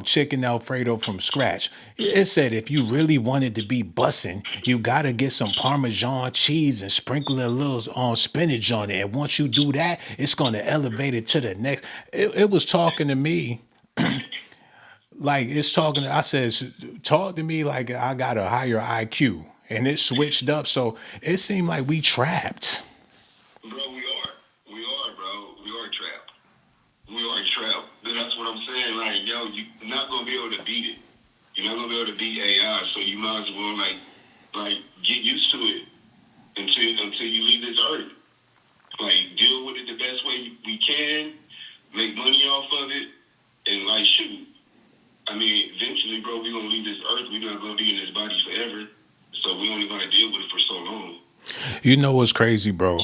chicken Alfredo from scratch? It said if you really wanted to be bussin', you gotta get some Parmesan cheese and sprinkle a little spinach on it. And once you do that, it's gonna elevate it to the next. It was talking to me like it's talking. I said, talk to me like I got a higher IQ, and it switched up. So it seemed like we trapped. Bro, we are, bro. We are trapped. We are trapped. That's what I'm saying. Like, yo, you're not gonna be able to beat it. You're not gonna be able to beat AI. So you might as well like get used to it until you leave this earth. Like, deal with it the best way we can, make money off of it, and like shoot. I mean, eventually, bro, we're gonna leave this earth. We're not gonna be in this body forever. So we only gonna deal with it for so long. You know what's crazy, bro?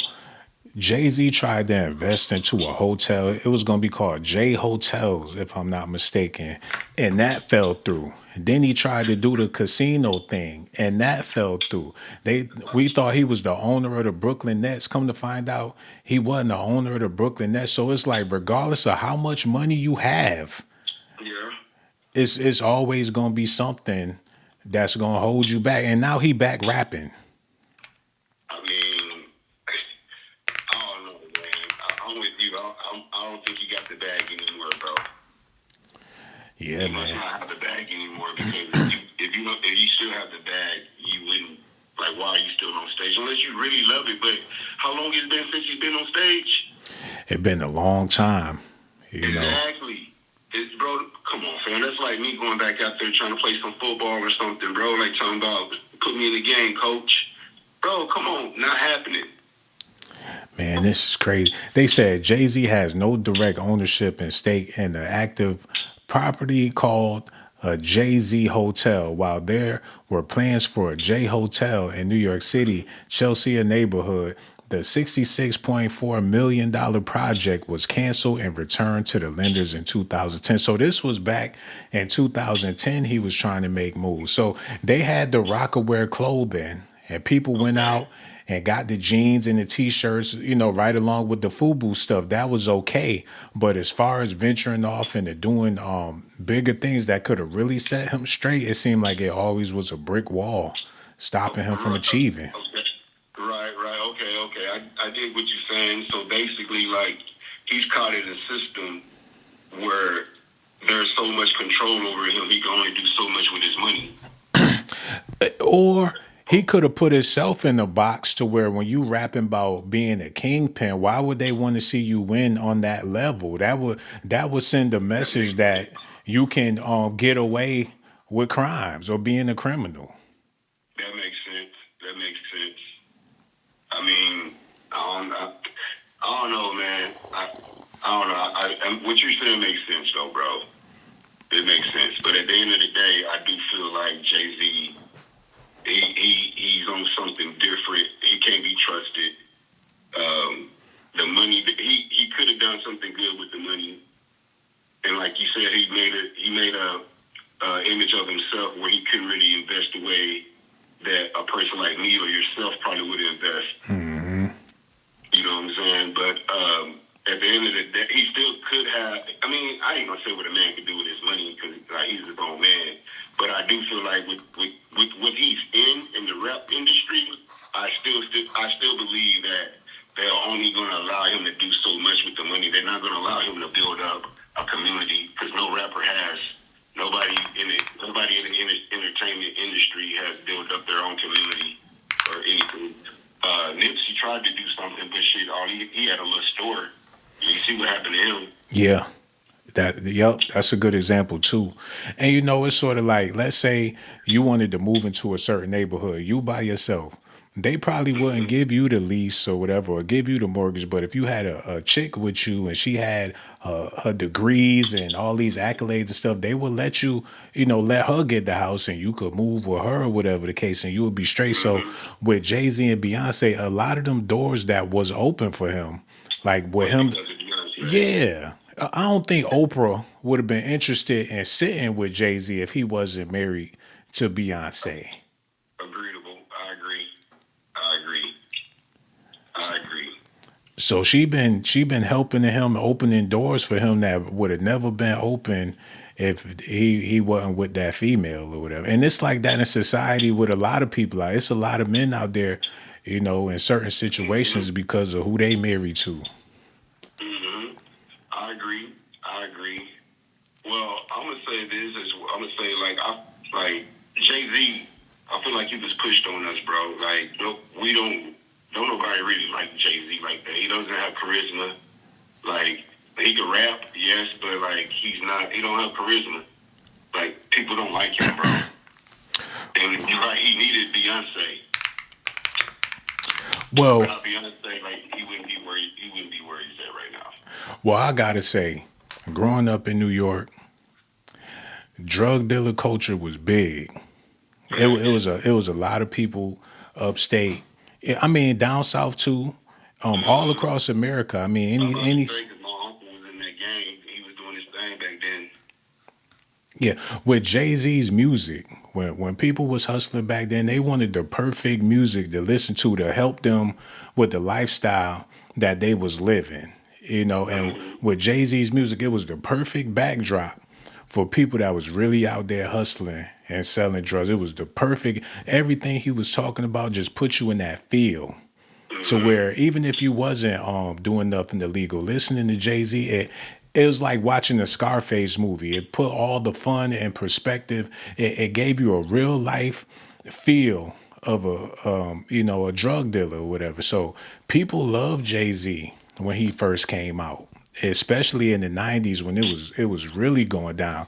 Jay-Z tried to invest into a hotel. It was going to be called J Hotels, if I'm not mistaken. And that fell through. Then he tried to do the casino thing, and that fell through. We thought he was the owner of the Brooklyn Nets. Come to find out, he wasn't the owner of the Brooklyn Nets. So it's like, regardless of how much money you have, it's always going to be something that's gonna hold you back. And now he back rapping. I mean, I don't know, man. I'm with you. I don't think he got the bag anymore, bro. Yeah, he must not have the bag anymore, because if you still have the bag, you wouldn't. Like, why are you still on stage? Unless you really love it. But how long has it been since you've been on stage? It's been a long time. You know. Exactly. It's, bro, come on, fam. That's like me going back out there trying to play some football or something, bro. Like talking about, put me in the game, coach. Bro, come on. Not happening. Man, this is crazy. They said Jay-Z has no direct ownership and stake in the active property called a Jay-Z Hotel. While there were plans for a J Hotel in New York City, Chelsea neighborhood, the $66.4 million project was canceled and returned to the lenders in 2010. So this was back in 2010. He was trying to make moves. So they had the Rockaware clothing, and people went out and got the jeans and the t-shirts, you know, right along with the FUBU stuff. That was okay. But as far as venturing off into doing bigger things that could have really set him straight, it seemed like it always was a brick wall stopping him from achieving. Right. Okay. I get what you're saying. So basically, like, he's caught in a system where there's so much control over him, he can only do so much with his money. Or he could have put himself in a box to where when you rapping about being a kingpin, why would they want to see you win on that level? That would send a message that you can get away with crimes or being a criminal. That makes sense. I mean, I don't know, man. I don't know. What you're saying makes sense, though, bro. It makes sense. But at the end of the day, I do feel like Jay-Z, he's on something different. He can't be trusted. The money, he could have done something good with the money. And like you said, he made a image of himself where he couldn't really invest the way that a person like me or yourself probably would invest. Mm-hmm. You know what I'm saying? But at the end of the day, he still could have. I mean, I ain't gonna say what a man can do with his money, because he's a grown man. But I do feel like with what he's in the rap industry, I still believe that they're only gonna allow him to do so much with the money. They're not gonna allow him to build up a community, because no rapper has. Nobody in the entertainment industry has built up their own community or anything. Nipsey tried to do something, but shit, he had a little store. You see what happened to him. Yeah. That's a good example too. And you know, it's sort of like, let's say you wanted to move into a certain neighborhood, you by yourself. They probably wouldn't give you the lease or whatever, or give you the mortgage. But if you had a chick with you and she had her degrees and all these accolades and stuff, they would let you, let her get the house and you could move with her or whatever the case, and you would be straight. So with Jay-Z and Beyonce, a lot of them doors that was open for him, like with him, yeah. I don't think Oprah would have been interested in sitting with Jay-Z if he wasn't married to Beyonce. Agreeable. I agree. So she been helping him, opening doors for him that would have never been open if he wasn't with that female or whatever. And it's like that in society with a lot of people. Like, it's a lot of men out there, in certain situations because of who they married to. Mm-hmm. I agree. Well, I'm gonna say this. I'm gonna say like Jay-Z. I feel like he was pushed on us, bro. Like, we don't nobody really like Jay-Z like that. He doesn't have charisma. Like, he can rap, yes, but like he don't have charisma. Like, people don't like him, bro. And you're right, he needed Beyonce. Well, without Beyonce, like, he wouldn't be where he's at right now. Well, I gotta say, growing up in New York, drug dealer culture was big. It was a lot of people upstate. I mean, down south too, all across America. I mean, any. My uncle was in that game. He was doing his thing back then. Yeah, with Jay-Z's music, when people was hustling back then, they wanted the perfect music to listen to help them with the lifestyle that they was living. And with Jay-Z's music, it was the perfect backdrop for people that was really out there hustling and selling drugs. It was the perfect, everything he was talking about just put you in that feel. So where even if you wasn't doing nothing illegal, listening to Jay-Z, it was like watching a Scarface movie. It put all the fun in perspective. It gave you a real life feel of a drug dealer or whatever. So people loved Jay-Z when he first came out, especially in the 90s when it was really going down.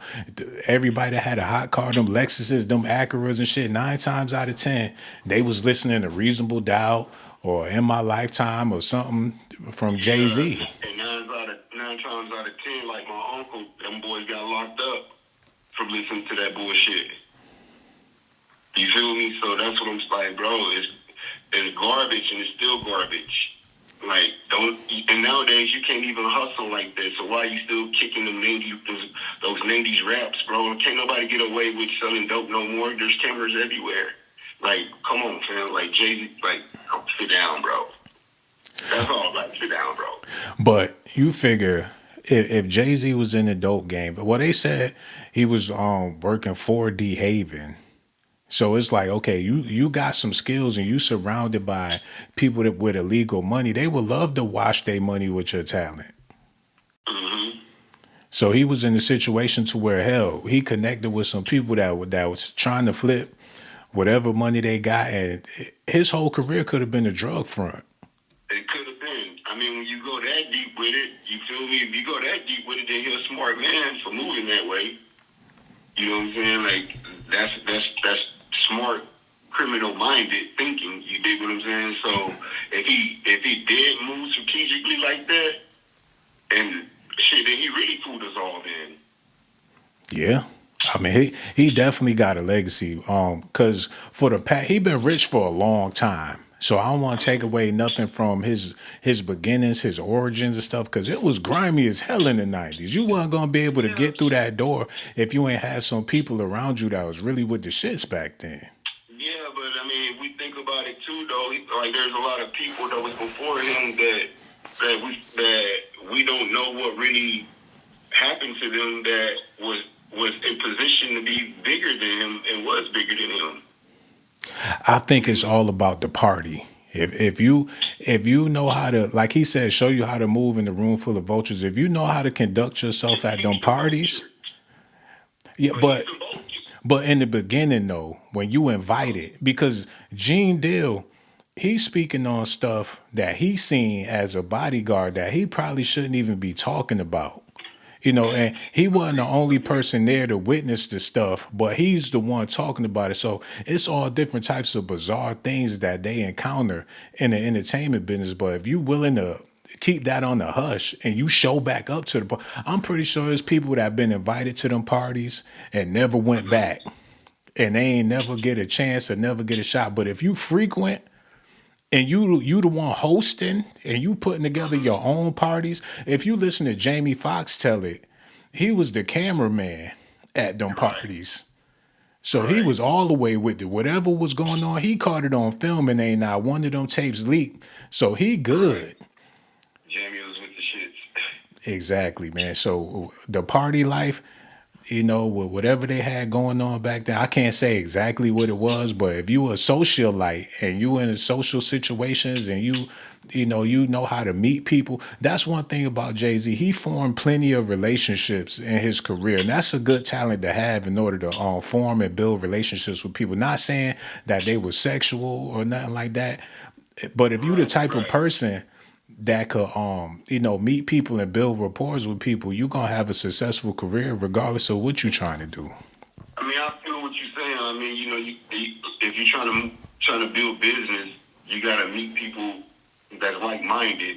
Everybody that had a hot car, them Lexuses, them Acuras and shit, 9 times out of 10, they was listening to Reasonable Doubt or In My Lifetime or something from Jay-Z. And 9 times out of 10, like my uncle, them boys got locked up from listening to that bullshit. You feel me? So that's what I'm like, bro. It's garbage and it's still garbage. Like, and nowadays you can't even hustle like that. So why you still kicking them those 90s raps, bro? Can't nobody get away with selling dope no more. There's cameras everywhere. Like, come on, fam. Like, Jay-Z, like, sit down, bro. That's all. Like, sit down, bro. But you figure if Jay-Z was in the dope game, but they said he was working for D Haven. So it's like, okay, you got some skills and you surrounded by people with illegal money. They would love to wash their money with your talent. Mm-hmm. So he was in a situation to where, hell, he connected with some people that was trying to flip whatever money they got, and his whole career could have been a drug front. It could have been. I mean, when you go that deep with it, you feel me? If you go that deep with it, then you're a smart man for moving that way. You know what I'm saying? Like, that's smart, criminal-minded thinking. You dig what I'm saying? So if he did move strategically like that, and shit, then he really fooled us all then. Yeah. I mean, he definitely got a legacy. Cause for he been rich for a long time. So I don't want to take away nothing from his beginnings, his origins and stuff, because it was grimy as hell in the 90s. You wasn't gonna be able to get through that door if you ain't had some people around you that was really with the shits back then. Yeah, but I mean, if we think about it too, though, like there's a lot of people that was before him that we don't know what really happened to them that was in position to be bigger than him and was bigger than him. I think it's all about the party. If you know how to, like he said, show you how to move in a room full of vultures. If you know how to conduct yourself at them parties, yeah, but in the beginning though, when you invited, because Gene Deal, he's speaking on stuff that he's seen as a bodyguard that he probably shouldn't even be talking about. You know, and he wasn't the only person there to witness the stuff, but he's the one talking about it. So it's all different types of bizarre things that they encounter in the entertainment business. But if you're willing to keep that on the hush and you show back up to the, I'm pretty sure there's people that have been invited to them parties and never went back, and they ain't never get a chance or never get a shot. But if you frequent and you the one hosting and you putting together your own parties, if you listen to Jamie Foxx tell it, he was the cameraman at them parties. So he was all the way with it. Whatever was going on, he caught it on film and ain't not one of them tapes leaked. So he good. Jamie was with the shits. Exactly, man. So the party life, you know, with whatever they had going on back then, I can't say exactly what it was, but if you were a socialite and you in social situations and you know how to meet people, that's one thing about Jay-Z. He formed plenty of relationships in his career, and that's a good talent to have in order to form and build relationships with people. Not saying that they were sexual or nothing like that, but if you the type of person that could meet people and build rapport with people, you're gonna have a successful career regardless of what you're trying to do. I mean, I feel what you're saying. I mean, you know, if you're trying to build business, you gotta meet people that's like-minded.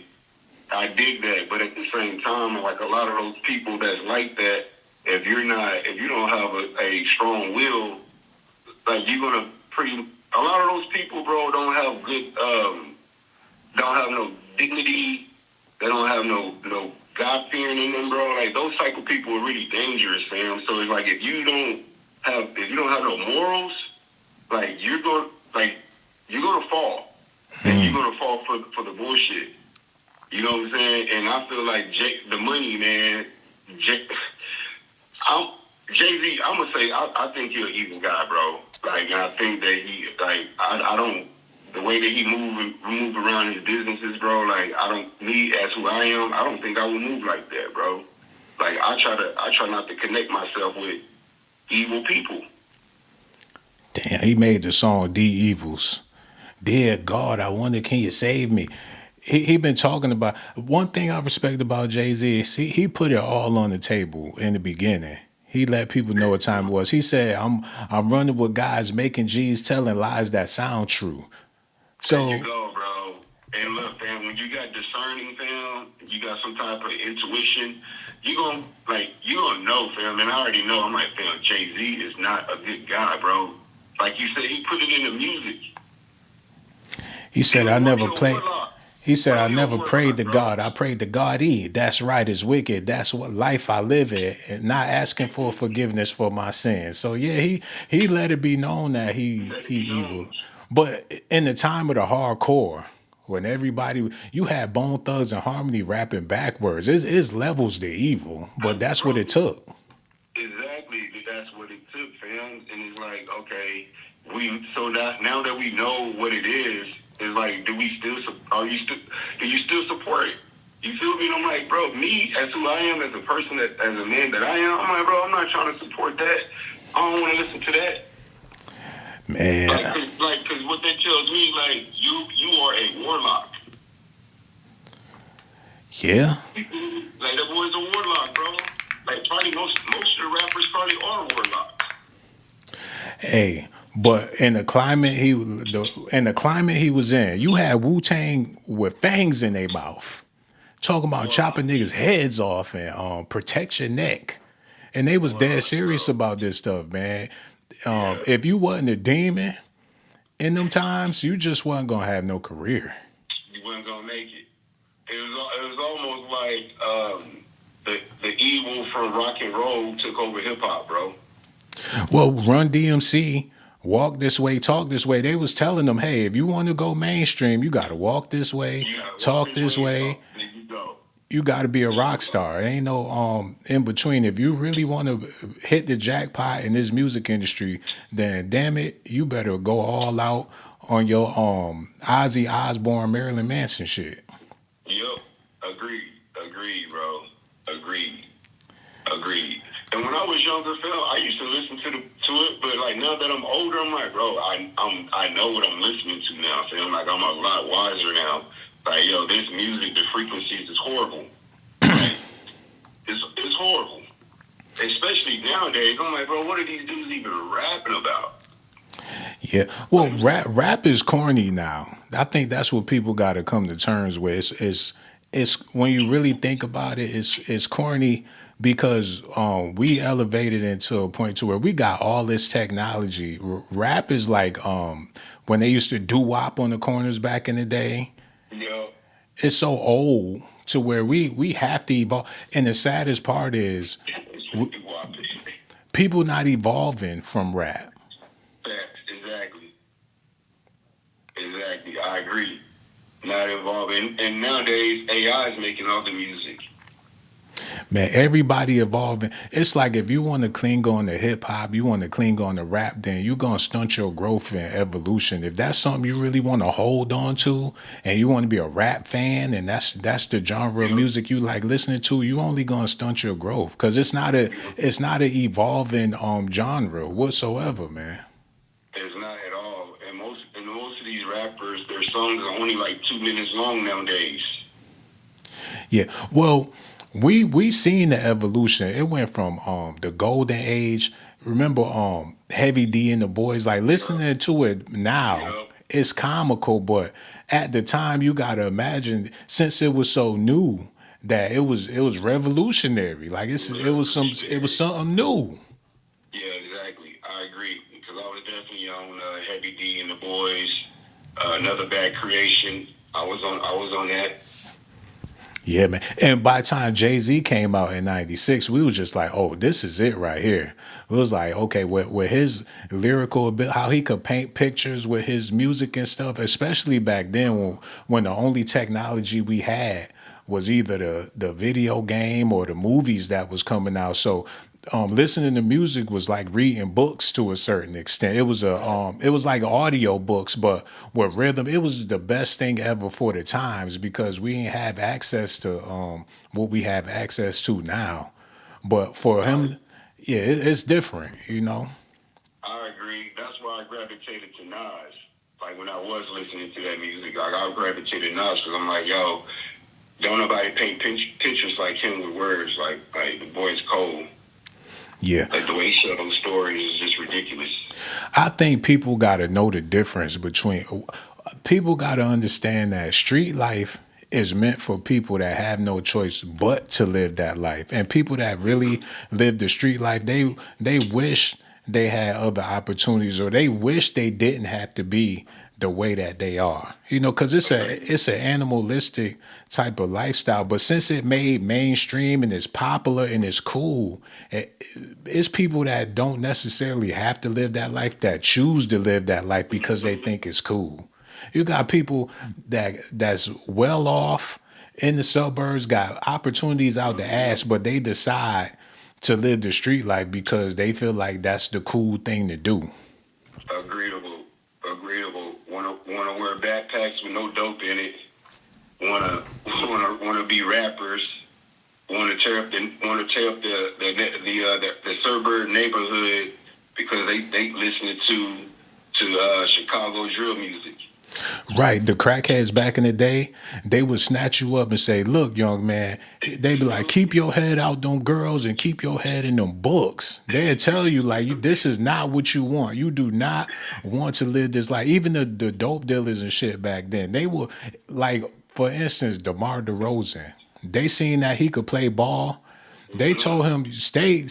I dig that, but at the same time, like a lot of those people that's like that, if you don't have a strong will, like you're gonna a lot of those people, bro, don't have good, don't have no dignity. They don't have no God fearing in them, bro. Like those type of people are really dangerous, fam. So it's like if you don't have no morals, like you're gonna fall, and you're gonna fall for the bullshit. You know what I'm saying? And I feel like the money, man. Jay-Z, I'm gonna say I think he's an evil guy, bro. Like, and I think that he like I don't the way that he move around his businesses, bro. Like, I don't me as who I am. I don't think I would move like that, bro. Like, I try not to connect myself with evil people. Damn, he made the song "The Evils." Dear God, I wonder, can you save me? He been talking about one thing I respect about Jay-Z is he put it all on the table in the beginning. He let people know what time it was. He said, I'm running with guys making G's telling lies that sound true. So there you go, bro. And look, fam, when you got discerning, fam, you got some type of intuition, you gonna know, fam. And I already know. I'm like, fam, Jay-Z is not a good guy, bro. Like you said, he put it in the music. He said, I never played. He said, I never prayed to God. I prayed to God. That's right. It's wicked. That's what life I live in. And not asking for forgiveness for my sins. So yeah, he let it be known that he evil. But in the time of the hardcore, when everybody, you had Bone Thugs and Harmony rapping backwards. It's levels to evil, but that's what it took. Exactly. That's what it took, fam. And it's like, okay, now that we know what it is, it's like, do you still support it? You feel me? And I'm like, bro, me as who I am, as a person, as a man that I am, I'm like, bro, I'm not trying to support that. I don't want to listen to that. Man. Cause what that tells me, like, you are a warlock. Yeah. Like, that boy's a warlock, bro. Like, probably most of the rappers probably are warlocks. Hey, but in the climate he was in, you had Wu-Tang with fangs in their mouth, talking about chopping niggas' heads off and protect your neck, and they was dead serious about this stuff, man. If you wasn't a demon in them times, you just wasn't gonna have no career. You wasn't gonna make it. It was almost like the evil from rock and roll took over hip hop, bro. Well, Run DMC, Walk This Way, Talk This Way. They was telling them, hey, if you want to go mainstream, you got to walk this way, talk this way. You got to be a rock star. Ain't no in between. If you really want to hit the jackpot in this music industry, then damn it, you better go all out on your Ozzy Osbourne, Marilyn Manson shit. Yep. Agreed, bro. Agreed. And when I was younger, Phil, I used to listen to it, but like now that I'm older, I'm like, bro, I know what I'm listening to now. So I'm like, I'm a lot wiser now. Like, yo, this music, the frequencies is horrible. Like, it's horrible. Especially nowadays. I'm like, bro, what are these dudes even rapping about? Yeah, well, rap is corny now. I think that's what people got to come to terms with. It's when you really think about it, it's corny because we elevated into a point to where we got all this technology. Rap is like when they used to doo-wop on the corners back in the day. Yeah. It's so old to where we have to evolve. And the saddest part is people not evolving from rap. Exactly. I agree. Not evolving. And nowadays, AI is making all the music. Man, everybody evolving. It's like if you want to cling on to hip hop, you want to cling on to rap, then you're going to stunt your growth and evolution. If that's something you really want to hold on to and you want to be a rap fan and that's the genre of music you like listening to, you only going to stunt your growth because it's not an evolving genre whatsoever, man. It's not at all. And most of these rappers, their songs are only like 2 minutes long nowadays. Yeah. Well, we seen the evolution. It went from the golden age. Remember Heavy D and the Boys, like listening to it now, it's comical, but at the time you gotta imagine since it was so new that it was revolutionary. Like it was something new. Yeah, exactly. I agree. Because I was definitely on Heavy D and the Boys, Another Bad Creation. I was on that. Yeah, man. And by the time Jay-Z came out in 96, we was just like, oh, this is it right here. It was like, okay, with his lyrical ability, how he could paint pictures with his music and stuff, especially back then when the only technology we had was either the video game or the movies that was coming out. So listening to music was like reading books to a certain extent. It was like audio books, but with rhythm. It was the best thing ever for the times because we didn't have access to what we have access to now. But for him, yeah, it's different, you know. I agree. That's why I gravitated to Nas. Like when I was listening to that music, like I gravitated to Nas because I'm like, yo, don't nobody paint pictures like him with words. Like the boy's cold. Yeah. Like the way he showed those stories is just ridiculous. I think people got to know the difference between. People got to understand that street life is meant for people that have no choice but to live that life, and people that really live the street life, they wish they had other opportunities, or they wish they didn't have to be the way that they are, you know, because it's an animalistic type of lifestyle. But since it made mainstream and it's popular and it's cool, it's people that don't necessarily have to live that life that choose to live that life because they think it's cool. You got people that's well off in the suburbs, got opportunities out the ass, but they decide to live the street life because they feel like that's the cool thing to do. Agreeable. Wanna wear backpacks with no dope in it. Wanna be rappers. Wanna tear up the suburb neighborhood because they listening to Chicago drill music. Right. The crackheads back in the day, they would snatch you up and say, look, young man, they be like, keep your head out them girls and keep your head in them books. They'll tell you, like, this is not what you want. You do not want to live this life. Even the dope dealers and shit back then, they were like, for instance, DeMar DeRozan, they seen that he could play ball. They told him, stay,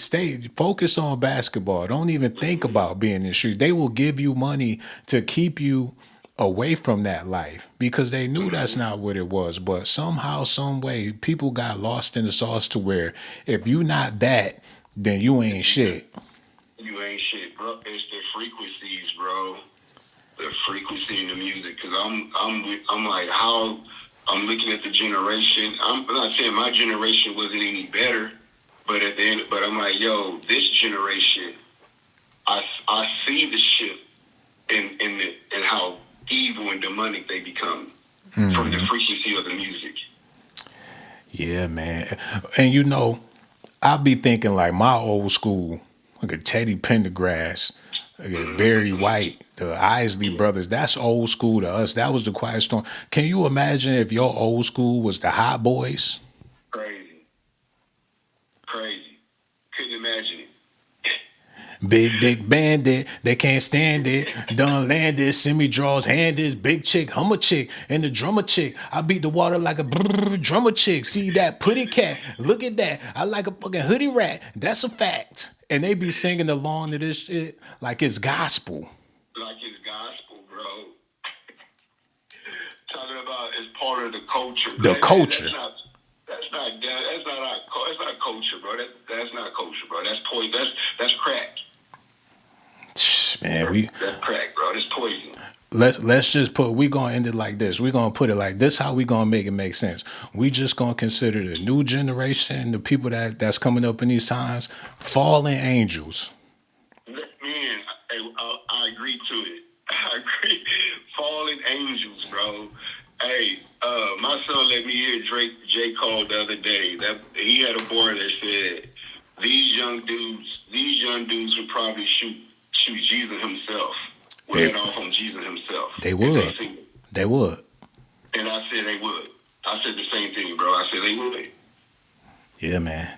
focus on basketball. Don't even think about being in the street. They will give you money to keep you away from that life because they knew that's not what it was. But somehow, some way, people got lost in the sauce to where if you not that, then you ain't shit. You ain't shit, bro. It's the frequencies, bro. The frequency in the music. Because I'm like, how I'm looking at the generation. I'm not saying my generation wasn't any better, but at the end, but I'm like, yo, this generation, I see the shift in how evil and demonic they become from the frequency of the music. Yeah, man. And you know, I be thinking like my old school, like a Teddy Pendergrass, like Barry White, the Isley Brothers. That's old school to us. That was the Quiet Storm. Can you imagine if your old school was the Hot Boys? Crazy. Couldn't imagine it. Big dick bandit, they can't stand it. Done landed, semi draws handed, big chick, hummer chick, and the drummer chick. I beat the water like a drummer chick. See that putty cat? Look at that. I like a fucking hoodie rat. That's a fact. And they be singing along to this shit like it's gospel. Like it's gospel, bro. Talking about it's part of the culture. The culture. That's not culture, bro. That's not culture, bro. That's poison. That's crack. Man, that's crack, bro. It's poison. Let's just we gonna end it like this. We gonna put it like this. How we gonna make it make sense? We just gonna consider the new generation, the people that's coming up in these times, fallen angels. Man, I agree to it. I agree. Fallen angels, bro. Hey, my son let me hear J. Cole the other day. That he had a bar that said these young dudes would probably shoot Jesus himself. Went off on Jesus himself. They would. They would. And I said they would. I said the same thing, bro. I said they would. Yeah, man.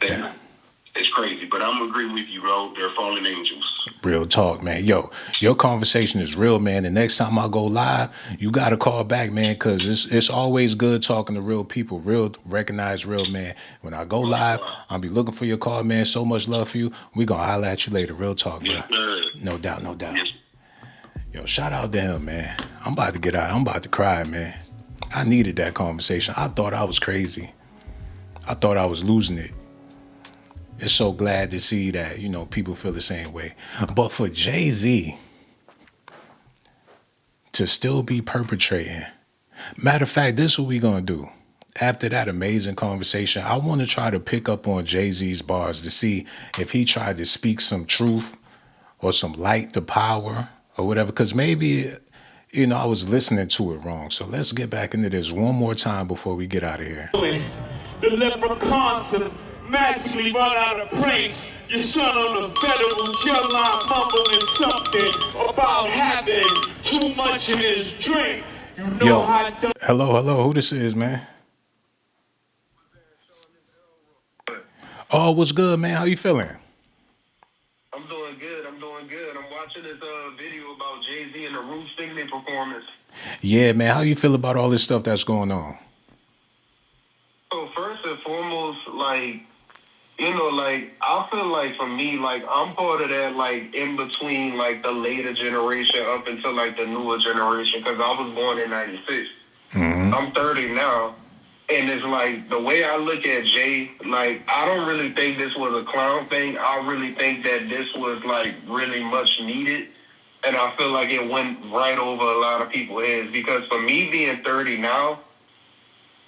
It's crazy, but I'm gonna agree with you, bro. They're fallen angels. Real talk, man. Yo, your conversation is real, man. The next time I go live, you gotta call back, man, because it's always good talking to real people, real recognized real man. When I go live, I'll be looking for your call, man. So much love for you. We gonna holler at you later. Real talk, bro. No doubt, no doubt. Yo, shout out to him, man. I'm about to get out. I'm about to cry, man. I needed that conversation. I thought I was crazy. I thought I was losing it. It's so glad to see that, you know, people feel the same way. But for Jay-Z to still be perpetrating, matter of fact, this is what we gonna do. after that amazing conversation, I want to try to pick up on Jay-Z's bars to see if he tried to speak some truth or some light to power or whatever. Because maybe, I was listening to it wrong. So let's get back into this one more time before we get out of here. The leprechauns have magically run out of praise. Your son on the federal jail line mumbling something about having too much in his drink. You know Yo, how hello, who this is, man? Oh, what's good, man? How you feeling? I'm doing good. I'm watching this video about Jay-Z and the Roots Picnic performance. Yeah, man, how you feel about all this stuff that's going on? So first and foremost, I feel like for me, I'm part of that, in between, the later generation up until, the newer generation, because I was born in 96. Mm-hmm. I'm 30 now. And it's the way I look at Jay, I don't really think this was a clown thing. I really think that this was, really much needed. And I feel like it went right over a lot of people's heads. Because for me being 30 now,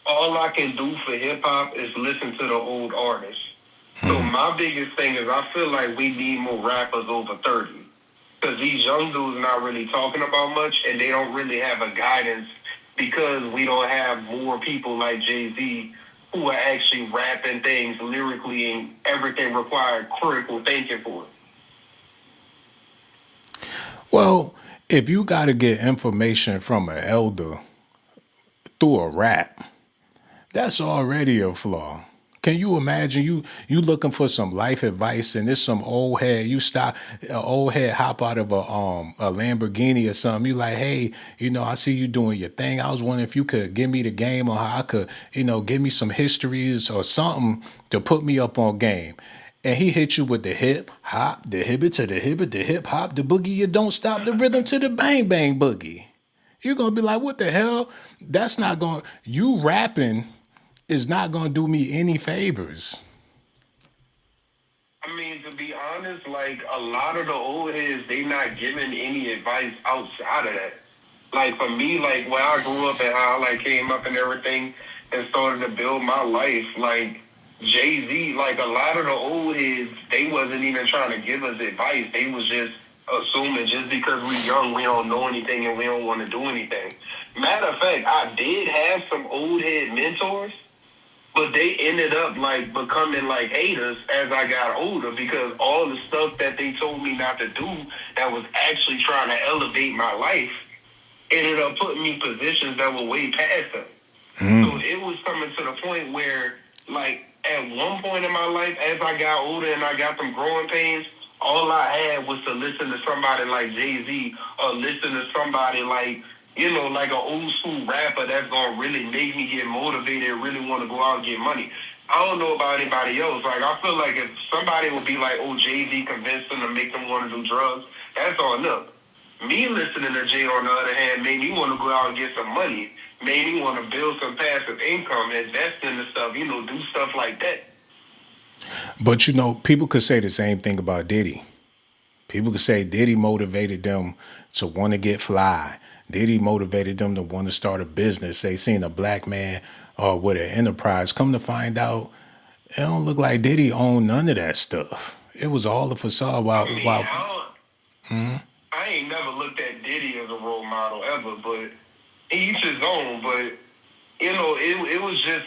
all I can do for hip-hop is listen to the old artists. So my biggest thing is I feel like we need more rappers over 30. Because these young dudes not really talking about much, and they don't really have a guidance because we don't have more people like Jay-Z who are actually rapping things lyrically and everything required critical thinking for it. Well, if you got to get information from an elder through a rap, that's already a flaw. Can you imagine you looking for some life advice and there's some old head, an old head hop out of a Lamborghini or something. You like, hey, I see you doing your thing. I was wondering if you could give me the game or how I could, give me some histories or something to put me up on game. And he hit you with the hip hop, the hibbit to the hibbit, the hip hop, the boogie, you don't stop the rhythm to the bang bang boogie. You're gonna be like, what the hell? That's not going, you rapping is not going to do me any favors. I mean, to be honest, a lot of the old heads, they not giving any advice outside of that. For me, where I grew up and how I, came up and everything and started to build my life, Jay-Z, a lot of the old heads, they wasn't even trying to give us advice. They was just assuming just because we young, we don't know anything and we don't want to do anything. Matter of fact, I did have some old head mentors, but they ended up becoming haters as I got older because all the stuff that they told me not to do that was actually trying to elevate my life ended up putting me in positions that were way past them. So it was coming to the point where at one point in my life as I got older and I got them growing pains, all I had was to listen to somebody like Jay-Z or listen to somebody an old school rapper that's going to really make me get motivated and really want to go out and get money. I don't know about anybody else. I feel like if somebody would be Jay-Z convinced them to make them want to do drugs, that's on them. Me listening to Jay, on the other hand, made me want to go out and get some money, made me want to build some passive income, invest in the stuff, do stuff like that. But, people could say the same thing about Diddy. People could say Diddy motivated them to want to get fly. Diddy motivated them to want to start a business. They seen a black man with an enterprise. Come to find out, it don't look like Diddy owned none of that stuff. It was all a facade. I ain't never looked at Diddy as a role model ever, but each his own. But, it was just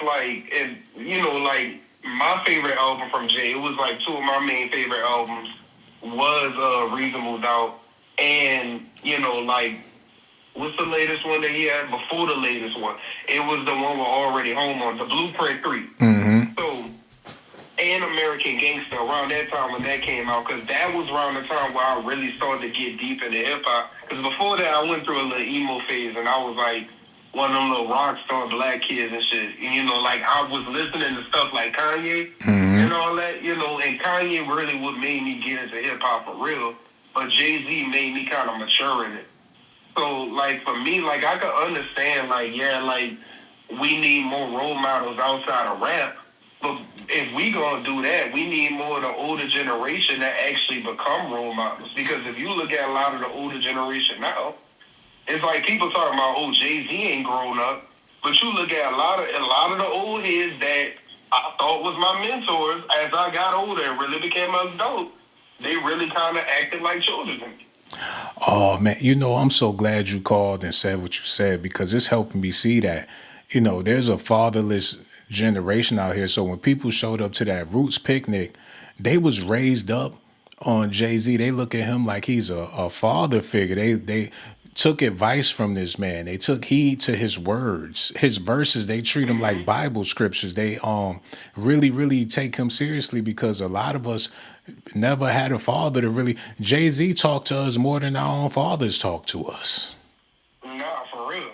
my favorite album from Jay, it was two of my main favorite albums was Reasonable Doubt and, what's the latest one that he had before the latest one? It was the one we're already home on, the Blueprint 3. Mm-hmm. So, and American Gangster around that time when that came out, because that was around the time where I really started to get deep into hip-hop. Because before that, I went through a little emo phase, and I was one of them little rock star black kids and shit. And, I was listening to stuff like Kanye and all that, and Kanye really what made me get into hip-hop for real. But Jay-Z made me kind of mature in it. So, for me, I could understand, we need more role models outside of rap. But if we gonna do that, we need more of the older generation that actually become role models. Because if you look at a lot of the older generation now, it's people talking about, Jay-Z ain't grown up. But you look at a lot of the old heads that I thought was my mentors as I got older and really became an adult. They really kind of acted like children to me. Oh man, I'm so glad you called and said what you said because it's helping me see that, there's a fatherless generation out here. So when people showed up to that Roots picnic, they was raised up on Jay-Z. They look at him like he's a father figure. They took advice from this man. They took heed to his words, his verses. They treat him like Bible scriptures. They really, really take him seriously because a lot of us never had a father to really. Jay-Z talked to us more than our own fathers talk to us. Nah, for real.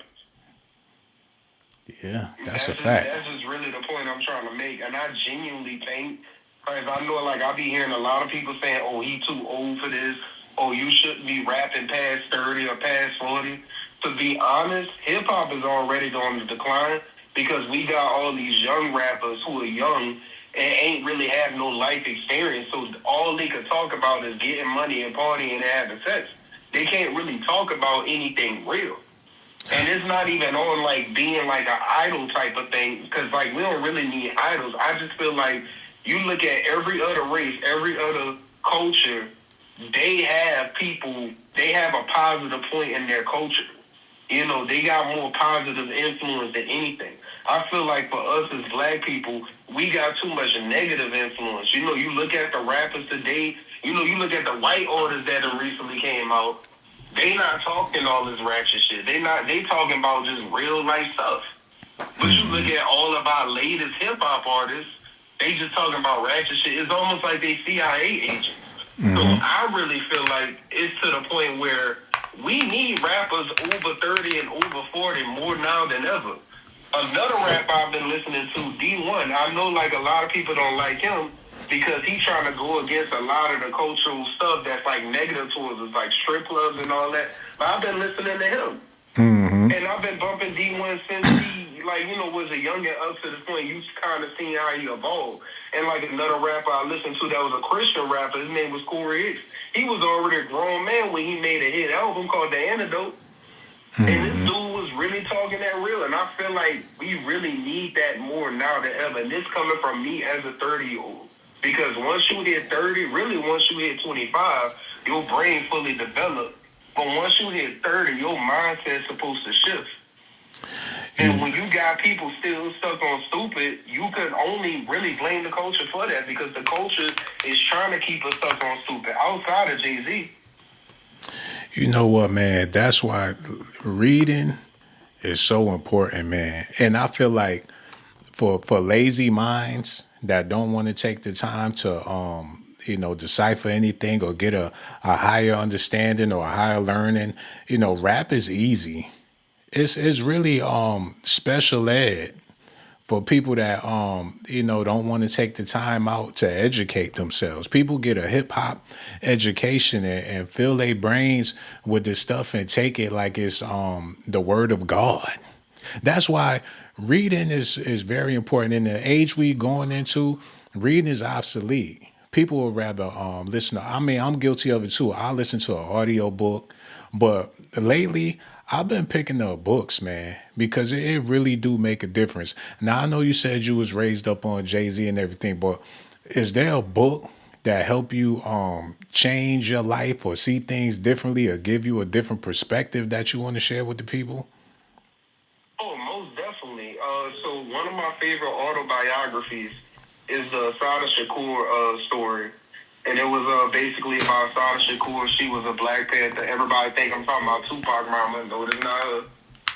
Yeah, that's a fact. That's just really the point I'm trying to make. And I genuinely think, because I know, like, I be hearing a lot of people saying, oh, he too old for this. Oh, you shouldn't be rapping past 30 or past 40. To be honest, hip-hop is already on the decline because we got all these young rappers who are young and ain't really have no life experience. So all they could talk about is getting money and partying and having sex. They can't really talk about anything real. And it's not even on, like, being, like, an idol type of thing, because, like, we don't really need idols. I just feel like you look at every other race, every other culture, they have people, they have a positive point in their culture. They got more positive influence than anything. I feel like for us as black people, we got too much negative influence. You look at the rappers today, you look at the white artists that have recently came out, they not talking all this ratchet shit. They talking about just real life stuff. But you look at all of our latest hip hop artists, they just talking about ratchet shit. It's almost like they CIA agents. So I really feel like it's to the point where we need rappers over 30 and over 40 more now than ever. Another rapper I've been listening to, D1, I know like a lot of people don't like him because he's trying to go against a lot of the cultural stuff that's like negative towards us, like strip clubs and all that. But I've been listening to him. And I've been bumping D1 since he, was a youngin' up to this point. You kind of seen how he evolved. And like another rapper I listened to that was a Christian rapper, his name was Corey Hicks. He was already a grown man when he made a hit album called The Antidote. And this dude was really talking that real. And I feel like we really need that more now than ever. And this coming from me as a 30-year-old. Because once you hit 30, really once you hit 25, your brain fully developed. But once you hit 30, your mindset's supposed to shift. And when you got people still stuck on stupid, you can only really blame the culture for that because the culture is trying to keep us stuck on stupid outside of Jay-Z. You know what, man? That's why reading is so important, man. And I feel like for lazy minds that don't want to take the time to decipher anything or get a higher understanding or a higher learning, rap is easy. It's really special ed for people that don't want to take the time out to educate themselves. People get a hip hop education and fill their brains with this stuff and take it like it's the word of God. That's why reading is very important. In the age we going into, reading is obsolete. People would rather listen to, I'm guilty of it too. I listen to an audio book, but lately I've been picking up books, man, because it really do make a difference. Now, I know you said you was raised up on Jay-Z and everything, but is there a book that help you change your life or see things differently or give you a different perspective that you want to share with the people? Oh, most definitely. So one of my favorite autobiographies is the Sada Shakur story. And it was basically about Sada Shakur. She was a Black Panther. Everybody think I'm talking about Tupac mama. No, it's not her.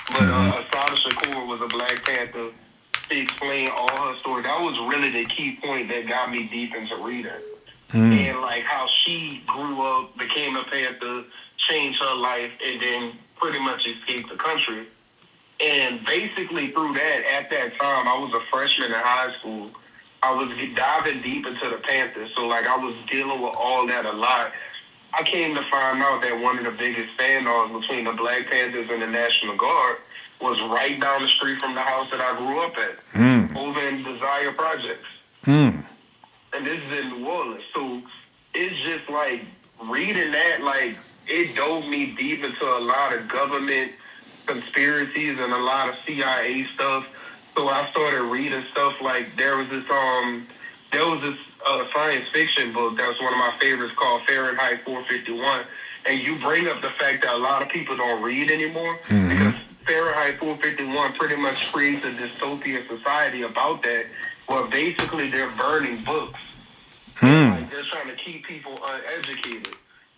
But Sada Shakur was a Black Panther. She explained all her story. That was really the key point that got me deep into reading. And like how she grew up, became a Panther, changed her life, and then pretty much escaped the country. And basically through that, at that time, I was a freshman in high school. I was diving deep into the Panthers, so like I was dealing with all that a lot. I came to find out that one of the biggest standoffs between the Black Panthers and the National Guard was right down the street from the house that I grew up at, over in Desire Projects. And this is in New Orleans. So it's just like reading that, like it dove me deep into a lot of government conspiracies and a lot of CIA stuff. So I started reading stuff like there was this science fiction book that was one of my favorites called Fahrenheit 451. And you bring up the fact that a lot of people don't read anymore because Fahrenheit 451 pretty much creates a dystopian society about that, where basically they're burning books. Like they're trying to keep people uneducated.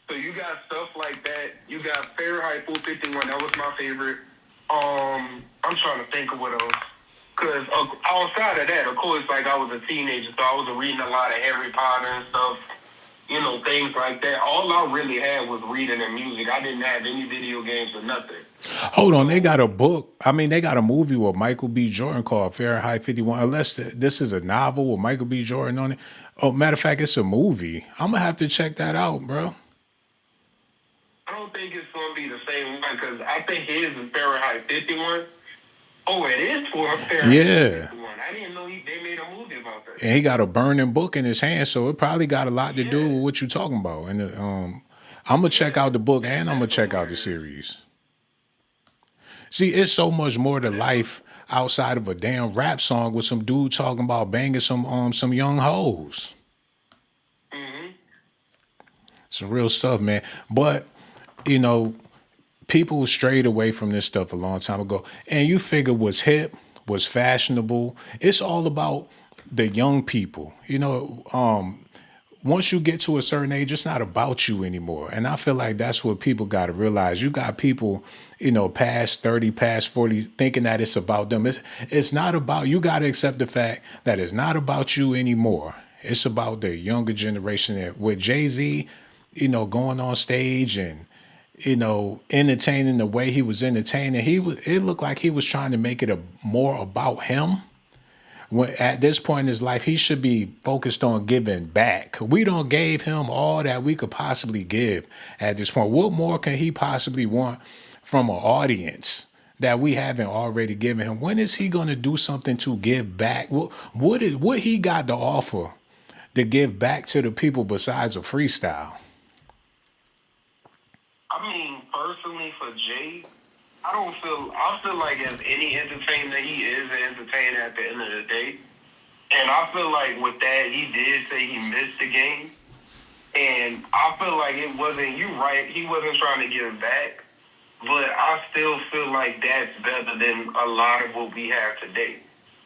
So you got stuff like that. You got Fahrenheit 451. That was my favorite. I'm trying to think of what else. Because outside of that, of course, like I was a teenager, so I was reading a lot of Harry Potter and stuff. You know, things like that. All I really had was reading and music. I didn't have any video games or nothing. Hold on, they got a book. I mean, they got a movie with Michael B. Jordan called Fahrenheit 51. Unless this is a novel with Michael B. Jordan on it. Oh, matter of fact, it's a movie. I'm gonna have to check that out, bro. I don't think it's gonna be the same one because I think his is Fahrenheit 51. Oh, it is for Fahrenheit 51. I didn't know they made a movie about that. And he got a burning book in his hand, so it probably got a lot to do with what you're talking about. And I'm gonna check out the book and I'm gonna check out the series. See, it's so much more to life outside of a damn rap song with some dude talking about banging some young hoes. Some real stuff, man. But you know, people strayed away from this stuff a long time ago. And you figure what's hip, what's fashionable, it's all about the young people. You know, once you get to a certain age, it's not about you anymore. And I feel like that's what people got to realize. You got people, you know, past 30, past 40, thinking that it's about them. It's not about, you got to accept the fact that it's not about you anymore. It's about the younger generation. And with Jay-Z, you know, going on stage and, you know, entertaining the way he was entertaining, it looked like he was trying to make it more about him. When at this point in his life, he should be focused on giving back. We don't gave him all that we could possibly give at this point. What more can he possibly want from an audience that we haven't already given him? When is he going to do something to give back? What he got to offer to give back to the people besides a freestyle? I mean, personally for Jay, I feel like as any entertainer, he is an entertainer at the end of the day. And I feel like with that, he did say he missed the game. And I feel like it wasn't, you right, he wasn't trying to give back. But I still feel like that's better than a lot of what we have today.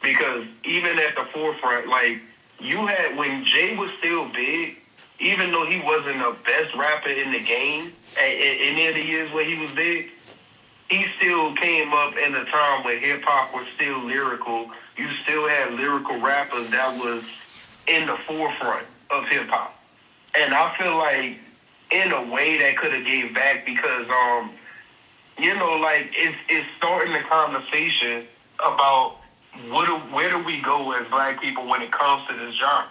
Because even at the forefront, like, you had, when Jay was still big, even though he wasn't the best rapper in the game at any of the years where he was big, he still came up in a time where hip-hop was still lyrical. You still had lyrical rappers that was in the forefront of hip-hop. And I feel like, in a way, that could have gave back because, you know, like, it's starting the conversation about where do we go as black people when it comes to this genre.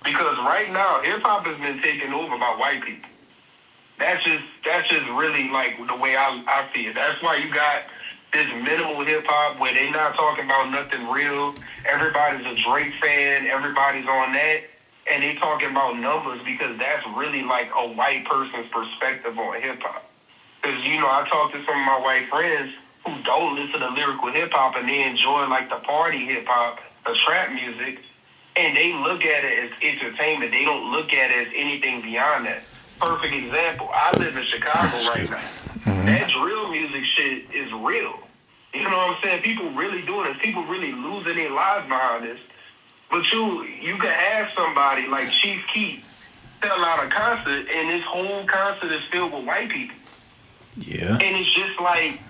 Because right now, hip-hop has been taken over by white people. That's just really like the way I see it. That's why you got this minimal hip hop where they not talking about nothing real. Everybody's a Drake fan. Everybody's on that. And they talking about numbers because that's really like a white person's perspective on hip hop. Because, you know, I talk to some of my white friends who don't listen to lyrical hip hop and they enjoy like the party hip hop, the trap music, and they look at it as entertainment. They don't look at it as anything beyond that. Perfect example. I live in Chicago right now. That drill music shit is real. You know what I'm saying? People really doing this. People really losing their lives behind this. But you can have somebody like Chief Keef sell out a concert, and this whole concert is filled with white people. Yeah. And it's just like,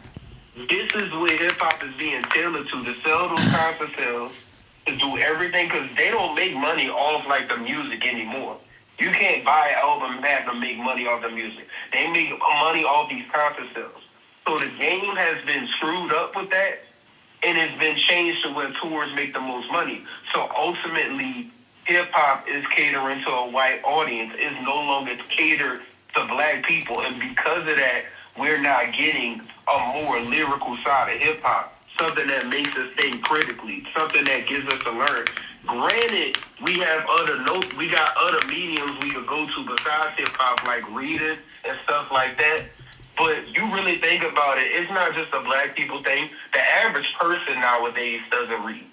this is where hip-hop is being tailored to sell those concert sales, to do everything, because they don't make money off like the music anymore. You can't buy an album and have them make money off the music. They make money off these concert sales. So the game has been screwed up with that, and it's been changed to where tours make the most money. So ultimately, hip-hop is catering to a white audience. It's no longer catered to black people. And because of that, we're not getting a more lyrical side of hip-hop, something that makes us think critically, something that gives us a learn. Granted, we got other mediums we could go to besides hip hop, like reading and stuff like that. But you really think about it, it's not just a black people thing. The average person nowadays doesn't read.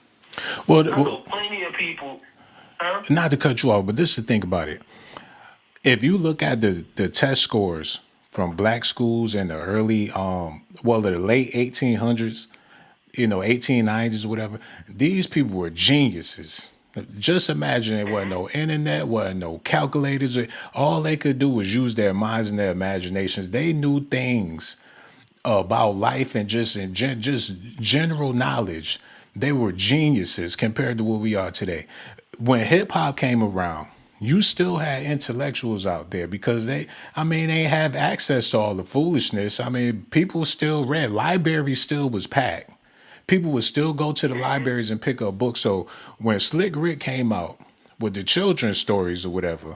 Well, I know plenty of people. Huh? not to cut you off, but this is the thing about it. If you look at the test scores from black schools in the early, the late 1800s, 1890s, whatever, these people were geniuses. Just imagine there wasn't no internet, wasn't no calculators. All they could do was use their minds and their imaginations. They knew things about life and just general knowledge. They were geniuses compared to what we are today. When hip hop came around, you still had intellectuals out there because they have access to all the foolishness. People still read. Libraries still was packed. People would still go to the libraries and pick up books. So when Slick Rick came out with the children's stories or whatever,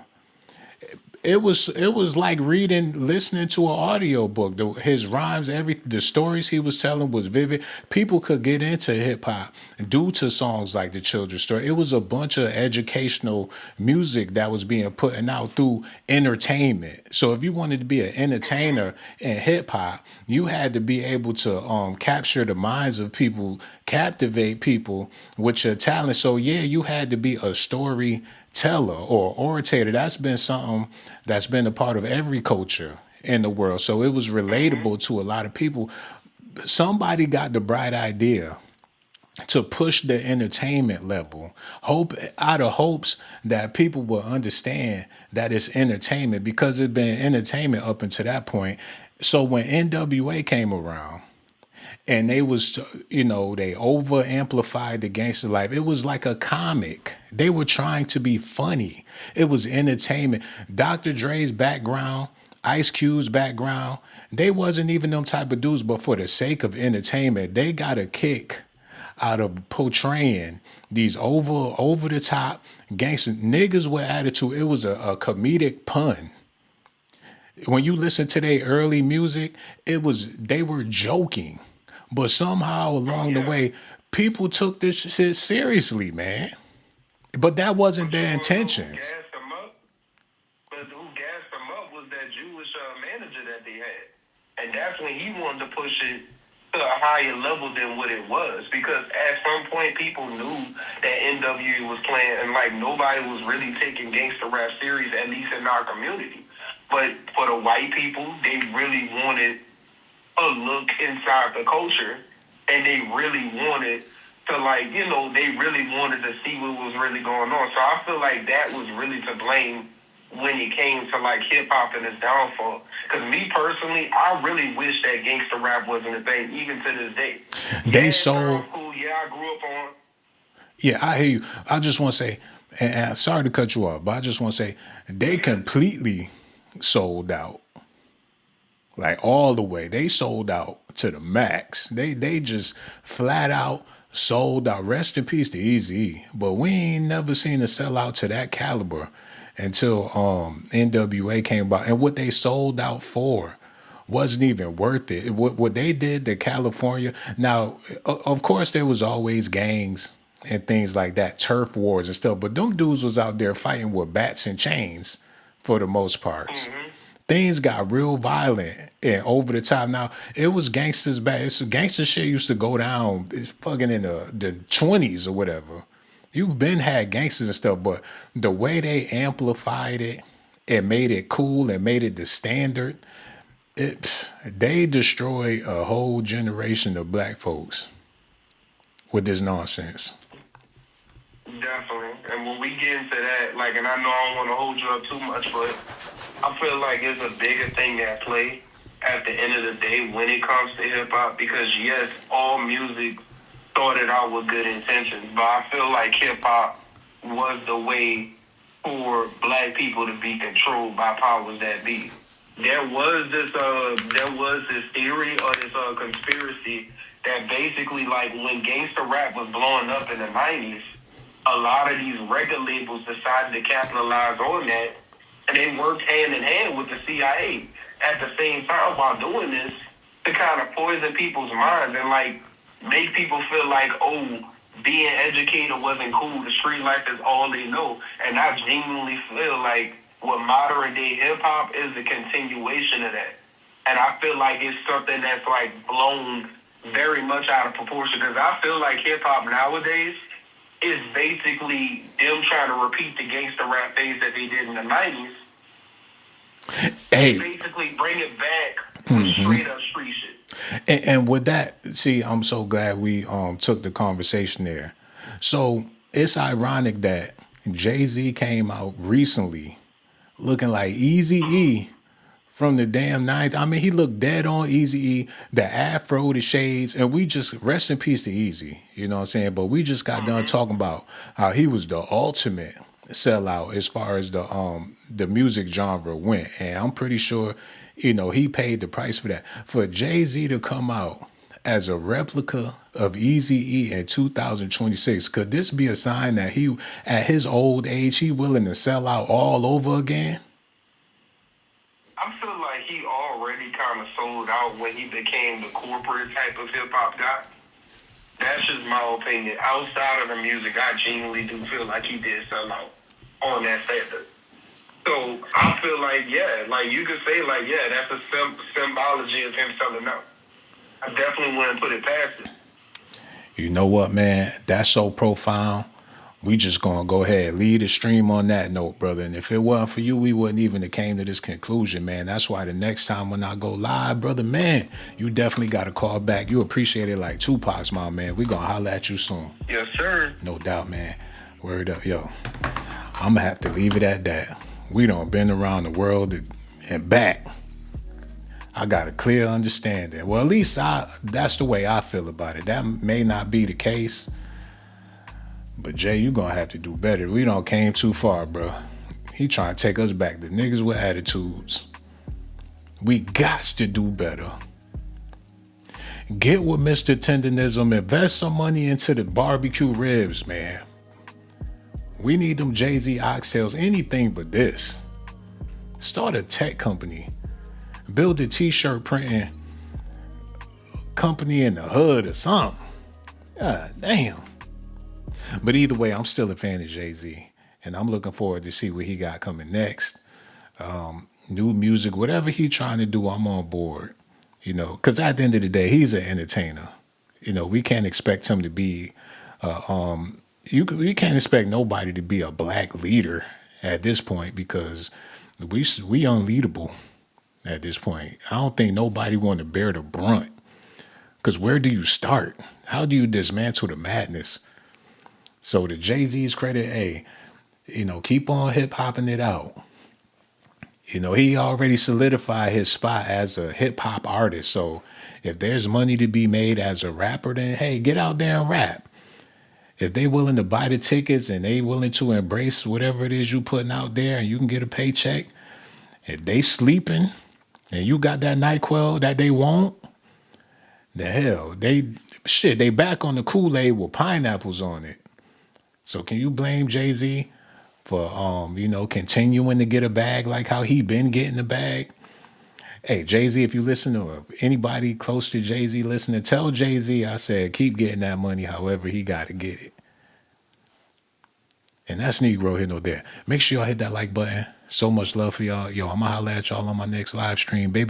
it was like listening to an audio book. His rhymes, the stories he was telling was vivid. People could get into hip hop due to songs like the children's story. It was a bunch of educational music that was being put out through entertainment. So if you wanted to be an entertainer in hip hop, you had to be able to capture the minds of people, captivate people with your talent. So yeah, you had to be a storyteller or orator. That's been something that's been a part of every culture in the world. So it was relatable to a lot of people. Somebody got the bright idea to push the entertainment level, out of hopes that people will understand that it's entertainment, because it's been entertainment up until that point. So when NWA came around, and they was, they over amplified the gangster life. It was like a comic. They were trying to be funny. It was entertainment. Dr. Dre's background, Ice Cube's background, they wasn't even them type of dudes, but for the sake of entertainment, they got a kick out of portraying these over the top gangster niggas with attitude. It was a comedic pun. When you listen to their early music, they were joking. But somehow along the way, people took this shit seriously, man. But that wasn't their intentions. But who gassed them up was that Jewish manager that they had. And that's when he wanted to push it to a higher level than what it was. Because at some point, people knew that NWA was playing, and like nobody was really taking gangster rap serious, at least in our community. But for the white people, they really wanted a look inside the culture, and they really wanted to they really wanted to see what was really going on. So I feel like that was really to blame when it came to like hip hop and its downfall. Because me personally, I really wish that gangster rap wasn't a thing, even to this day. Cool. Yeah, I grew up on. Yeah, I hear you. I just want to say, and sorry to cut you off, but I just want to say they completely sold out. Like all the way. They sold out to the max. They just flat out sold out. Rest in peace to Eazy-E. But we ain't never seen a sellout to that caliber until NWA came about. And what they sold out for wasn't even worth it. What they did to California. Now, of course, there was always gangs and things like that, turf wars and stuff. But them dudes was out there fighting with bats and chains for the most part. Mm-hmm. Things got real violent and over the top. Now, it was gangsters back. Gangster shit used to go down fucking in the 20s or whatever. You've been had gangsters and stuff, but the way they amplified it and made it cool and made it the standard, they destroyed a whole generation of black folks with this nonsense. Definitely. And when we get into that, and I know I don't want to hold you up too much, but I feel like it's a bigger thing at play at the end of the day when it comes to hip-hop, because yes, all music started out with good intentions, but I feel like hip-hop was the way for black people to be controlled by powers that be. There was this theory or this conspiracy that basically, when gangster rap was blowing up in the 90s, a lot of these record labels decided to capitalize on that, and they worked hand in hand with the CIA at the same time while doing this to kind of poison people's minds and make people feel like, being educated wasn't cool. The street life is all they know. And I genuinely feel like what modern day hip hop is a continuation of that. And I feel like it's something that's like blown very much out of proportion, because I feel like hip hop nowadays is basically them trying to repeat the gangster rap phase that they did in the 90s. Hey. They basically bring it back with straight up street shit. And with that, see, I'm so glad we took the conversation there. So it's ironic that Jay-Z came out recently looking like Eazy-E from the damn 90s. I mean, he looked dead on Eazy-E, the afro, the shades, and we just, rest in peace to Eazy, you know what I'm saying? But we just got done talking about how he was the ultimate sellout as far as the music genre went. And I'm pretty sure, you know, he paid the price for that. For Jay-Z to come out as a replica of Eazy-E in 2026, could this be a sign that he, at his old age, he willing to sell out all over again? I feel like he already kind of sold out when he became the corporate type of hip-hop guy. That's just my opinion. Outside of the music, I genuinely do feel like he did sell out on that standard. So I feel like, yeah, like you could say, like, yeah, that's a symbology of him selling out. I definitely wouldn't put it past it. You know what, man? That's so profound. We just gonna go ahead, lead the stream on that note, brother. And if it wasn't for you, we wouldn't even have came to this conclusion, man. That's why the next time when I go live, brother, man, you definitely got to call back. You appreciate it like Tupac's, my man. We gonna holler at you soon. Yes, sir. No doubt, man. Word up, yo. I'm gonna have to leave it at that. We done been around the world and back. I got a clear understanding. Well, at least that's the way I feel about it. That may not be the case. But Jay, you gonna have to do better. We done came too far, bro. He trying to take us back. The niggas with attitudes. We got to do better. Get with Mr. Tenderism. Invest some money into the barbecue ribs, man. We need them Jay-Z oxtails. Anything but this. Start a tech company. Build a t-shirt printing company in the hood or something. God damn. But either way, I'm still a fan of Jay-Z, and I'm looking forward to see what he got coming next. New music, whatever he trying to do, I'm on board. You know, because at the end of the day, he's an entertainer. You know, we can't expect him to be, you can't expect nobody to be a black leader at this point, because we unleadable at this point. I don't think nobody want to bear the brunt, because where do you start? How do you dismantle the madness? So to Jay-Z's credit, hey, you know, keep on hip-hopping it out. You know, he already solidified his spot as a hip-hop artist. So if there's money to be made as a rapper, then, hey, get out there and rap. If they willing to buy the tickets and they willing to embrace whatever it is you putting out there and you can get a paycheck, if they sleeping and you got that NyQuil that they want, the hell, they back on the Kool-Aid with pineapples on it. So can you blame Jay-Z for, you know, continuing to get a bag like how he been getting the bag? Hey, Jay-Z, if you listen to anybody close to Jay-Z listening, tell Jay-Z I said keep getting that money however he got to get it. And that's Negro Hit No There. Make sure y'all hit that like button. So much love for y'all. Yo, I'm going to holler at y'all on my next live stream, baby.